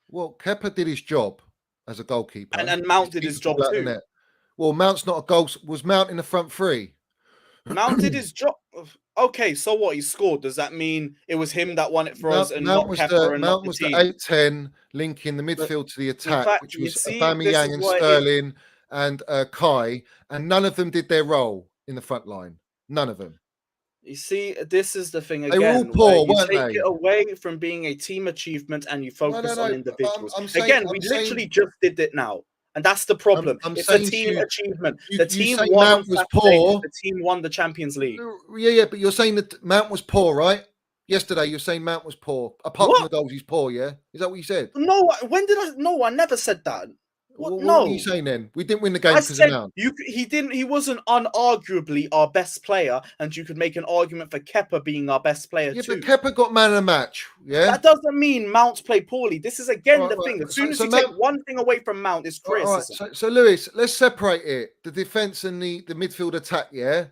Well, Kepa did his job as a goalkeeper. And Mount did his job too. Well, Mount's not a goal. Was Mount in the front three? Mount did his job. Okay, so what? He scored. Does that mean it was him that won it for us and not Kepa and not the team? 8-10 linking the But midfield to the in attack, fact, which you was see, this is Aubameyang and what it is. Sterling and Kai, and none of them did their role in the front line. None of them. You see, this is the thing They were all again. poor, where you weren't take they? it away from being a team achievement and you focus on No. individuals. I'm saying, Again, we literally just did it now. And that's the problem. I'm It's a saying team you- achievement. you- The you team say won on Mount was Saturday. poor. The team won the Champions League. Yeah, but you're saying that Mount was poor, right? Yesterday, you're saying Mount was poor. Apart What? from the goals, he's poor, yeah? Is that what you said? No, when did I? No, I never said that. What? What No. were you saying then? We didn't win the game I because of said Mount. he didn't. He wasn't unarguably our best player, and you could make an argument for Kepa being our best player Yeah, too. but Kepa got man of the match, yeah? That doesn't mean Mount played poorly. This is again Right, the right. thing. As soon as So you take Mount- one thing away from Mount, it's All right, criticism. so Lewis, let's separate it. The defense and the midfield attack, yeah?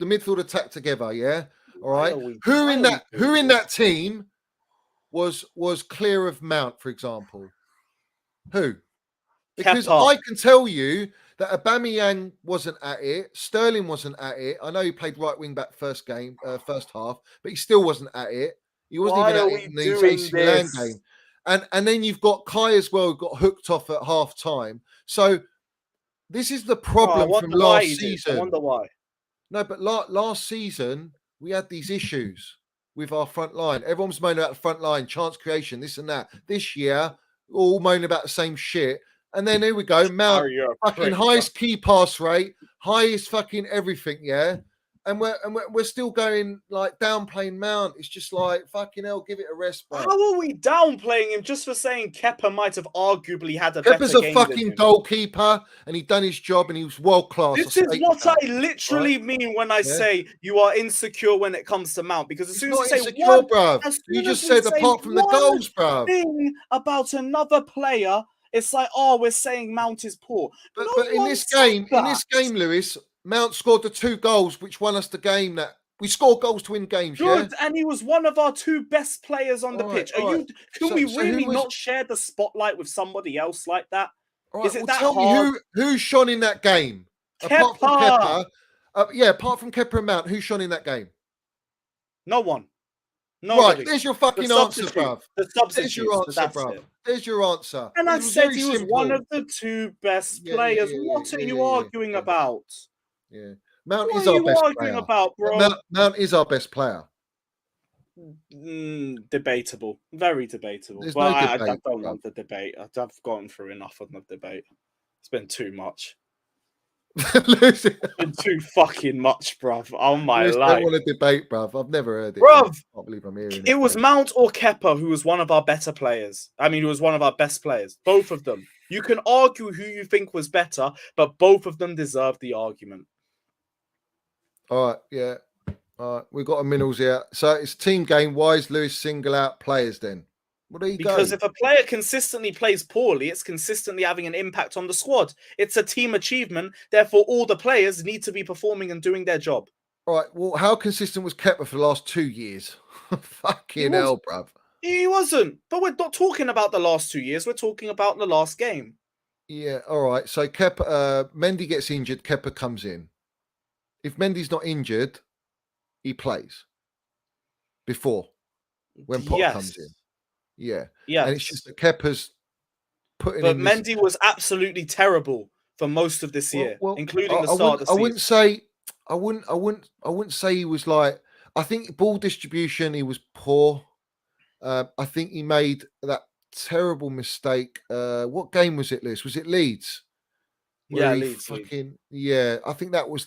The midfield attack together, yeah? All Why right. are we- Who why in are that we who doing in this? that team was clear of Mount, for example? Who? Because Kepa. I can tell you that Aubameyang wasn't at it, Sterling wasn't at it. I know he played right wing back first half, but he still wasn't at it. He wasn't Why even are at we it in the doing AC Milan this? game. And then you've got Kai as well, who got hooked off at half time. So this is the Oh, I problem wonder from why last he did. I season. wonder why. No, but last season we had these issues with our front line. Everyone's moaning about the front line, chance creation, this and that. This year, all moaning about the same shit. And then here we go, Mount, Sorry, you're a fucking prick, highest key pass rate, highest fucking everything, yeah. And we're still going like downplaying Mount. It's just like fucking hell, give it a rest, bro. How are we downplaying him just for saying Kepa might have arguably had a Kepa's better a game fucking than him? goalkeeper, and he done his job, and he was world class. This is what I literally mean when I Yeah. say you are insecure when it comes to Mount. Because as It's soon as not you say insecure, one, bruv. as You soon just as we said say apart from the one goals, bruv. thing about another player, it's like, oh, we're saying Mount is poor. But No in one this said game, Lewis, Mount scored the 2 goals which won us the game. That we score goals to win games. Good, Yeah, and he was one of our 2 best players on the All right, pitch. all right. Can So- we so who really was- not share the spotlight with somebody else like that? All right, Is it well, that tell hard? me who shone in that game apart from Kepa. Kepa. Apart from Kepa and Mount, who shone in that game? No one. Right, Nobody. there's your The fucking answer, substitute. bruv. The There's substitute. your answer, That's bruv. it. There's your answer. And It I was said very he was simple. one of the 2 best Yeah, players. yeah, What are yeah, you yeah, arguing yeah. about? Yeah, Mount What is are our you best arguing player. about, bro? Mount is our best player. Debatable. Very debatable. There's But no I debate, don't bruv. want the debate. I've gone through enough of the debate. It's been too much. Lewis, It's been too fucking much, bruv. Oh my Lewis life. don't want to debate, bruv. I've never heard it. Bruv, I can't believe I'm hearing it. it was bruv. Mount or Kepa who was one of our better players. I mean, who was one of our best players. Both of them. You can argue who you think was better, but both of them deserve the argument. All right, yeah. All right, we've got a minerals here. So it's team game. Why is Lewis single out players then? Well, there you Because go. if a player consistently plays poorly, it's consistently having an impact on the squad. It's a team achievement. Therefore, all the players need to be performing and doing their job. All right, well, how consistent was Kepa for the last 2 years? Fucking hell, bruv. He wasn't. But we're not talking about the last 2 years. We're talking about the last game. Yeah, all right. So Kepa, Mendy gets injured, Kepa comes in. If Mendy's not injured, he plays before when Potter comes in. Yeah. Yes. And it's just that Kepa's putting But in this... Mendy was absolutely terrible for most of this year, including the start of the season. I wouldn't say he was like... I think ball distribution, he was poor. I think he made that terrible mistake. What game was it, Lewis? Was it Leeds? Yeah, Leeds. Leeds. Yeah, I think that was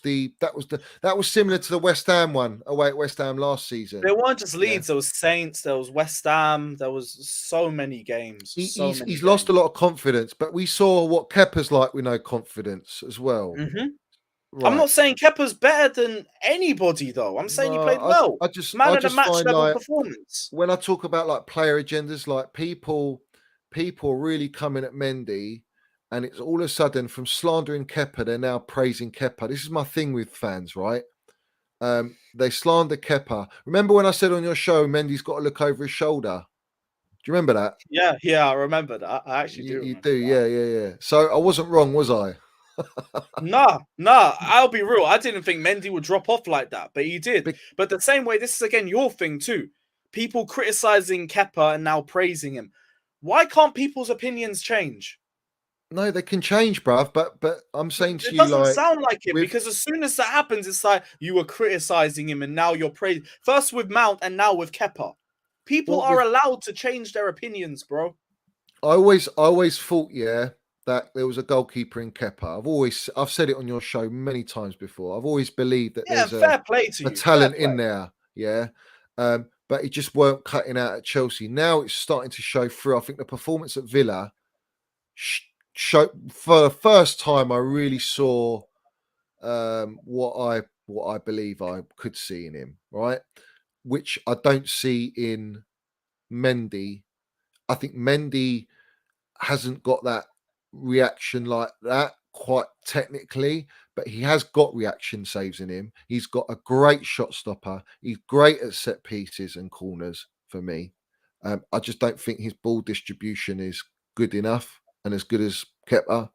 similar to the West Ham one away at West Ham last season. There weren't just Leeds. There was Saints. There was West Ham. There was so many games. He's lost a lot of confidence, but we saw what Kepa's like with no confidence as well. Mm-hmm. Right. I'm not saying Kepa's better than anybody, though. I'm saying he played well. I just Man of the match find, level like, performance. when I talk about like player agendas, like people really coming at Mendy. And it's all of a sudden from slandering Kepa, they're now praising Kepa. This is my thing with fans, right? They slander Kepa. Remember when I said on your show, Mendy's got to look over his shoulder? Do you remember that? Yeah, I remember that. I actually do. You do, yeah. So I wasn't wrong, was I? Nah, I'll be real. I didn't think Mendy would drop off like that, but he did. But the same way, this is again your thing too. People criticizing Kepa and now praising him. Why can't people's opinions change? No, they can change, bruv. But I'm saying to It you, doesn't like, sound like it, with because as soon as that happens, it's like you were criticizing him and now you're praising. First with Mount and now with Kepa. People what are with allowed to change their opinions, bro. I always thought, yeah, that there was a goalkeeper in Kepa. I've said it on your show many times before. I've always believed that Yeah, there's and fair play to a you. Fair talent play. in there, yeah. But it just weren't cutting out at Chelsea. Now it's starting to show through. I think the performance at Villa show for the first time. I really saw what I believe I could see in him, right? Which I don't see in Mendy. I think Mendy hasn't got that reaction like that quite technically, but he has got reaction saves in him. He's got a great shot stopper. He's great at set pieces and corners for me. I just don't think his ball distribution is good enough and as good as Kepa.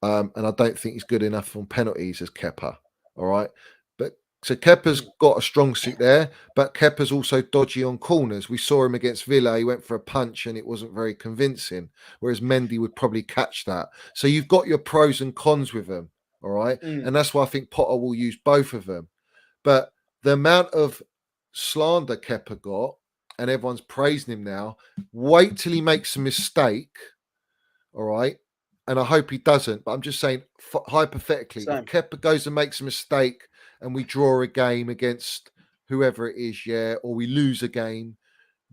And I don't think he's good enough on penalties as Kepa. All right. But so Kepa's got a strong suit there, but Kepa's also dodgy on corners. We saw him against Villa. He went for a punch and it wasn't very convincing, whereas Mendy would probably catch that. So you've got your pros and cons with them. All right. And that's why I think Potter will use both of them. But the amount of slander Kepa got, and everyone's praising him now, wait till he makes a mistake. All right. And I hope he doesn't. But I'm just saying, hypothetically, if Kepa goes and makes a mistake and we draw a game against whoever it is, yeah, or we lose a game,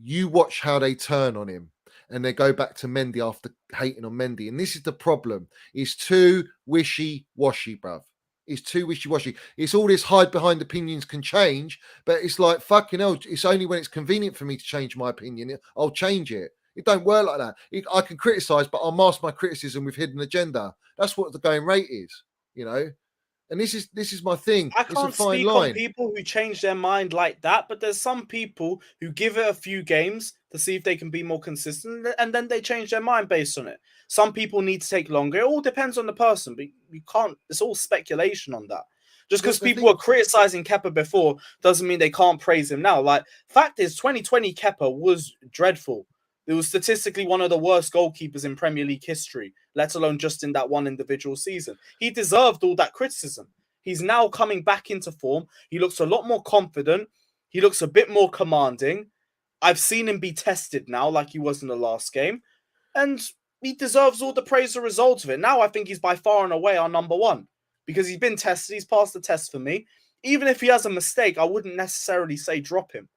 you watch how they turn on him and they go back to Mendy after hating on Mendy. And this is the problem. He's too wishy-washy, bruv. He's too wishy-washy. It's all this hide behind opinions can change, but it's like, fucking hell, it's only when it's convenient for me to change my opinion, I'll change it. It don't work like that. I can criticize, but I'll mask my criticism with hidden agenda. That's what the going rate is, you know. And this is my thing. I It's a can't fine speak on line. people who change their mind like that, but there's some people who give it a few games to see if they can be more consistent, and then they change their mind based on it. Some people need to take longer. It all depends on the person, but you can't. It's all speculation on that. Just because people were criticizing Kepa before doesn't mean they can't praise him now. Like, fact is, 2020 Kepa was dreadful. It was statistically one of the worst goalkeepers in Premier League history, let alone just in that one individual season. He deserved all that criticism. He's now coming back into form. He looks a lot more confident. He looks a bit more commanding. I've seen him be tested now like he was in the last game. And he deserves all the praise as a result of it. Now I think he's by far and away our number one because he's been tested. He's passed the test for me. Even if he has a mistake, I wouldn't necessarily say drop him.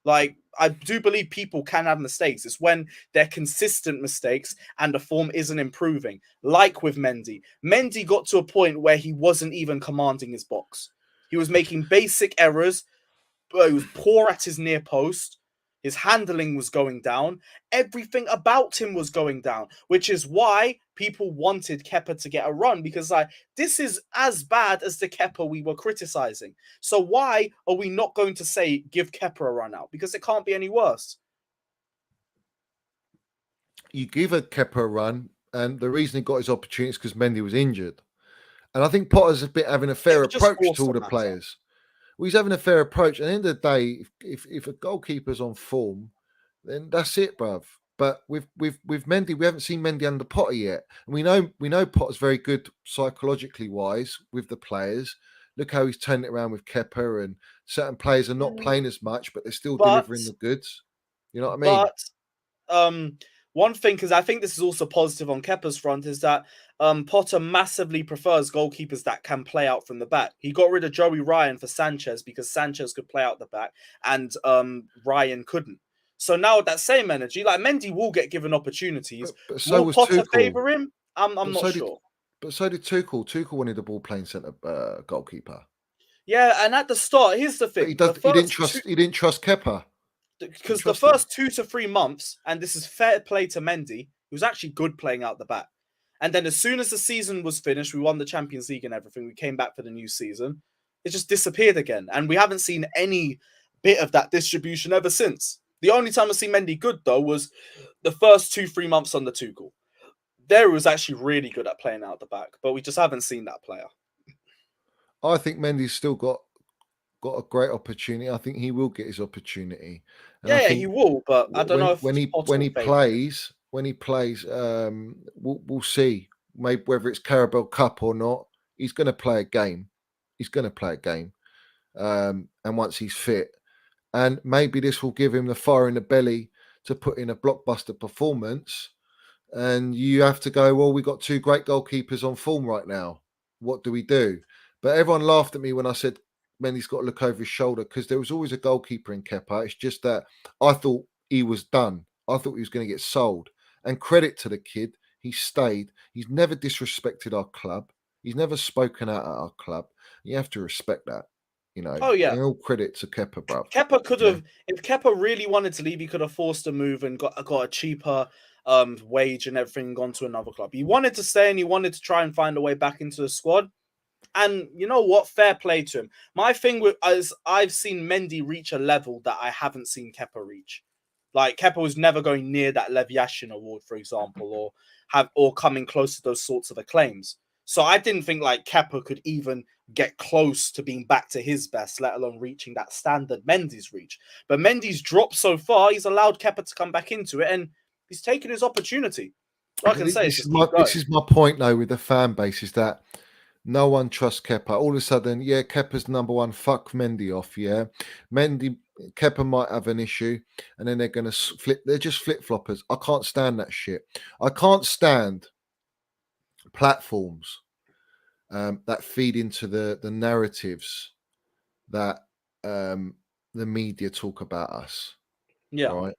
Like, I do believe people can have mistakes. It's when they're consistent mistakes and the form isn't improving. Like with Mendy. Mendy got to a point where he wasn't even commanding his box. He was making basic errors. He was poor at his near post. His handling was going down. Everything about him was going down, which is why people wanted Kepa to get a run, because like, this is as bad as the Kepa we were criticizing. So why are we not going to say give Kepa a run out? Because it can't be any worse. You give a Kepa a run, and the reason he got his opportunity is because Mendy was injured. And I think Potter's a bit having a fair approach to all the players. Well, he's having a fair approach. At the end of the day, if a goalkeeper's on form, then that's it, bruv. But with Mendy, we haven't seen Mendy under Potter yet, and we know Potter's very good psychologically wise with the players. Look how he's turned it around with Kepa, and certain players are not playing as much, but they're still delivering the goods. You know what I mean? But one thing, because I think this is also positive on Kepa's front, is that Potter massively prefers goalkeepers that can play out from the back. He got rid of Joey Ryan for Sanchez because Sanchez could play out the back and Ryan couldn't. So now with that same energy, like, Mendy will get given opportunities. But so will was Potter Tuchel. favour him? I'm not sure. But so did Tuchel. Tuchel wanted a ball playing centre goalkeeper. Yeah, and at the start, here's the thing: but he didn't trust Kepa. Because the first 2 to 3 months, and this is fair play to Mendy, he was actually good playing out the back. And then as soon as the season was finished, we won the Champions League and everything, we came back for the new season, it just disappeared again. And we haven't seen any bit of that distribution ever since. The only time I see Mendy good, though, was the first 2-3 months under Tuchel. there was actually really good at playing out the back, but we just haven't seen that player. I think Mendy's still got a great opportunity. I think he will get his opportunity. And I Yeah, think he will, but I don't know if when he plays, we'll see. Maybe whether it's Carabao Cup or not, he's going to play a game. He's going to play a game. And once he's fit, and maybe this will give him the fire in the belly to put in a blockbuster performance. And you have to go, well, we've got two great goalkeepers on form right now. What do we do? But everyone laughed at me when I said Mendy's got to look over his shoulder, because there was always a goalkeeper in Kepa. It's just that I thought he was done. I thought he was going to get sold. And credit to the kid, he stayed. He's never disrespected our club. He's never spoken out at our club. You have to respect that. You know, Oh yeah, and all credit to Kepa, bruv. Kepa could Yeah. have, if Kepa really wanted to leave, he could have forced a move and got a cheaper wage and everything, and gone to another club. He wanted to stay and he wanted to try and find a way back into the squad. And you know what? Fair play to him. My thing with is I've seen Mendy reach a level that I haven't seen Kepa reach. Like Kepa was never going near that Lev Yashin award, for example, or coming close to those sorts of acclaims. So I didn't think like Kepa could even get close to being back to his best, let alone reaching that standard Mendy's reach. But Mendy's dropped so far, he's allowed Kepa to come back into it, and he's taken his opportunity. All I can say is just keep going. This is my point though with the fan base, is that no one trusts Kepa. All of a sudden, yeah, Kepa's number one. Fuck Mendy off. Yeah, Kepa might have an issue, and then they're going to flip. They're just flip floppers. I can't stand that shit. I can't stand platforms that feed into the narratives that the media talk about us. Yeah. All right,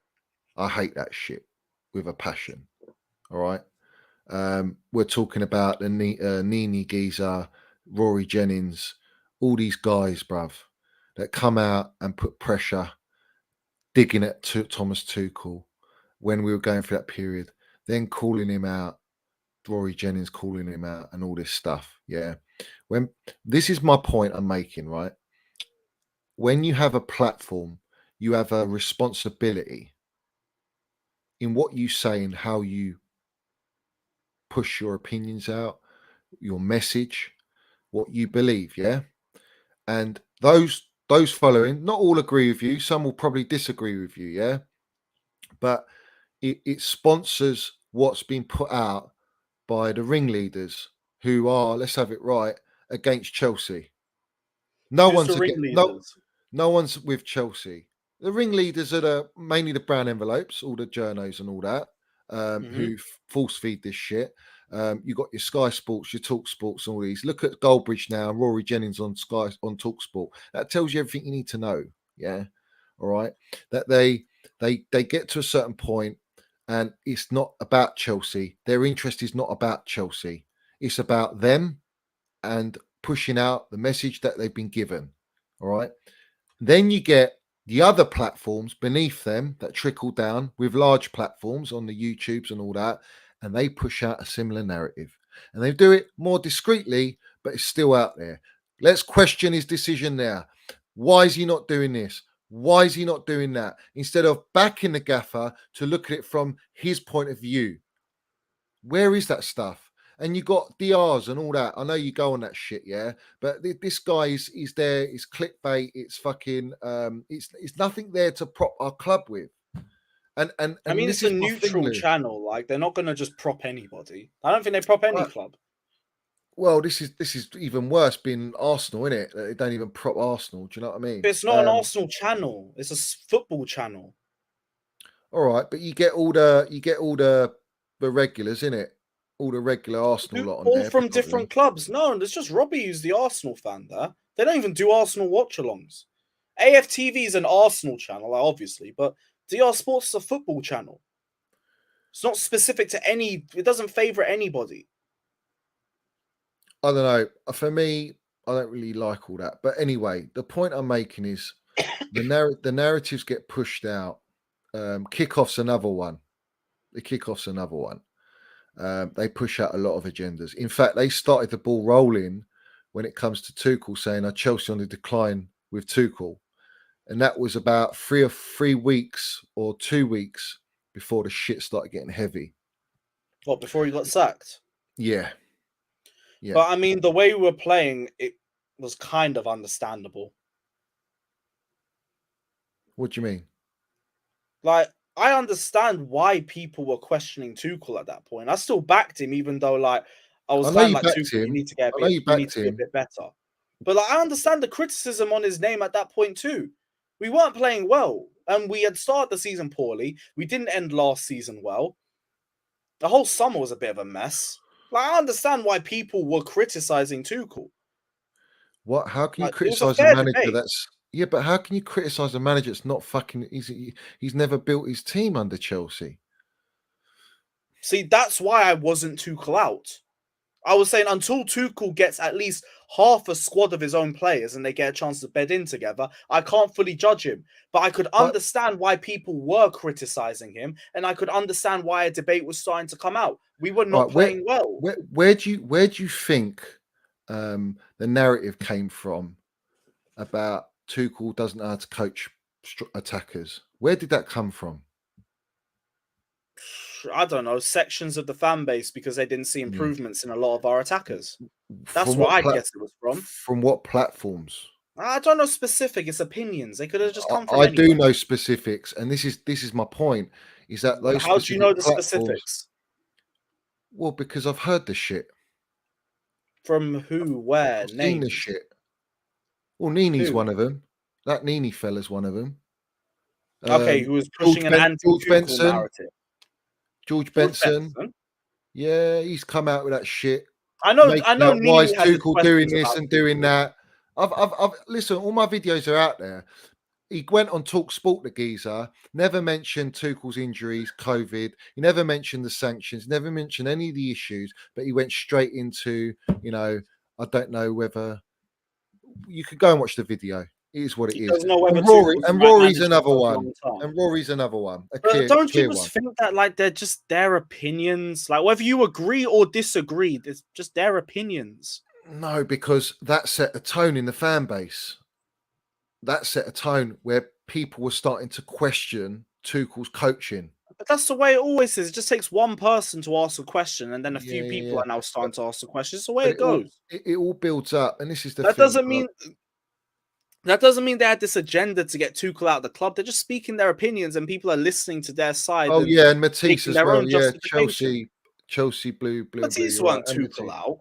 I hate that shit with a passion. All right. We're talking about the Nini Geezer, Rory Jennings, all these guys, bruv, that come out and put pressure, digging at Thomas Tuchel when we were going through that period, then calling him out, Rory Jennings calling him out, and all this stuff. Yeah. When this is my point I'm making, right? When you have a platform, you have a responsibility in what you say and how you push your opinions out, your message, what you believe, yeah. And those following, not all agree with you. Some will probably disagree with you, yeah. But it sponsors what's been put out by the ringleaders, who are, let's have it right, against Chelsea. No Who's the one's against ringleaders? no one's with Chelsea. The ringleaders are mainly the brown envelopes, all the journos and all that, who force feed this shit. You got your Sky Sports, your Talk Sports, and all these. Look at Goldbridge now, and Rory Jennings on Sky on Talk Sport. That tells you everything you need to know. Yeah, all right. That they get to a certain point, and it's not about Chelsea. Their interest is not about Chelsea. It's about them and pushing out the message that they've been given. All right. Then you get the other platforms beneath them that trickle down with large platforms on the YouTubes and all that, and they push out a similar narrative. And they do it more discreetly, but it's still out there. Let's question his decision there. Why is he not doing this? Why is he not doing that? Instead of backing the gaffer to look at it from his point of view. Where is that stuff? And you got DRs and all that. I know you go on that shit, yeah. But this guy is there. It's clickbait. It's fucking. It's nothing there to prop our club with. And I mean, this it's a is my thing, neutral Lou. channel. Like, they're not going to just prop anybody. I don't think they prop any club. Well, this is even worse. Being Arsenal, isn't it? They don't even prop Arsenal. Do you know what I mean? But it's not an Arsenal channel. It's a football channel. All right, but you get all the regulars in it. All the regular Arsenal lot on All there, from probably. different clubs. No, there's just Robbie who's the Arsenal fan there. They don't even do Arsenal watch-alongs. AFTV is an Arsenal channel, obviously, but DR Sports is a football channel. It's not specific to any. It doesn't favour anybody. I don't know. For me, I don't really like all that. But anyway, the point I'm making is the narratives get pushed out. Kickoff's another one. The kickoff's another one. They push out a lot of agendas. In fact, they started the ball rolling when it comes to Tuchel, saying, "Are Chelsea on the decline with Tuchel?" And that was about 3 weeks or 2 weeks before the shit started getting heavy. What, before he got sacked? Yeah. Yeah. But I mean, the way we were playing, it was kind of understandable. What do you mean? Like, I understand why people were questioning Tuchel at that point. I still backed him, even though, like, I was I know kind of you like, backed Tuchel, you him. need to get a I know bit, you you need backed to be a him. bit better. But like, I understand the criticism on his name at that point too. We weren't playing well, and we had started the season poorly. We didn't end last season well. The whole summer was a bit of a mess. Like, I understand why people were criticizing Tuchel. What? How can you Like, it was a criticize a fair manager debate. that's but how can you criticize a manager that's not fucking? He's never built his team under Chelsea. See, that's why I wasn't Tuchel out. I was saying until Tuchel gets at least half a squad of his own players and they get a chance to bed in together, I can't fully judge him. But I could But understand why people were criticizing him, and I could understand why a debate was starting to come out. We were all not right, where playing well. where do you think the narrative came from about Tuchel doesn't know how to coach attackers? Where did that come from? I don't know, sections of the fan base because they didn't see Yeah. improvements in a lot of our attackers. That's From what what I'd guess it was from. from what platforms? I don't know specific, it's opinions. They could have just come from I do anywhere. know specifics, and this is my point: is that those How do you specific know the platforms? specifics? Well, because I've heard the shit, From who, where, I've seen the names? shit. Well, Nini's Who? one of them. That Nini fella's one of them. Okay, who was pushing an George anti-Tuchel Benson. narrative? George George Benson. Benson. Yeah, he's come out with that shit, I know making out why Nini is has his Tuchel doing questions this about and doing Tuchel. that. I've listen. All my videos are out there. He went on Talk Sport, the geezer. Never mentioned Tuchel's injuries, COVID. He never mentioned the sanctions. Never mentioned any of the issues. But he went straight into, I don't know whether you could go and watch the video. It is what it He is. doesn't know whether And Rory, Tuchel's the and right Rory's manager another for a one. long time. And Rory's another one. A But clear, don't you clear just one. think that like they're just their opinions? Like whether you agree or disagree, it's just their opinions. No, because that set a tone in the fan base. That set a tone where people were starting to question Tuchel's coaching. But that's the way it always is. It just takes one person to ask a question, and then a Yeah, few yeah, people yeah. are now starting But, to ask the question. It's the way but it goes. it all builds up, and this is the That thing. doesn't mean that doesn't mean they had this agenda to get Tuchel out of the club. They're just speaking their opinions, and people are listening to their side Oh and yeah, and Matisse making as their well. own Yeah, justification. Chelsea, blue. But these You're right, weren't and Tuchel Matisse, out.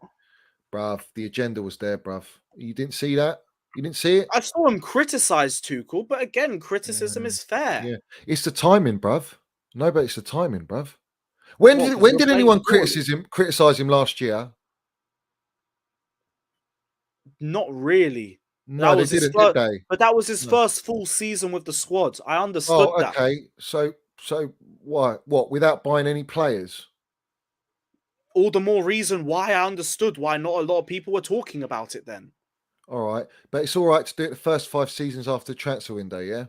bruv. The agenda was there, bruv. You didn't see that? You didn't see it? I saw him criticize Tuchel, but again, criticism Uh, is fair. yeah, it's the timing, bruv. No, but it's the timing, bruv. When What? did Because when we're did playing anyone poorly. criticize him last year? Not really. No, That they was his didn't, did first, they? but that was his No. first full season with the squad. I understood Oh, that. okay. So why? What? Without buying any players? All the more reason why I understood why not a lot of people were talking about it then. All right, but it's all right to do it the first 5 seasons after the transfer window, yeah.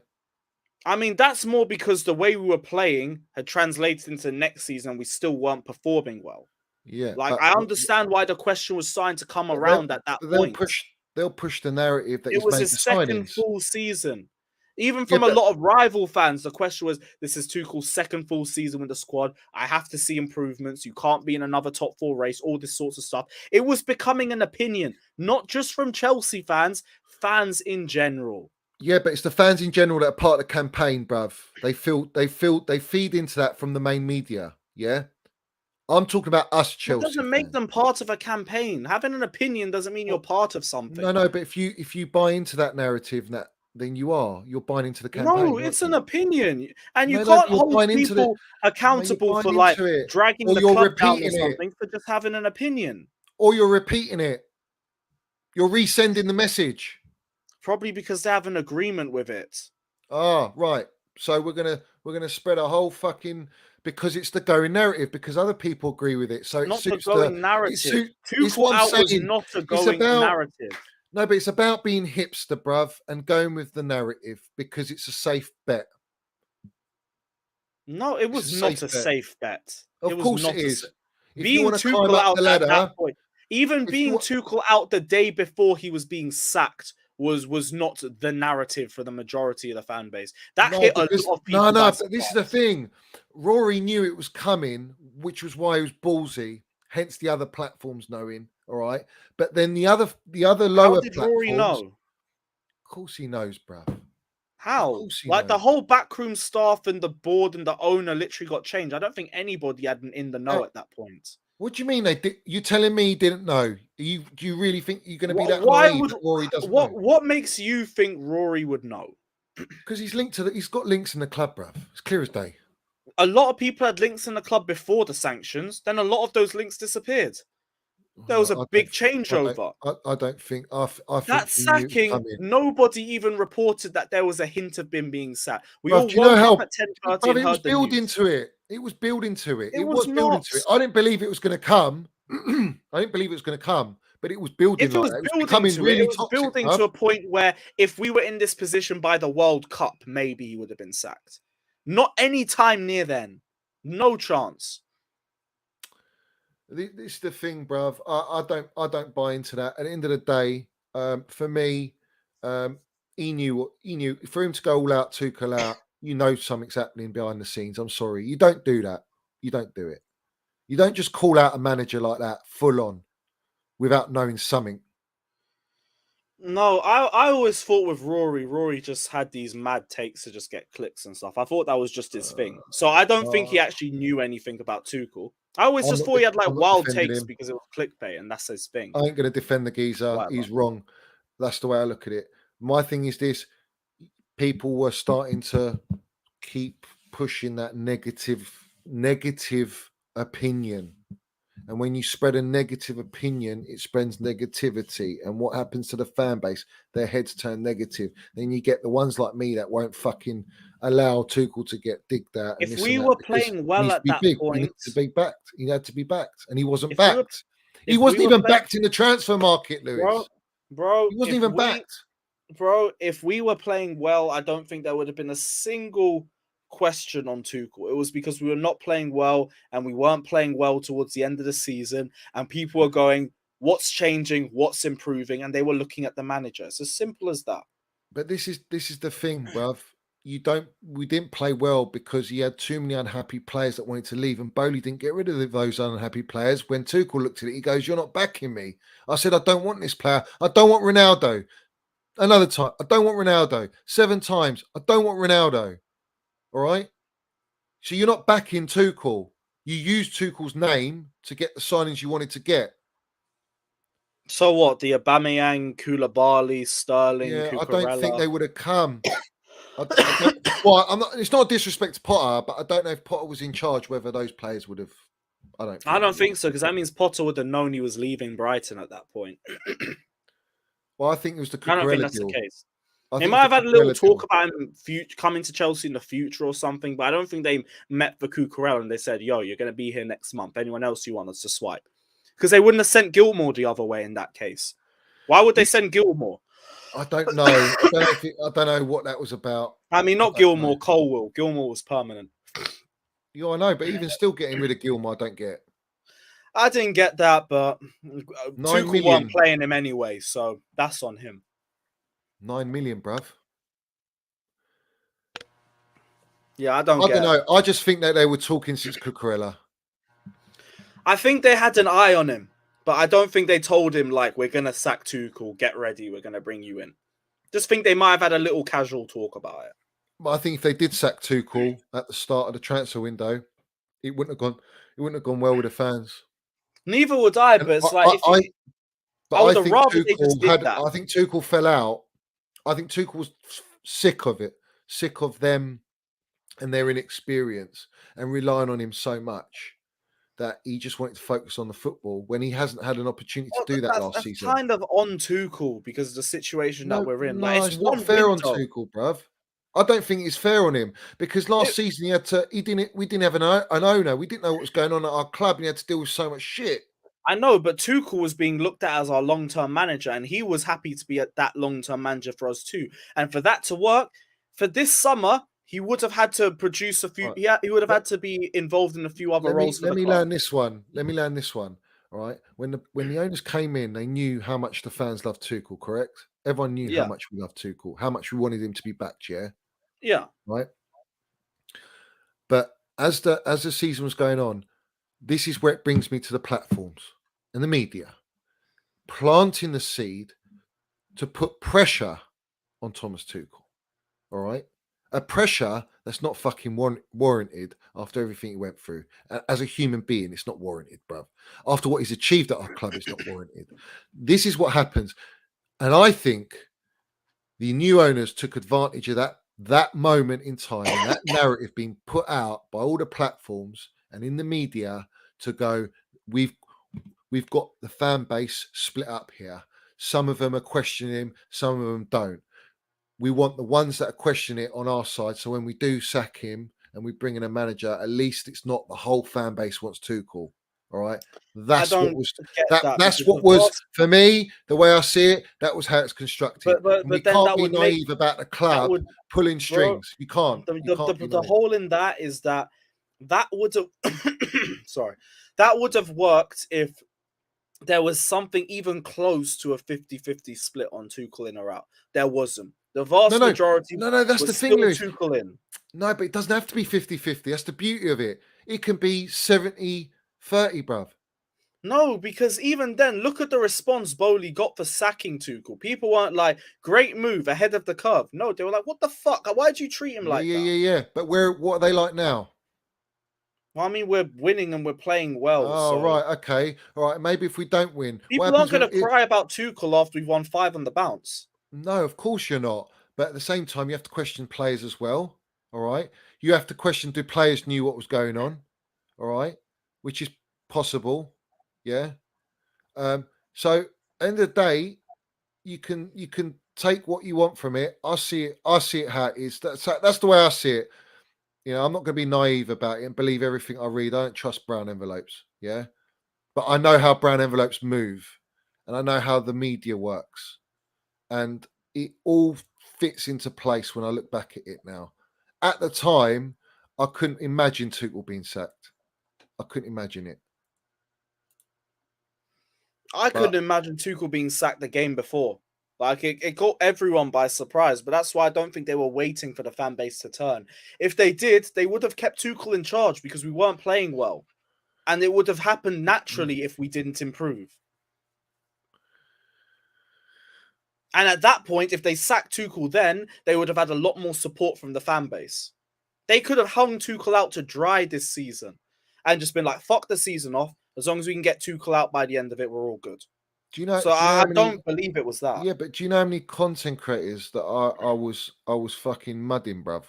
I mean, that's more because the way we were playing had translated into next season and we still weren't performing well. Yeah, Like, I understand why the question was starting to come but they'll, around at that they'll point. push they'll push the narrative that It he's was made the his second signings. full season. Even Yeah, from a but lot of rival fans, the question was, this is Tuchel's second full season with the squad. I have to see improvements. You can't be in another top four race, all this sorts of stuff. It was becoming an opinion, not just from Chelsea fans, fans in general. yeah, but it's the fans in general that are part of the campaign, bruv. They feed into that from the main media. Yeah, I'm talking about us That Chelsea doesn't make fans. them part of a campaign. Having an opinion doesn't mean you're Well, part of something. no, but if you buy into that narrative, then you're buying into the No, campaign, aren't it's an you? opinion. And you No, but can't you're hold buying into the. people No, you're accountable for buying like into it, dragging or the you're club down or repeating it, something for just having an opinion. or you're repeating it. You're resending the message. Probably because they have an agreement with it. Ah, right. So we're gonna spread a whole fucking because it's the going narrative because other people agree with it. So it Not the suits the going it narrative. suit. It's Tuchel what I'm out was saying. not a It's going about narrative. no, but it's about being hipster, bruv, and going with the narrative because it's a safe bet. No, it It's a was not safe a bet. safe bet. It Of was course it not a is. If you being want to climb Tuchel up out the at that ladder, point. Even if you being Tuchel out the day before he was being sacked was not the narrative for the majority of the fan base. That No, hit a because lot of people. but this is the thing. Rory knew it was coming, which was why he was ballsy. Hence the other platforms knowing. All right, but then the other How lower did platforms. Rory know? Of course he knows, bruv. How? course he Like the knows. whole backroom staff and the board and the owner literally got changed. I don't think anybody had been in the know at that point. What do you mean they did? You telling me he didn't know? Do you really think you're going to be that Why naive would that Rory doesn't know? what makes you think Rory would know? Because he's linked to he's got links in the club, bruv. It's clear as day. A lot of people had links in the club before the sanctions. Then a lot of those links disappeared. There was a big changeover. I don't think. I think That he knew it was sacking, coming. nobody even reported that there was a hint of him being sacked. We Bruv, all do you know woke how? up at 10:30 and It was heard the building news. to it. It was building to it. It It was was building to it. not. I didn't believe it was going to come. I didn't believe it was going to come, but it was building If it like was that. It was building becoming to it, really it was toxic, building bruv. to a point where if we were in this position by the World Cup, maybe he would have been sacked. Not any time near then. No chance. This is the thing, bruv. I don't buy into that. At the end of the day, for me, he knew for him to go all out, Tuchel out. You know something's happening behind the scenes. I'm sorry, you don't do that. You don't do it. You don't just call out a manager like that full on without knowing something. No, I always thought with Rory just had these mad takes to just get clicks and stuff. I thought that was just his thing. So I don't think he actually knew anything about Tuchel. I always just thought he had like wild takes because it was clickbait and that's his thing. I ain't going to defend the geezer. Whatever. He's wrong. That's the way I look at it. My thing is this: people were starting to keep pushing that negative opinion. And when you spread a negative opinion, it spreads negativity. And what happens to the fan base? Their heads turn negative. Then you get the ones like me that won't fucking allow Tuchel to get digged at. If we were playing well at that point, he needs to be backed. He had to be backed, and he wasn't If we were- backed. He wasn't even backed in the transfer market, Lewis. Bro, He wasn't even backed. Bro, if we were playing well, I don't think there would have been a single question on Tuchel. It was because we were not playing well and we weren't playing well towards the end of the season, and people were going, what's changing, what's improving, and they were looking at the manager. It's as simple as that. But this is the thing, bruv. We didn't play well because he had too many unhappy players that wanted to leave, and Bowley didn't get rid of those unhappy players. When Tuchel looked at it, he goes, "You're not backing me." I said, "I don't want this player. I don't want Ronaldo." Another time, I don't want Ronaldo. 7 times, I don't want Ronaldo. All right. So you're not backing Tuchel. You used Tuchel's name to get the signings you wanted to get. So what? The Aubameyang, Koulibaly, Sterling, Yeah, Cucurella. I don't think they would have come. I'm not. It's not a disrespect to Potter, but I don't know if Potter was in charge whether those players would have. I don't think so because that means Potter would have known he was leaving Brighton at that point. Well, I think it was the Cucurella I don't think that's deal. the case. I They think might have it's had the a little Cucurella talk deal. about him coming to Chelsea in the future or something, but I don't think they met for Cucurella and they said, "Yo, you're going to be here next month. Anyone else you want us to swipe?" Because they wouldn't have sent Gilmore the other way in that case. Why would they send Gilmore? I don't know. I don't know what that was about. I mean, not Gilmore, Colwill. Gilmore was permanent. Yeah, I know, but even still getting rid of Gilmore, I don't get. I didn't get that, but 9 Tuchel million. weren't playing him anyway, so that's on him. 9 million, bruv. Yeah, I don't know. I just think that they were talking since Cucurella. I think they had an eye on him, but I don't think they told him, like, we're going to sack Tuchel, get ready, we're going to bring you in. Just think they might have had a little casual talk about it. But I think if they did sack Tuchel at the start of the transfer window, it wouldn't have gone well with the fans. Neither would I, but it's like I would have rather they just did that. I think Tuchel fell out. I think Tuchel was sick of it, sick of them and their inexperience and relying on him so much that he just wanted to focus on the football when he hasn't had an opportunity to do that last season. Kind of on Tuchel because of the situation that we're in. No, like, it's not fair on Tuchel, bruv. I don't think it's fair on him because last season we didn't have an owner. We didn't know what was going on at our club and he had to deal with so much shit. I know, but Tuchel was being looked at as our long-term manager and he was happy to be that long-term manager for us too. And for that to work, for this summer, he would have had to produce a few. Right. He would have had to be involved in a few other roles. Let me learn this one. All right. When the owners came in, they knew how much the fans loved Tuchel, correct? Everyone knew how Yeah. much we loved Tuchel, how much we wanted him to be back. Yeah, Yeah. right. But as the season was going on, this is where it brings me to the platforms and the media planting the seed to put pressure on Thomas Tuchel. All right. A pressure that's not fucking warranted after everything he went through. As a human being, it's not warranted, bro. After what he's achieved at our club, it's not warranted. This is what happens. And I think the new owners took advantage of that moment in time and that narrative being put out by all the platforms and in the media to go, we've got the fan base split up here. Some of them are questioning him, some of them don't. We want the ones that are questioning it on our side. So when we do sack him and we bring in a manager, at least it's not the whole fan base wants Tuchel. All right. I That's what don't was get that that's because what the was vast, for me, the way I see it, that was how it's constructed. And you but then can't that be would make naive about the that club would, pulling bro. strings. You can't. You can't be The naive. hole in that is that would have sorry, that would have worked if there was something even close to a 50-50 split on Tuchel in or out. There wasn't. The vast No, majority that's the was thing, still Lewis. Tuchel in. No, but it doesn't have to be 50-50. That's the beauty of it. It can be 70-30, bruv. No, because even then, look at the response Bowley got for sacking Tuchel. People weren't like, great move ahead of the curve. No, they were like, what the fuck? Why'd you treat him like that? Yeah. But what are they like now? Well, I mean, we're winning and we're playing well. Oh, So right. Okay. All right. Maybe if we don't win, what people aren't happens going when to cry about Tuchel after we've won 5 on the bounce. No, of course you're not. But at the same time, you have to question players as well. All right. You have to question, do players knew what was going on? All right. Which is possible. Yeah. So end of the day, you can take what you want from it. I see it how it is. That's the way I see it. You know, I'm not going to be naive about it and believe everything I read. I don't trust brown envelopes. Yeah. But I know how brown envelopes move and I know how the media works. And it all fits into place when I look back at it now. At the time, I couldn't imagine Tuchel being sacked. I couldn't imagine it. I couldn't imagine Tuchel being sacked the game before. Like it caught everyone by surprise, but that's why I don't think they were waiting for the fan base to turn. If they did, they would have kept Tuchel in charge because we weren't playing well. And it would have happened naturally if we didn't improve. And at that point, if they sacked Tuchel then, they would have had a lot more support from the fan base. They could have hung Tuchel out to dry this season and just been like, fuck the season off. As long as we can get Tuchel out by the end of it, we're all good. Do you know? So I don't believe it was that. Yeah, but do you know how many content creators that I was fucking mudding, bruv,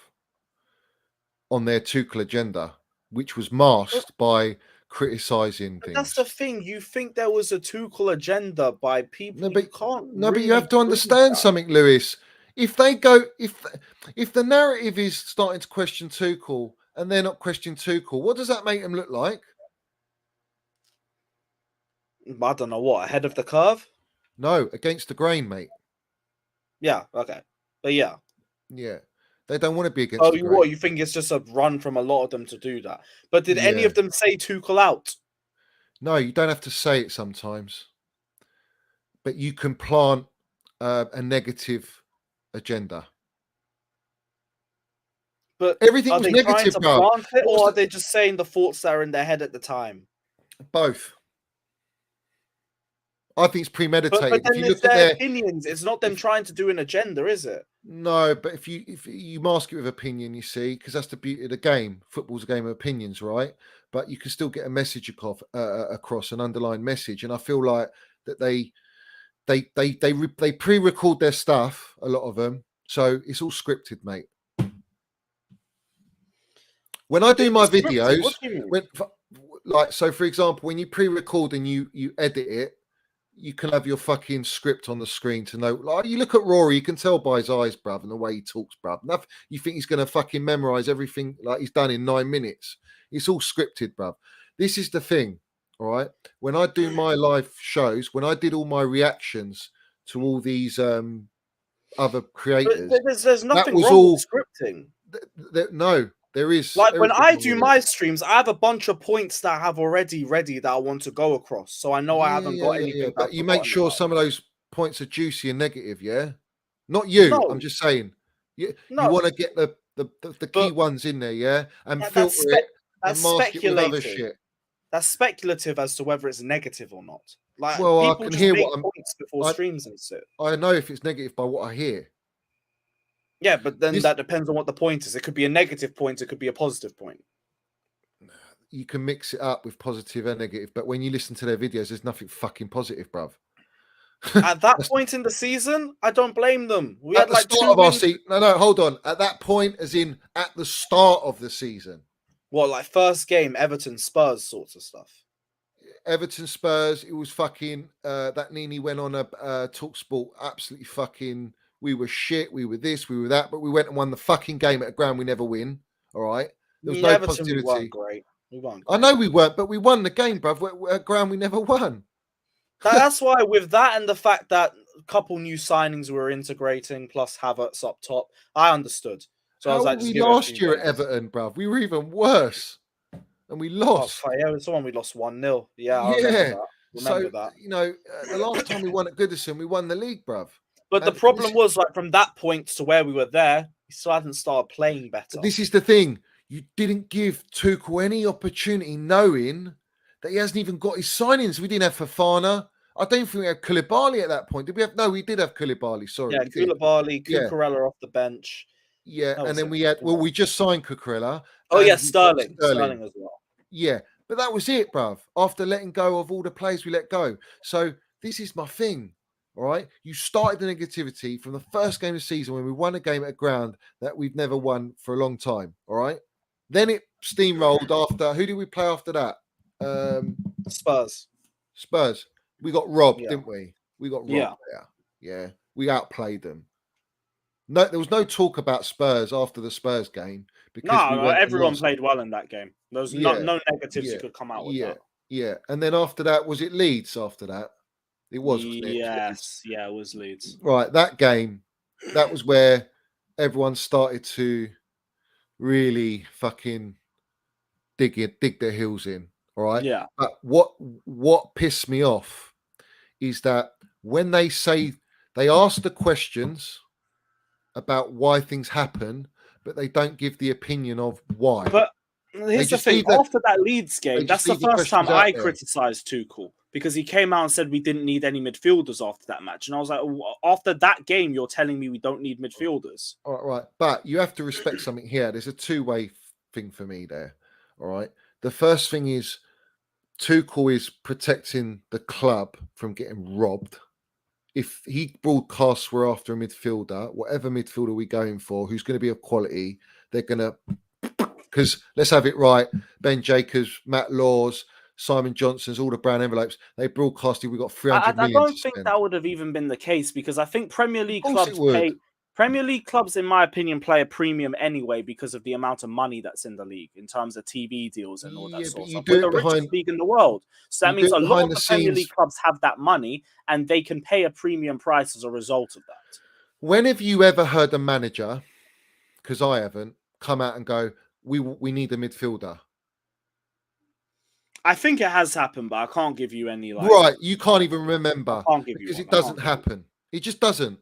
on their Tuchel agenda, which was masked by criticizing things. That's the thing. You think there was a Tuchel agenda by people? No, but you can't. but you have to understand something, Lewis. If they go, if the narrative is starting to question Tuchel and they're not questioning Tuchel, what does that make them look like? I don't know what, ahead of the curve. No, against the grain, mate. Yeah. Okay. But yeah. Yeah. They don't want to be against the grain. What, you think it's just a run from a lot of them to do that? But did any of them say Tuchel out? No, you don't have to say it sometimes. But you can plant a negative agenda. But everything are was they negative, trying to bro. plant it, or are they just saying the thoughts that are in their head at the time? Both. I think it's premeditated. But then it's their opinions. It's not them trying to do an agenda, is it? No, but if you mask it with opinion, you see, because that's the beauty of the game. Football's a game of opinions, right? But you can still get a message across an underlying message, and I feel like that they pre-record their stuff, a lot of them, so it's all scripted, mate. When I do my videos, what do you mean? So for example, when you pre-record and you edit it, you can have your fucking script on the screen to know. Like, you look at Rory, you can tell by his eyes, bruv, and the way he talks, bruv. You think he's going to fucking memorize everything like he's done in 9 minutes. It's all scripted, bruv. This is the thing, all right? When I do my live shows, when I did all my reactions to all these other creators, there's nothing wrong with scripting. No, there is. Like when I do my streams, I have a bunch of points that I have already ready that I want to go across. So I know I haven't got anything. But you make sure some of those points are juicy and negative, yeah? Not you. No. I'm just saying. You No, want to get the key but ones in there, yeah? And that's filter it and that's mask it with other speculative. shit. That's speculative as to whether it's negative or not. Like Well, I people can just hear make what points before I streams and shit. I know if it's negative by what I hear. Yeah, but then This that depends on what the point is. It could be a negative point. It could be a positive point. you can mix it up with positive and negative, but when you listen to their videos, there's nothing fucking positive, bruv. At that point in the season, I don't blame them. We At had the like start 2 of our wins. season, no, hold on. At that point, as in at the start of the season, What, like first game, Everton, Spurs sorts of stuff. Everton Spurs, it was fucking that Nini went on a talk sport, absolutely fucking. We were shit, we were this, we were that, but we went and won the fucking game at a ground we never win. All right, there was no Everton, we weren't positivity. great. We weren't I great. know we weren't, but we won the game, bruv. At a ground we never won. That's why, with that and the fact that a couple new signings were integrating, plus Havertz up top, I understood. So I was How like, were just we give it a last few year at games. Everton, bruv? We were even worse, and we Oh, lost. yeah, it was the one we lost 1-0. Yeah, I remember that. So you know, the last time we won at Goodison, we won the league, bruv. But the And problem was, like, from that point to where we were there, we still hadn't started playing better. this is the thing. You didn't give Tuchel any opportunity, knowing that he hasn't even got his signings. We didn't have Fafana. I don't think we had Koulibaly at that point. Did we have? No, we did have Koulibaly. Sorry, Yeah, we did. Koulibaly, Yeah. Cucurella off the bench. Yeah, That and was then it. we had. Well, we just signed Cucurella. Oh, and yeah, we got Sterling as well. Yeah, but that was it, bruv. After letting go of all the players we let go. So this is my thing. All right. You started the negativity from the first game of the season when we won a game at a ground that we've never won for a long time. All right. Then it steamrolled after. Who did we play after that? Spurs. Spurs. We got robbed, Yeah. didn't we? We got robbed Yeah. there. Yeah. We outplayed them. No, there was no talk about Spurs after the Spurs game because we No, went and everyone lost. played well in that game. There was Yeah, no negatives yeah, you could come out with yeah, that. yeah. And then after that, was it Leeds after that? It was, wasn't it? Yes, yeah, it was Leeds. Right, that game, that was where everyone started to really fucking dig their heels in. All right. Yeah. But what pissed me off is that when they say they ask the questions about why things happen, but they don't give the opinion of why. But here's the thing: after that Leeds game, that's the first time I criticised Tuchel, because he came out and said we didn't need any midfielders after that match, and I was like, after that game, you're telling me we don't need midfielders? All right, but you have to respect something here. There's a two-way thing for me there. All right. The first thing is Tuchel is protecting the club from getting robbed. If he broadcasts we're after a midfielder, whatever midfielder we're going for, who's going to be of quality, they're going to, because let's have it right, Ben Jacobs, Matt Laws, Simon Johnson's, all the brown envelopes, they broadcasted we got 300 million. I don't think that would have even been the case, because I think Premier League clubs, in my opinion, play a premium anyway because of the amount of money that's in the league in terms of TV deals and all that sort of stuff. We're the richest league in the world. So that means a lot of the Premier League clubs have that money and they can pay a premium price as a result of that. When have you ever heard a manager, because I haven't, come out and go, we need a midfielder? I think it has happened, but I can't give you any right. You can't even remember because it doesn't happen. It just doesn't.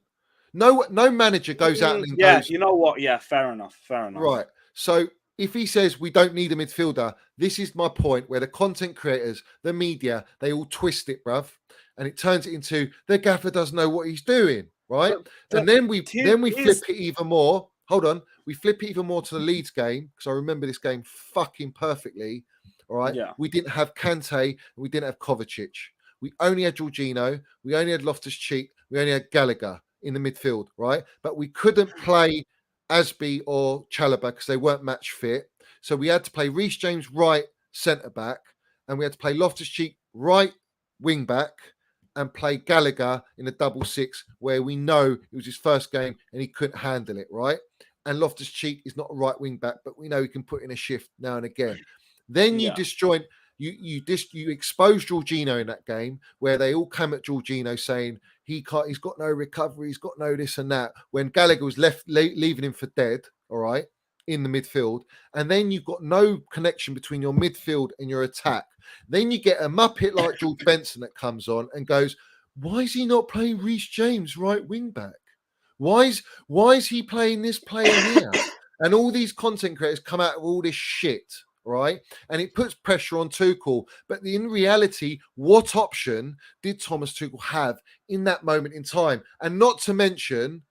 No manager goes out and goes, you know what? Yeah, fair enough. Right. So if he says we don't need a midfielder, this is my point where the content creators, the media, they all twist it, bruv, and it turns it into the gaffer doesn't know what he's doing, right? And then we flip it even more. Hold on, we flip it even more to the Leeds game because I remember this game fucking perfectly. All right. Yeah. We didn't have Kante and we didn't have Kovacic. We only had Jorginho. We only had Loftus-Cheek. We only had Gallagher in the midfield, right? But we couldn't play Asby or Chalobah because they weren't match fit. So we had to play Reece James right centre back, and we had to play Loftus-Cheek right wing back, and play Gallagher in a double six where we know it was his first game and he couldn't handle it, right? And Loftus-Cheek is not a right wing back, but we know he can put in a shift now and again. Then you disjoint. You exposed Jorginho in that game where they all came at Jorginho saying he's got no recovery, he's got no this and that. When Gallagher was leaving him for dead, all right, in the midfield, and then you've got no connection between your midfield and your attack. Then you get a muppet like George Benson that comes on and goes, why is he not playing Reece James right wing back? Why is he playing this player here? And all these content creators come out of all this shit, right? And it puts pressure on Tuchel. But in reality, what option did Thomas Tuchel have in that moment in time? And not to mention,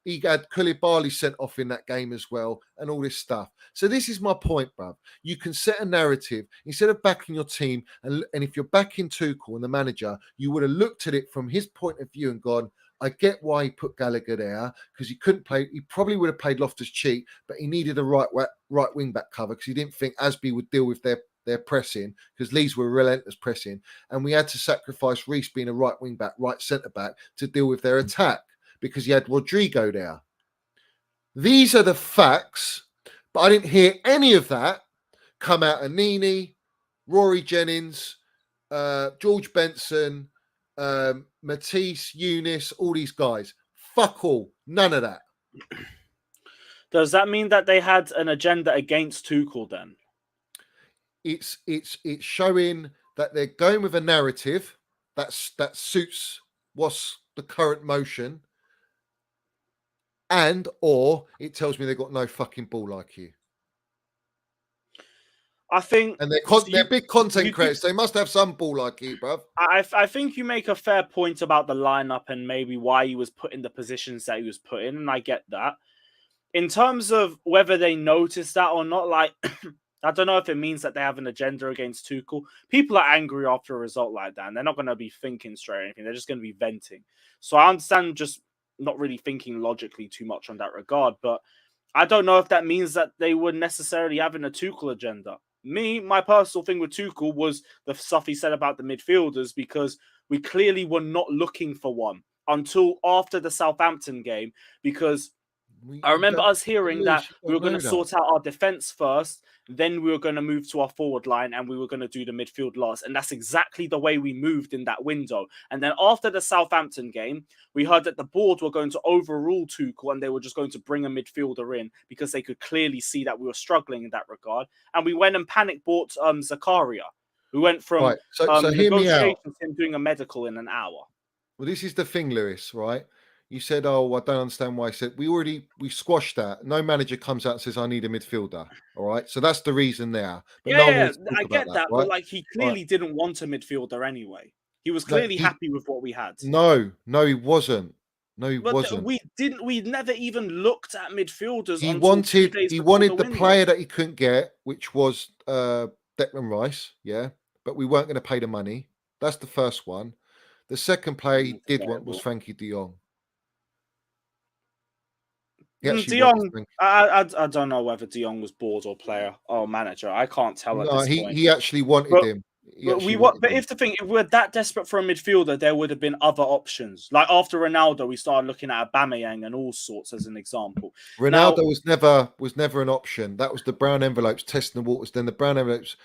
he had Koulibaly sent off in that game as well, and all this stuff. So this is my point, bruv. You can set a narrative instead of backing your team, and if you're backing Tuchel and the manager, you would have looked at it from his point of view and gone, I get why he put Gallagher there because he couldn't play. He probably would have played Loftus-Cheek, but he needed a right wing back cover because he didn't think Asby would deal with their pressing because Leeds were relentless pressing, and we had to sacrifice Reece being a right wing back, right centre back to deal with their attack because you had Rodrigo there. These are the facts, but I didn't hear any of that come out of Nini, Rory Jennings, George Benson, Matisse, Eunice, all these guys. Fuck all. None of that. Does that mean that they had an agenda against Tuchel then? It's showing that they're going with a narrative that suits what's the current motion, and or it tells me they've got no fucking ball like you. I think, and they're big content creators. They must have some ball like you, bruv. I think you make a fair point about the lineup and maybe why he was put in the positions that he was put in, and I get that. In terms of whether they noticed that or not, like, I don't know if it means that they have an agenda against Tuchel. People are angry after a result like that, and they're not going to be thinking straight or anything. They're just going to be venting. So I understand just not really thinking logically too much on that regard, but I don't know if that means that they were necessarily having a Tuchel agenda. My personal thing with Tuchel was the stuff he said about the midfielders, because we clearly were not looking for one until after the Southampton game, because I remember us hearing that we were going to sort out our defense first, then we were going to move to our forward line, and we were going to do the midfield last. And that's exactly the way we moved in that window. And then after the Southampton game, we heard that the board were going to overrule Tuchel and they were just going to bring a midfielder in because they could clearly see that we were struggling in that regard. And we went and panic bought Zakaria. We went from right. So hear me out. him doing a medical in an hour. Well, this is the thing, Lewis, right? You said, oh, I don't understand why. I said, we squashed that. No manager comes out and says, I need a midfielder. All right. So that's the reason there. But I get that. Right? But like, he clearly didn't want a midfielder anyway. He was clearly happy with what we had. No, he wasn't. No, he wasn't. We never even looked at midfielders. He wanted the player that he couldn't get, which was Declan Rice. Yeah. But we weren't going to pay the money. That's the first one. The second player he did want was Frankie de Jong. De Jong, I don't know whether De Jong was board or player or manager. I can't tell at this point. He actually wanted him. But if we're that desperate for a midfielder, there would have been other options. Like after Ronaldo, we started looking at Aubameyang and all sorts as an example. Ronaldo was never an option. That was the brown envelopes testing the waters. Then the brown envelopes.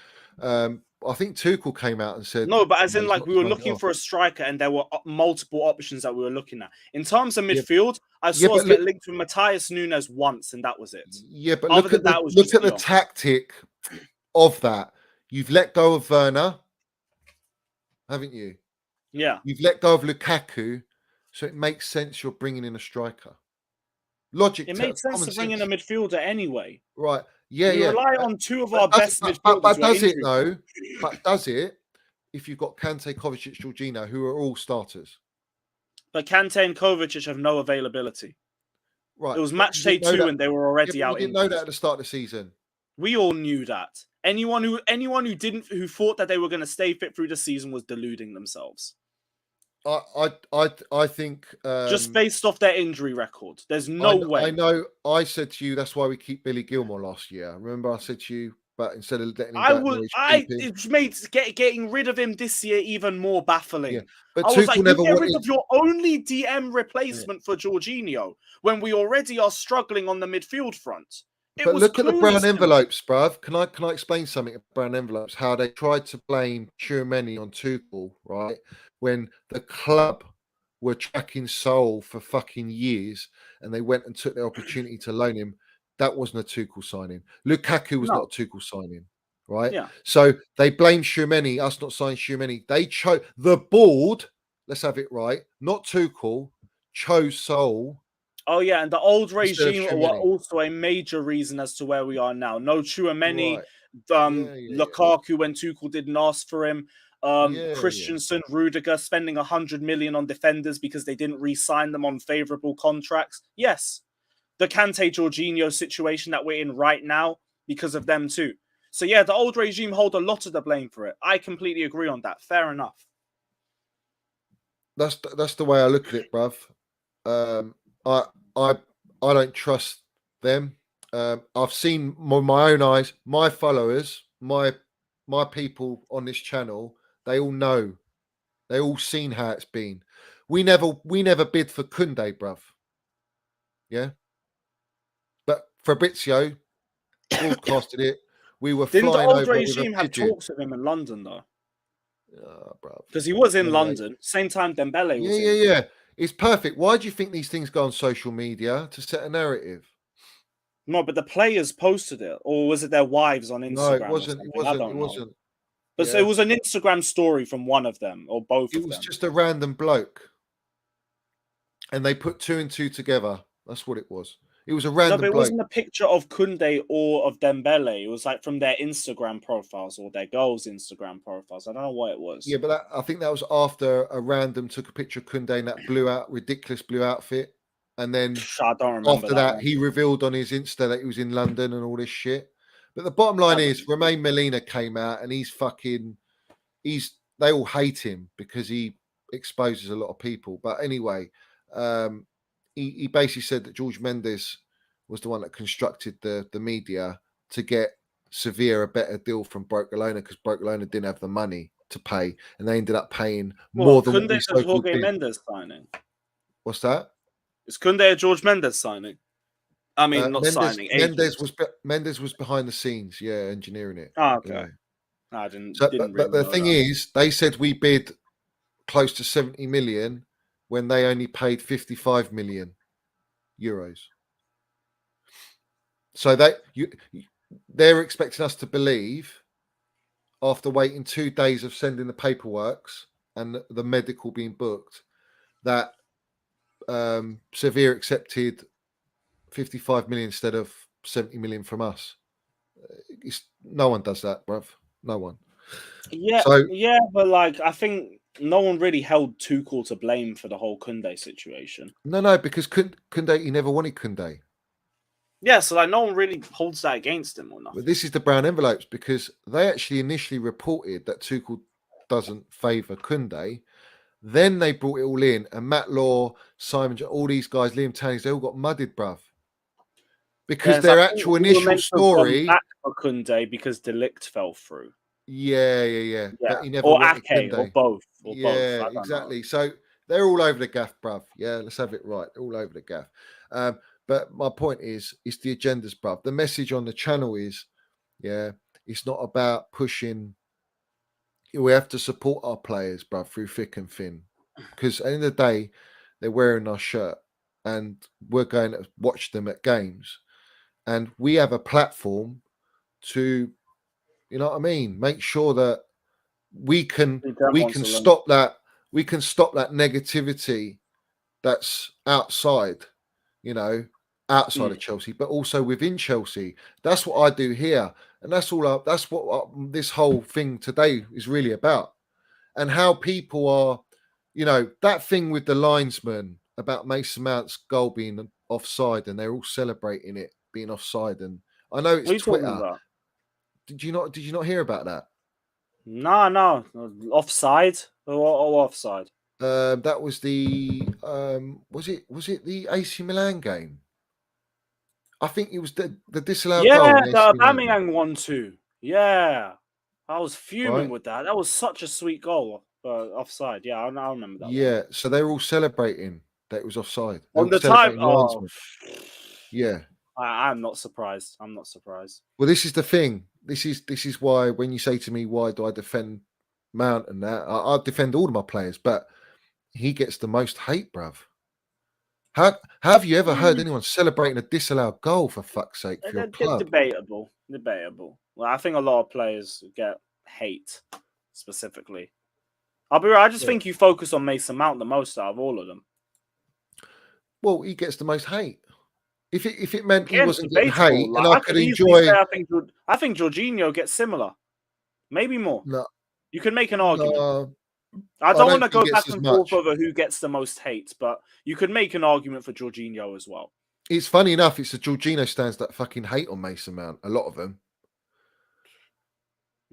I think Tuchel came out and said no, but as in like we were looking for a striker, and there were multiple options that we were looking at. In terms of midfield, I saw us get linked with Matthias Nunes once, and that was it. Yeah, but look at the tactic of that. You've let go of Werner, haven't you? Yeah. You've let go of Lukaku, so it makes sense you're bringing in a striker. Logic. It makes sense to bring in a midfielder anyway. Right. Yeah, we rely on two of our best midfielders. But does it though? But does it if you've got Kante, Kovacic, Jorginho, who are all starters? But Kante and Kovacic have no availability. Right. It was match day 2 and they were already out. We didn't know that at the start of the season. We all knew that. Anyone who thought that they were going to stay fit through the season was deluding themselves. I think just based off their injury record, there's no way. I know. I said to you that's why we keep Billy Gilmore last year. Remember, I said to you, but instead of letting him it made getting rid of him this year even more baffling. Yeah. But I was like, you get rid of your only DM replacement for Jorginho when we already are struggling on the midfield front. But look at the brown envelopes, bruv. Can I explain something about brown envelopes? How they tried to blame Tchouaméni on Tuchel, right? When the club were tracking Saul for fucking years and they went and took their opportunity to loan him, that wasn't a Tuchel signing. Lukaku was not a Tuchel signing, right? Yeah. So they blame Tchouaméni, us not signing Tchouaméni. They chose the board let's have it right. Not Tuchel chose Seoul. Oh yeah, and the old Instead of regime were Tchouaméni. also a major reason as to where we are now. No Tchouaméni, Right. Yeah. Lukaku when Tuchel didn't ask for him, Yeah. Christensen, Rudiger spending 100 million on defenders because they didn't re-sign them on favourable contracts. Yes, the Kante Jorginho situation that we're in right now because of them too. So yeah, the old regime hold a lot of the blame for it. I completely agree on that. Fair enough. That's the way I look at it, bruv. I don't trust them. I've seen with my own eyes, my followers, my people on this channel, they all know. They all seen how it's been. We never bid for Kunde, bruv. Yeah. But Fabrizio broadcasted it. We were Didn't the flying old over with a regime have pigeon. talks with him in London though? Bruv. Because he was in Anyway. London, same time Dembele was in. Yeah. It's perfect. Why do you think these things go on social media? To set a narrative. No, but the players posted it, or was it their wives on Instagram? No, it wasn't. I don't know. Wasn't. But so it was an Instagram story from one of them, or both of them. It was just a random bloke, and they put 2 and 2 together. That's what it was. It was a random No, but it bloke. wasn't a picture of Kunde or of Dembele. It was like from their Instagram profiles or their girls' Instagram profiles. I don't know what it was. Yeah, but I think that was after a random took a picture of Kunde in that ridiculous blue outfit, and then I don't remember after that one. he revealed on his Insta that he was in London and all this shit. But the bottom line is, Romain Molina came out and they all hate him because he exposes a lot of people. But anyway, he basically said that George Mendes was the one that constructed the media to get Sevilla a better deal from Barcelona because Barcelona didn't have the money to pay, and they ended up paying more than what we so-called did. Mendes signing. What's that? Is Kunde a George Mendes signing? I mean, not signing. Mendes was behind the scenes, engineering it. Oh, okay. Yeah. I didn't. But the thing is, they said we bid close to 70 million when they only paid 55 million euros. So they're expecting us to believe, after waiting 2 days of sending the paperworks and the medical being booked, that Sevilla accepted 55 million instead of 70 million from us. No one does that, bruv. No one. Yeah, but like I think no one really held Tuchel to blame for the whole Kunde situation. No, because Kunde, he never wanted Kunde. Yeah, so like no one really holds that against him or nothing. But this is the brown envelopes, because they actually initially reported that Tuchel doesn't favour Kunde. Then they brought it all in, and Matt Law, Simon, all these guys, Liam Tannis, they all got mudded, bruv. Because their actual initial story back for Kunde because Delict fell through. Yeah. But he never or wanted Ake, Kunde. or both. Yeah, exactly. So they're all over the gaff, bruv. Yeah, let's have it right. They're all over the gaff. But my point is, it's the agendas, bruv. The message on the channel is, it's not about pushing. We have to support our players, bruv, through thick and thin. Because at the end of the day, they're wearing our shirt and we're going to watch them at games. And we have a platform to, you know what I mean, make sure that we can stop that negativity that's outside, outside of Chelsea, but also within Chelsea. That's what I do here, and that's what this whole thing today is really about, and how people are, that thing with the linesman about Mason Mount's goal being offside, and they're all celebrating it being offside. And I know it's Twitter. Did you not hear about that? No. Offside or offside? That was the was it the AC Milan game? I think it was the disallowed goal. Yeah, the Aubameyang 1-2. Yeah, I was fuming with that. That was such a sweet goal. Offside. Yeah, I remember that. Yeah, so they were all celebrating that it was offside. On the time, yeah. I'm not surprised. Well, this is the thing. This is why when you say to me, why do I defend Mount and that, I defend all of my players, but he gets the most hate, bruv. Have you ever heard anyone celebrating a disallowed goal, for fuck's sake, for your club? Debatable. Well, I think a lot of players get hate specifically. I'll be right. I just Yeah. think you focus on Mason Mount the most out of all of them. Well, he gets the most hate. If it meant he Again, wasn't getting debatable. hate Like, and I I could could easily enjoy, say I think Jorginho gets similar, maybe more. no, You can make an argument. no, I I don't don't want to think go he back gets as and forth much. over who gets the most hate, but you could make an argument for Jorginho as well. It's funny enough. It's the Jorginho stands that fucking hate on Mason Mount. A lot of them.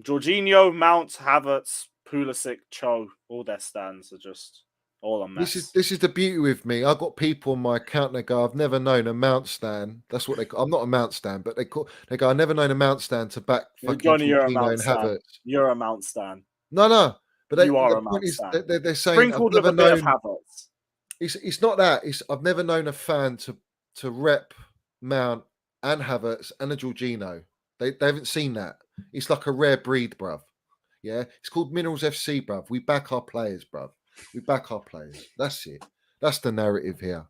Jorginho, Mount, Havertz, Pulisic, Cho, all their stands are just all a mess. This is the beauty with me. I've got people on my account. They go, "I've never known a Mount stan." That's what they call. I'm not a Mount stan, but they go, "I've never known a Mount stan to back fucking Johnny, you're a Jorginho Mount and stan. Havertz." You're a Mount stan. No. But You are the a point Mount is, stan. they're saying, "I've Sprinkled with never a bit of known." Havertz. It's not that. It's I've never known a fan to rep Mount and Havertz and a Jorginho. They haven't seen that. It's like a rare breed, bruv. Yeah, it's called Minerals FC, bruv. We back our players, bruv. We back our players. That's it. That's the narrative here.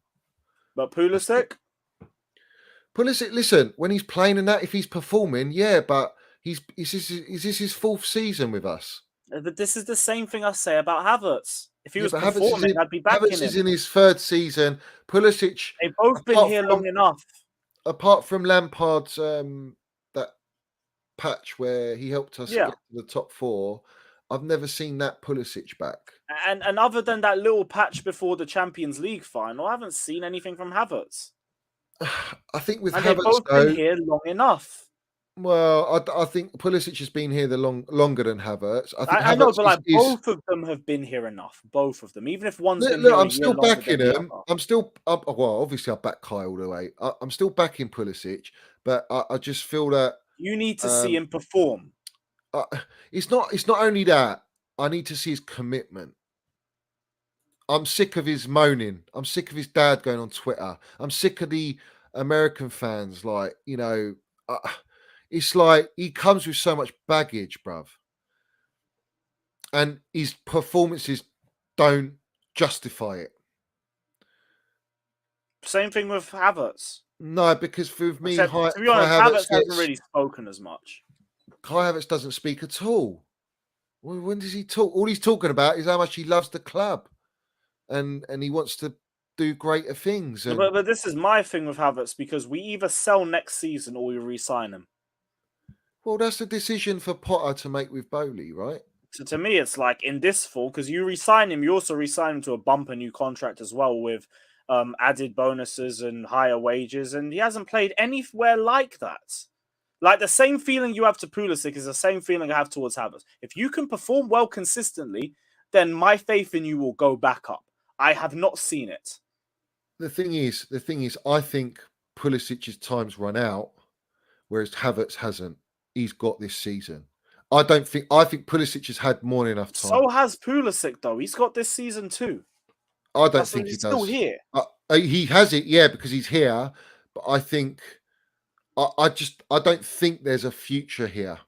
But Pulisic? Pulisic, listen, when he's playing and that, if he's performing, yeah, but is this his fourth season with us? But this is the same thing I say about Havertz. If he Yeah, was but performing, I'd be backing Havertz is him. in his third season. Pulisic, They've both been here long enough. apart from Lampard's that patch where he helped us Yeah. get to the top four, I've never seen that Pulisic back. And other than that little patch before the Champions League final, I haven't seen anything from Havertz. I think with And they've Havertz, both though, been here long enough. well, I think Pulisic has been here longer than Havertz. I think I know, Havertz but like is both of them have been here enough. Both of them, even if one's been look, here a I'm year still longer backing than the him. other. I'm still well, obviously I back Kai all the way. I'm still backing Pulisic, but I just feel that You need to see him perform. it's not only that. I need to see his commitment. I'm sick of his moaning. I'm sick of his dad going on Twitter. I'm sick of the American fans. Like, it's like he comes with so much baggage, bruv. And his performances don't justify it. Same thing with Havertz. No, because for me, Except, Kai to be honest, Havertz hasn't gets, really spoken as much. Kai Havertz doesn't speak at all. When does he talk? All he's talking about is how much he loves the club, and he wants to do greater things. And But this is my thing with Havertz, because we either sell next season or we re-sign him. well, that's the decision for Potter to make with Bowley, right? So to me, it's like in this fall, because you re-sign him, you also re-sign him to a bumper new contract as well with added bonuses and higher wages, and he hasn't played anywhere like that. Like the same feeling you have to Pulisic is the same feeling I have towards Havertz. If you can perform well consistently, then my faith in you will go back up. I have not seen it. The thing is, I think Pulisic's time's run out, whereas Havertz hasn't. He's got this season. I think Pulisic has had more than enough time. So has Pulisic, though. He's got this season too. I don't think he he's does. still here. He has it, yeah, because he's here. But I think I don't think there's a future here.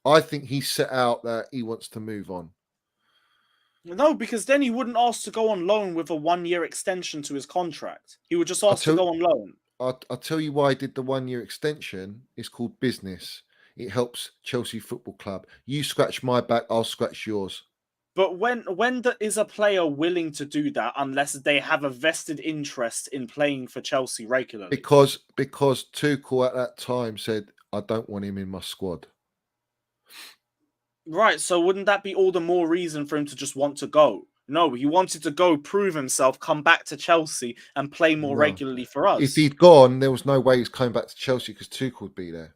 I think he's set out that he wants to move on. No, because then he wouldn't ask to go on loan with a 1-year extension to his contract. He would just ask to go on loan. I'll tell you why I did the 1-year extension. It's called business. It helps Chelsea Football Club. You scratch my back, I'll scratch yours. But when is a player willing to do that unless they have a vested interest in playing for Chelsea regularly? Because Tuchel at that time said, I don't want him in my squad. Right, so wouldn't that be all the more reason for him to just want to go? No, he wanted to go, prove himself, come back to Chelsea and play more regularly for us. If he'd gone, there was no way he's coming back to Chelsea because Tuchel would be there.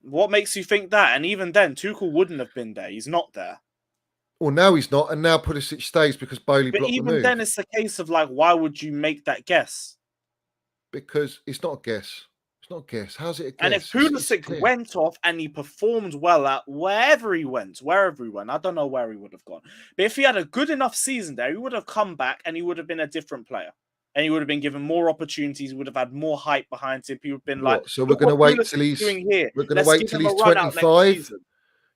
What makes you think that? And even then, Tuchel wouldn't have been there. He's not there. Well, now he's not, and now Pulisic stays because Bowley blocked the move. But even then, it's a case of like, why would you make that guess? Because it's not a guess. It's not a guess. How's it a guess? And if Pulisic went off and he performed well at wherever he went, I don't know where he would have gone. But if he had a good enough season there, he would have come back and he would have been a different player. And he would have been given more opportunities. He would have had more hype behind him. People would have been like, so we're going to wait till he's 25.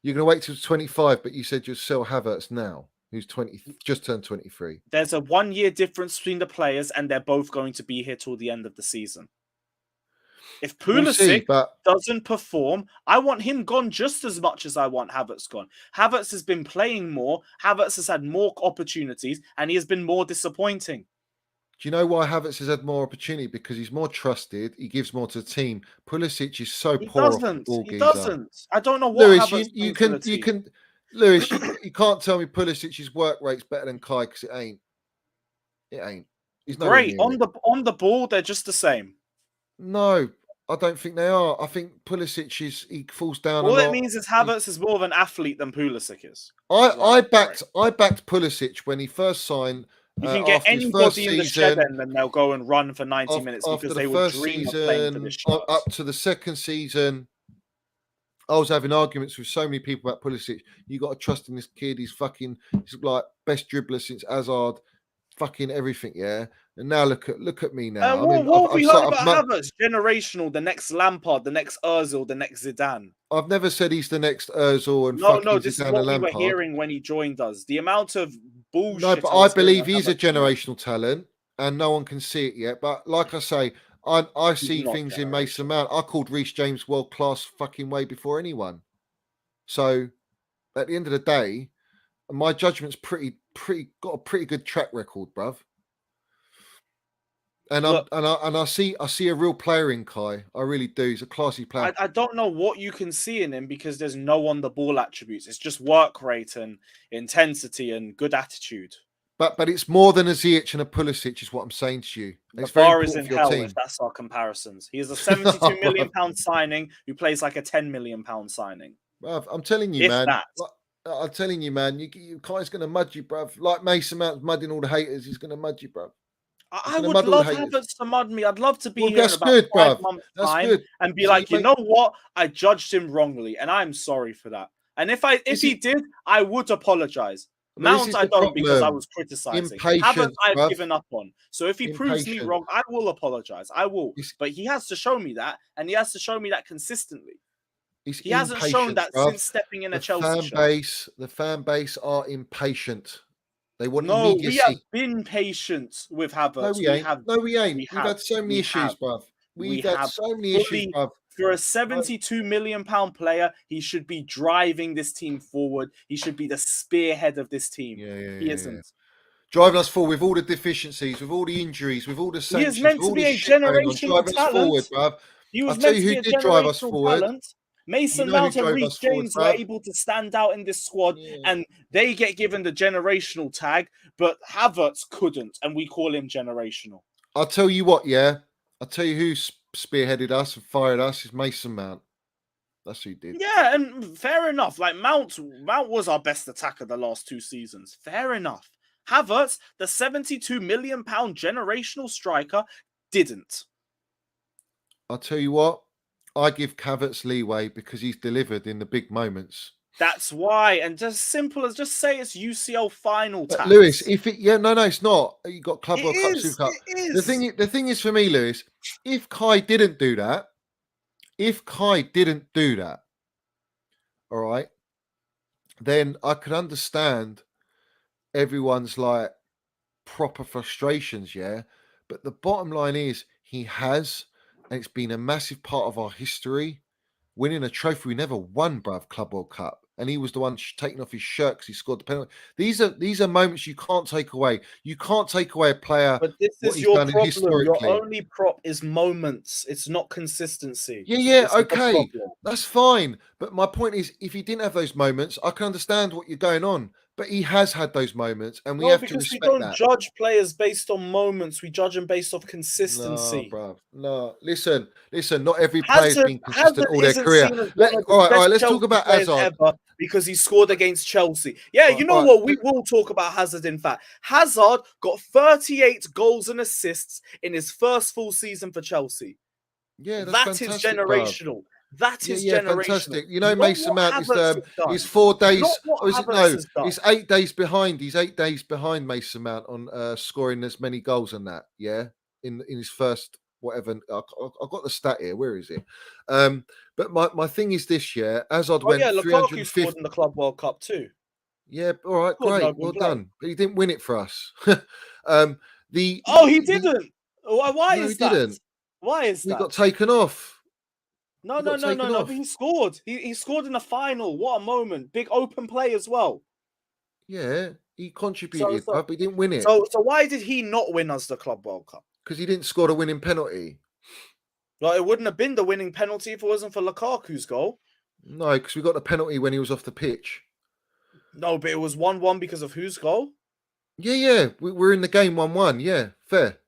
You're going to wait till 25, but you said you'll sell Havertz now, who's 20, just turned 23. There's a 1-year difference between the players, and they're both going to be here till the end of the season. If We'll see, Pulisic but doesn't perform, I want him gone just as much as I want Havertz gone. Havertz has been playing more. Havertz has had more opportunities, and he has been more disappointing. do you know why Havertz has had more opportunity? Because he's more trusted. He gives more to the team. Pulisic is so He poor off the doesn't. ball, He geezer. doesn't. I don't know what Lewis, Havertz you brings to the can team. Lewis, you can't tell me Pulisic's work rate's better than Kai because it ain't. It ain't. He's nowhere Great near it. on the ball, they're just the same. No, I don't think they are. I think Pulisic he falls down All a it lot. means is Havertz is more of an athlete than Pulisic is. I backed Pulisic when he first signed. You can get after his first anybody in the season, shed end and they'll go and run for 90 minutes after because the they would first dream of playing for this season, shirt. up to the second season, I was having arguments with so many people about Pulisic. You got to trust in this kid. He's like best dribbler since Hazard. Fucking everything, yeah. And now look at me now. What have we heard about Havertz? Generational, the next Lampard, the next Ozil, the next Zidane. I've never said he's the next Ozil and No, this is what we were Lampard. hearing when he joined us. The amount of bullshit. No, but I believe he's a generational talent, and no one can see it yet. But like I say, I see things in Mason Mount. I called Reece James world class fucking way before anyone. So at the end of the day, my judgment's got a pretty good track record, bruv. And I see a real player in Kai. I really do. He's a classy player. I don't know what you can see in him because there's no on the ball attributes. It's just work rate and intensity and good attitude. But it's more than a Ziyech and a Pulisic, is what I'm saying to you. The bar is in hell if that's our comparisons. He is a £72 million signing who plays like a £10 million signing. Bruv, I'm telling you, man. I'm telling you, man. Kai's going to mud you, bruv. Like Mason Mount's mudding all the haters. He's going to mud you, bruv. I would love Havertz to mud me. I'd love to be here in about good, 5 months' that's time good. and be like, you know what? I judged him wrongly, and I'm sorry for that. And if he did, I would apologize. Mount, I don't because I was criticizing. Havertz, I've given up on. So if he proves me wrong, I will apologize. I will. But he has to show me that, and he has to show me that consistently. He hasn't shown that since stepping in a Chelsea shirt. The fan base are impatient. They want immediacy. immediacy. We have been patient with Havertz. No, we ain't. We've had so many issues, bruv. We've had so many issues, bruv. For a £72 million player, he should be driving this team forward. He should be the spearhead of this team. He isn't. Driving us forward with all the deficiencies, with all the injuries, with all the sanctions. He is meant to be a generational talent. He was meant to be a generational talent. Mason Mount and Reece James were able to stand out in this squad, and they get given the generational tag, but Havertz couldn't, and we call him generational. I'll tell you what, I'll tell you who spearheaded us and fired us is Mason Mount. That's who did. Yeah, and fair enough. Like Mount was our best attacker the last 2 seasons. Fair enough. Havertz, the £72 million generational striker, didn't. I'll tell you what. I give Havertz leeway because he's delivered in the big moments. That's why, and just simple as just say it's UCL final tax. Lewis, no, it's not. You got Club World Cup, Super Cup. The thing is for me, Lewis, if Kai didn't do that, all right, then I could understand everyone's like proper frustrations, yeah. But the bottom line is he has. And it's been a massive part of our history. Winning a trophy we never won, bruv, Club World Cup. And he was the one taking off his shirt because he scored the penalty. These are moments you can't take away. You can't take away a player. But this is your problem. Your only prop is moments. It's not consistency. Yeah, okay. That's fine. But my point is, if he didn't have those moments, I can understand what you're going on. But he has had those moments, and we have to respect that. We don't judge players based on moments. We judge them based off consistency. No, bruv. No, listen. Not every player's been consistent all their career. All right, let's talk about Hazard. Because he scored against Chelsea. Yeah, you know what? We will talk about Hazard, in fact. Hazard got 38 goals and assists in his first full season for Chelsea. Yeah, that is generational. Bruv. That is generational. Fantastic. You know, Mason Mount is 4 days. It's 8 days behind. He's 8 days behind Mason Mount on scoring as many goals than that. Yeah, in his first whatever. I've got the stat here. Where is it? But my thing is this year. Hazard went 350 scored in the Club World Cup too. Yeah, all right, great, well done. But he didn't win it for us. He didn't. Why is that? Didn't. Why is that? We got taken off. No, He no, got no, taken no, no. off. But he scored. He scored in the final. What a moment! Big open play as well. Yeah, he So, contributed, so, but he didn't win it so why did he not win us the Club World Cup? because he didn't score the winning penalty. Like, it wouldn't have been the winning penalty if it wasn't for Lukaku's goal. No, because we got the penalty when he was off the pitch. No, but it was 1-1 because of whose goal? Yeah. We're in the game 1-1. Yeah, fair.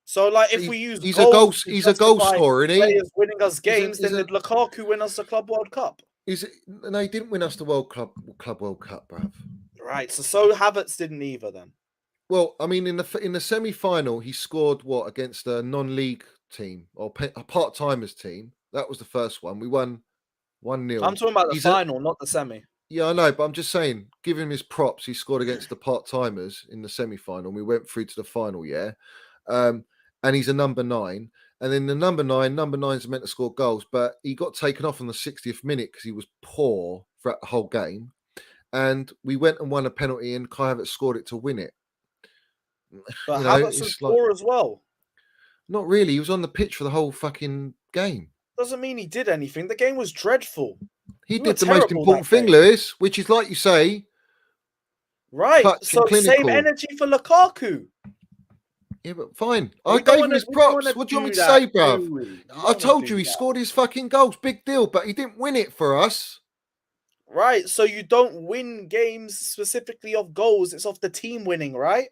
So, like, if He's, we use he's a goal. goals to He's a goal justify scorer, isn't he? players winning us He's a- games, he's then a- did Lukaku win us the Club World Cup? No, he didn't win us the Club World Cup, bruv. Right. So Havertz didn't either then. Well, I mean, in the semi-final, he scored what against a non-league team or a part-timers team. That was the first one. We won 1-0. I'm talking about the He's final, not the semi. Yeah, I know, but I'm just saying, give him his props. He scored against the part-timers in the semi-final. We went through to the final, yeah. And he's a number 9. And then the number nine's meant to score goals, but he got taken off on the 60th minute because he was poor throughout the whole game. And we went and won a penalty, and Kai Havertz scored it to win it. But You know, Havertz was it's like poor as well. not really. He was on the pitch for the whole fucking game. Doesn't mean he did anything. The game was dreadful. He We were did the most terrible important that thing, game. Lewis, which is like you say, Right. clutch So and same clinical. energy for Lukaku. Yeah, but fine. We I don't gave him wanna- his we don't props. wanna What do you want me do to that, say, bruv? do we? We don't I wanna told do you he that. scored his fucking goals. Big deal, but he didn't win it for us. Right. So you don't win games specifically off goals. It's off the team winning, right?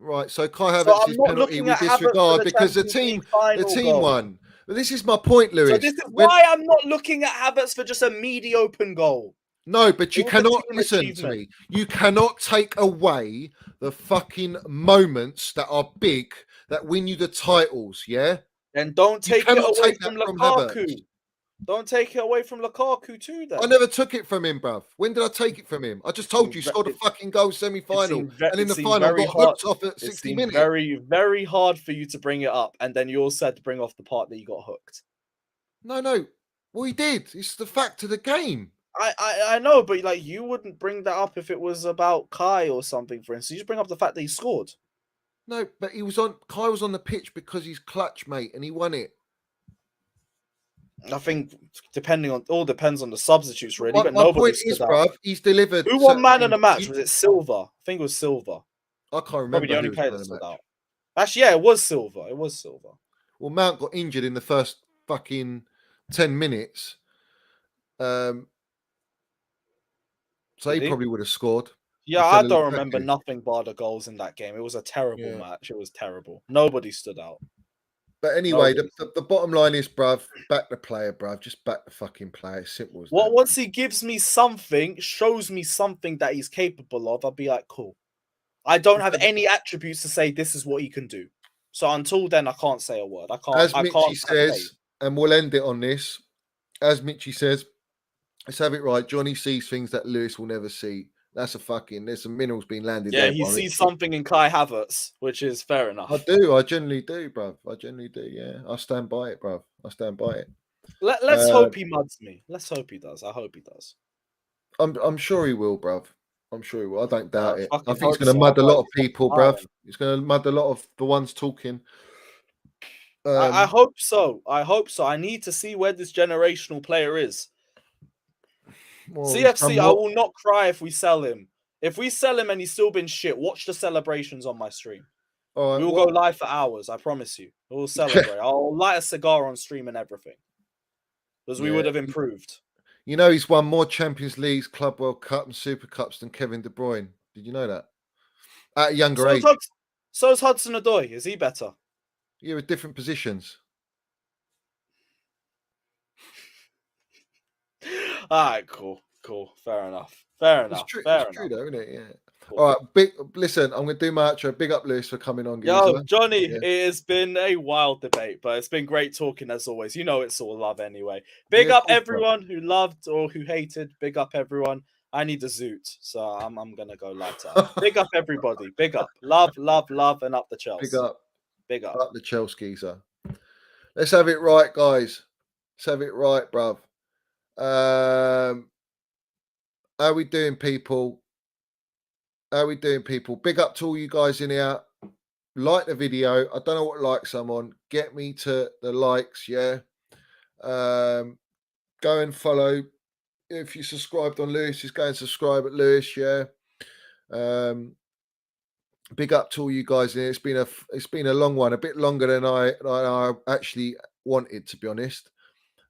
Right, so Kai So Havertz's I'm not penalty looking we at Havertz for disregard the because the Champions team League final goal. won. But this is my point, Lewis. So this is why I'm not looking at Havertz for just a mediocre goal. No, but you It was a cannot team listen achievement. to me. You cannot take away the fucking moments that are big that win you the titles. Yeah, And don't You take it cannot away take from that from Lukaku. Havertz. Don't take it away from Lukaku too. Then I never took it from him, bruv. When did I take it from him? I just told you, scored a fucking goal semi-final, and in the final got hooked off at 60 minutes. Very, very hard for you to bring it up, and then you also had to bring off the part that you got hooked. No. Well, he did. It's the fact of the game. I know, but like you wouldn't bring that up if it was about Kai or something, for instance. You just bring up the fact that he scored. No, but Kai was on the pitch because he's clutch, mate, and he won it. I think all depends on the substitutes, really. But My nobody point stood is, out. bruv, he's delivered. Who won man of the certain match? things. Was it Silva? I think it was Silva. I can't remember. Probably the only who was player man that of the stood match. out. Actually, yeah, it was Silva. It was Silva. Well, Mount got injured in the first fucking 10 minutes. So Did he he? probably would have scored. Yeah, instead I of don't Lukaku. remember nothing but the goals in that game. It was a terrible Yeah. match. It was terrible. Nobody stood out. But anyway, Nobody. the bottom line is, bruv, back the player, bruv. Just back the fucking player. Simple as that. Once he gives me something, shows me something that he's capable of, I'll be like, cool. I don't have any attributes to say this is what he can do. So until then, I can't say a word. I can't. As I Mitchie can't says, and we'll end it on this. As Mitchie says, let's have it right. Johnny sees things that Lewis will never see. That's there's some minerals being landed yeah, there. he by sees Mitchie. something in Kai Havertz, which is fair enough. I do. I generally do, bruv. I generally do. Yeah, I stand by it, bruv. I stand by it. Let's hope he muds me. Let's hope he does. I hope he does. I'm sure he will, bruv. I'm sure he will. I don't doubt it. I fucking think he's hope going to so. mud a I lot hope of people, smiling. bruv. He's going to mud a lot of the ones talking. I hope so. I hope so. I need to see where this generational player is. Well, CFC, I will not cry if we sell him. If we sell him and he's still been shit, watch the celebrations on my stream. All right, We will go live for hours, I promise you. We'll celebrate. I'll light a cigar on stream and everything. Because we would have improved. You know, he's won more Champions Leagues, Club World Cup, and Super Cups than Kevin De Bruyne. Did you know that? At a younger age. So's Hudson-Odoi. Is he better? You're at different positions. All right, cool. Fair enough. It's true, though, isn't it? Yeah. Cool. All right, listen, I'm going to do my outro. Big up, Lewis, for coming on. Yo, geezer. Johnny, Yeah. It has been a wild debate, but it's been great talking as always. You know it's all love anyway. Big Yeah, up cool, everyone who loved or who hated. Big up everyone. I need a zoot, so I'm gonna go light up. Big up everybody. Big up. Love, and up the Chelsea. Big up. Up the Chelsea geezer. Let's have it right, guys. Let's have it right, bruv. How we doing, people? Big up to all you guys in here. Like the video. I don't know what likes I'm on. Get me to the likes, yeah. go and follow. If you subscribed on Lewis, just go and subscribe at Lewis. Yeah. Big up to all you guys. It's been a long one, a bit longer than I actually wanted, to be honest.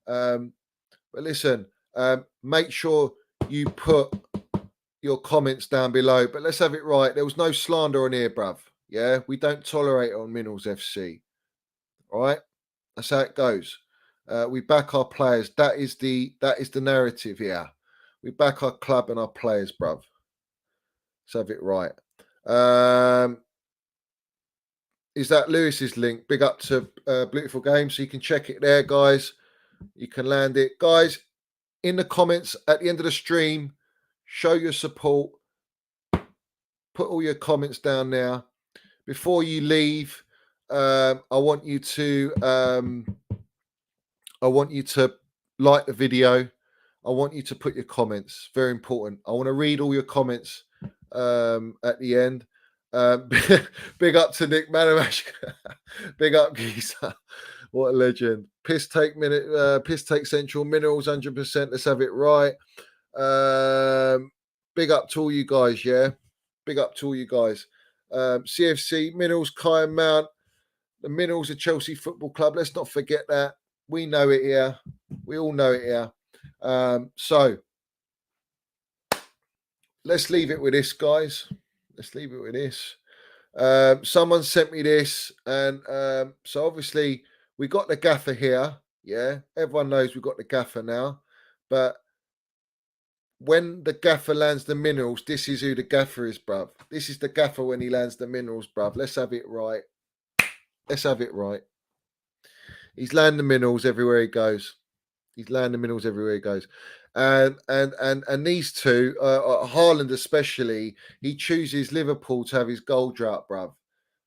But listen, make sure you put your comments down below. But let's have it right. There was no slander on here, bruv. Yeah, we don't tolerate it on Minerals FC. All right, that's how it goes. We back our players. That is the narrative here. We back our club and our players, bruv. Let's have it right. Is that Lewis's link? Big up to Beautiful Game, so you can check it there, guys. You can land it, guys. In the comments at the end of the stream, show your support. Put all your comments down there. Before you leave, I want you to like the video. I want you to put your comments. Very important. I want to read all your comments at the end. Big up to Nick Manamash. Big up, Geezer. What a legend. Piss take Central Minerals 100%. Let's have it right. Big up to all you guys, yeah. Big up to all you guys. CFC, Minerals, Kai and Mount. The Minerals of Chelsea Football Club. Let's not forget that. We know it here. We all know it here. So let's leave it with this, guys. Let's leave it with this. Someone sent me this, and so obviously we got the gaffer here. Yeah, everyone knows we've got the gaffer now. But when the gaffer lands the Minerals, this is who the gaffer is, bruv. This is the gaffer when he lands the Minerals, bruv. Let's have it right. Let's have it right. He's landing the Minerals everywhere he goes. He's landing the Minerals everywhere he goes. And these two, Haaland especially, he chooses Liverpool to have his goal drought, bruv.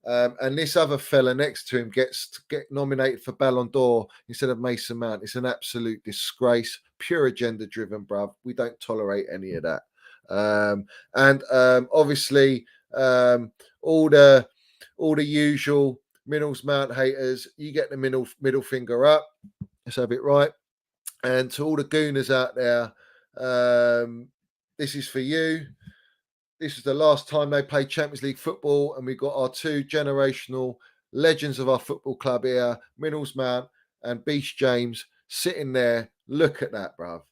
And this other fella next to him gets nominated for Ballon d'Or instead of Mason Mount. It's an absolute disgrace, pure agenda driven, bruv. We don't tolerate any of that. Obviously, all the usual Minerals Mount haters, you get the middle finger up. Let's have it right. And to all the gooners out there, this is for you. This is the last time they played Champions League football, and we've got our two generational legends of our football club here, Minerals Mount and Beast James, sitting there. Look at that, bruv.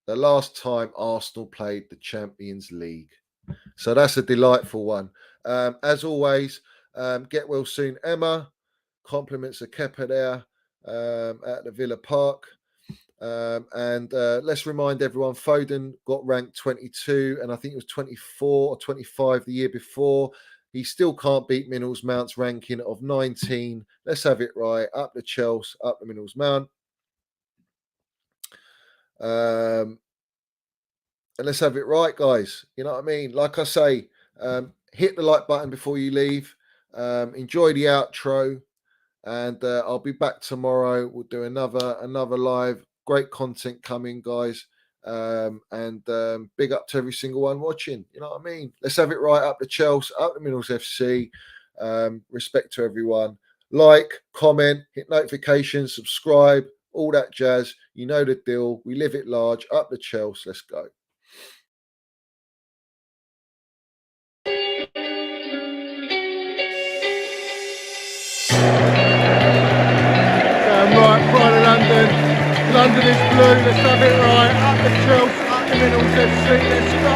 The last time Arsenal played the Champions League. So that's a delightful one. As always, get well soon, Emma. Compliments of Kepa there at the Villa Park. Let's remind everyone, Foden got ranked 22, and I think it was 24 or 25 the year before. He still can't beat Minerals Mount's ranking of 19. Let's have it right. Up the Chelsea, up the Minerals Mount. And let's have it right, guys. You know what I mean? Like I say, hit the like button before you leave. Enjoy the outro. And I'll be back tomorrow. We'll do another live. Great content coming, guys. Big up to every single one watching. You know what I mean? Let's have it right. Up the Chelsea, up the Minerals FC. Respect to everyone. Like, comment, hit notifications, subscribe, all that jazz. You know the deal. We live it large. Up the Chelsea. Let's go. Right, Pride of London. London is blue. Let's have it right. Up the Chelsea, up the Minerals FC. Let's go.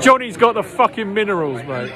Johnny's got the fucking minerals, mate.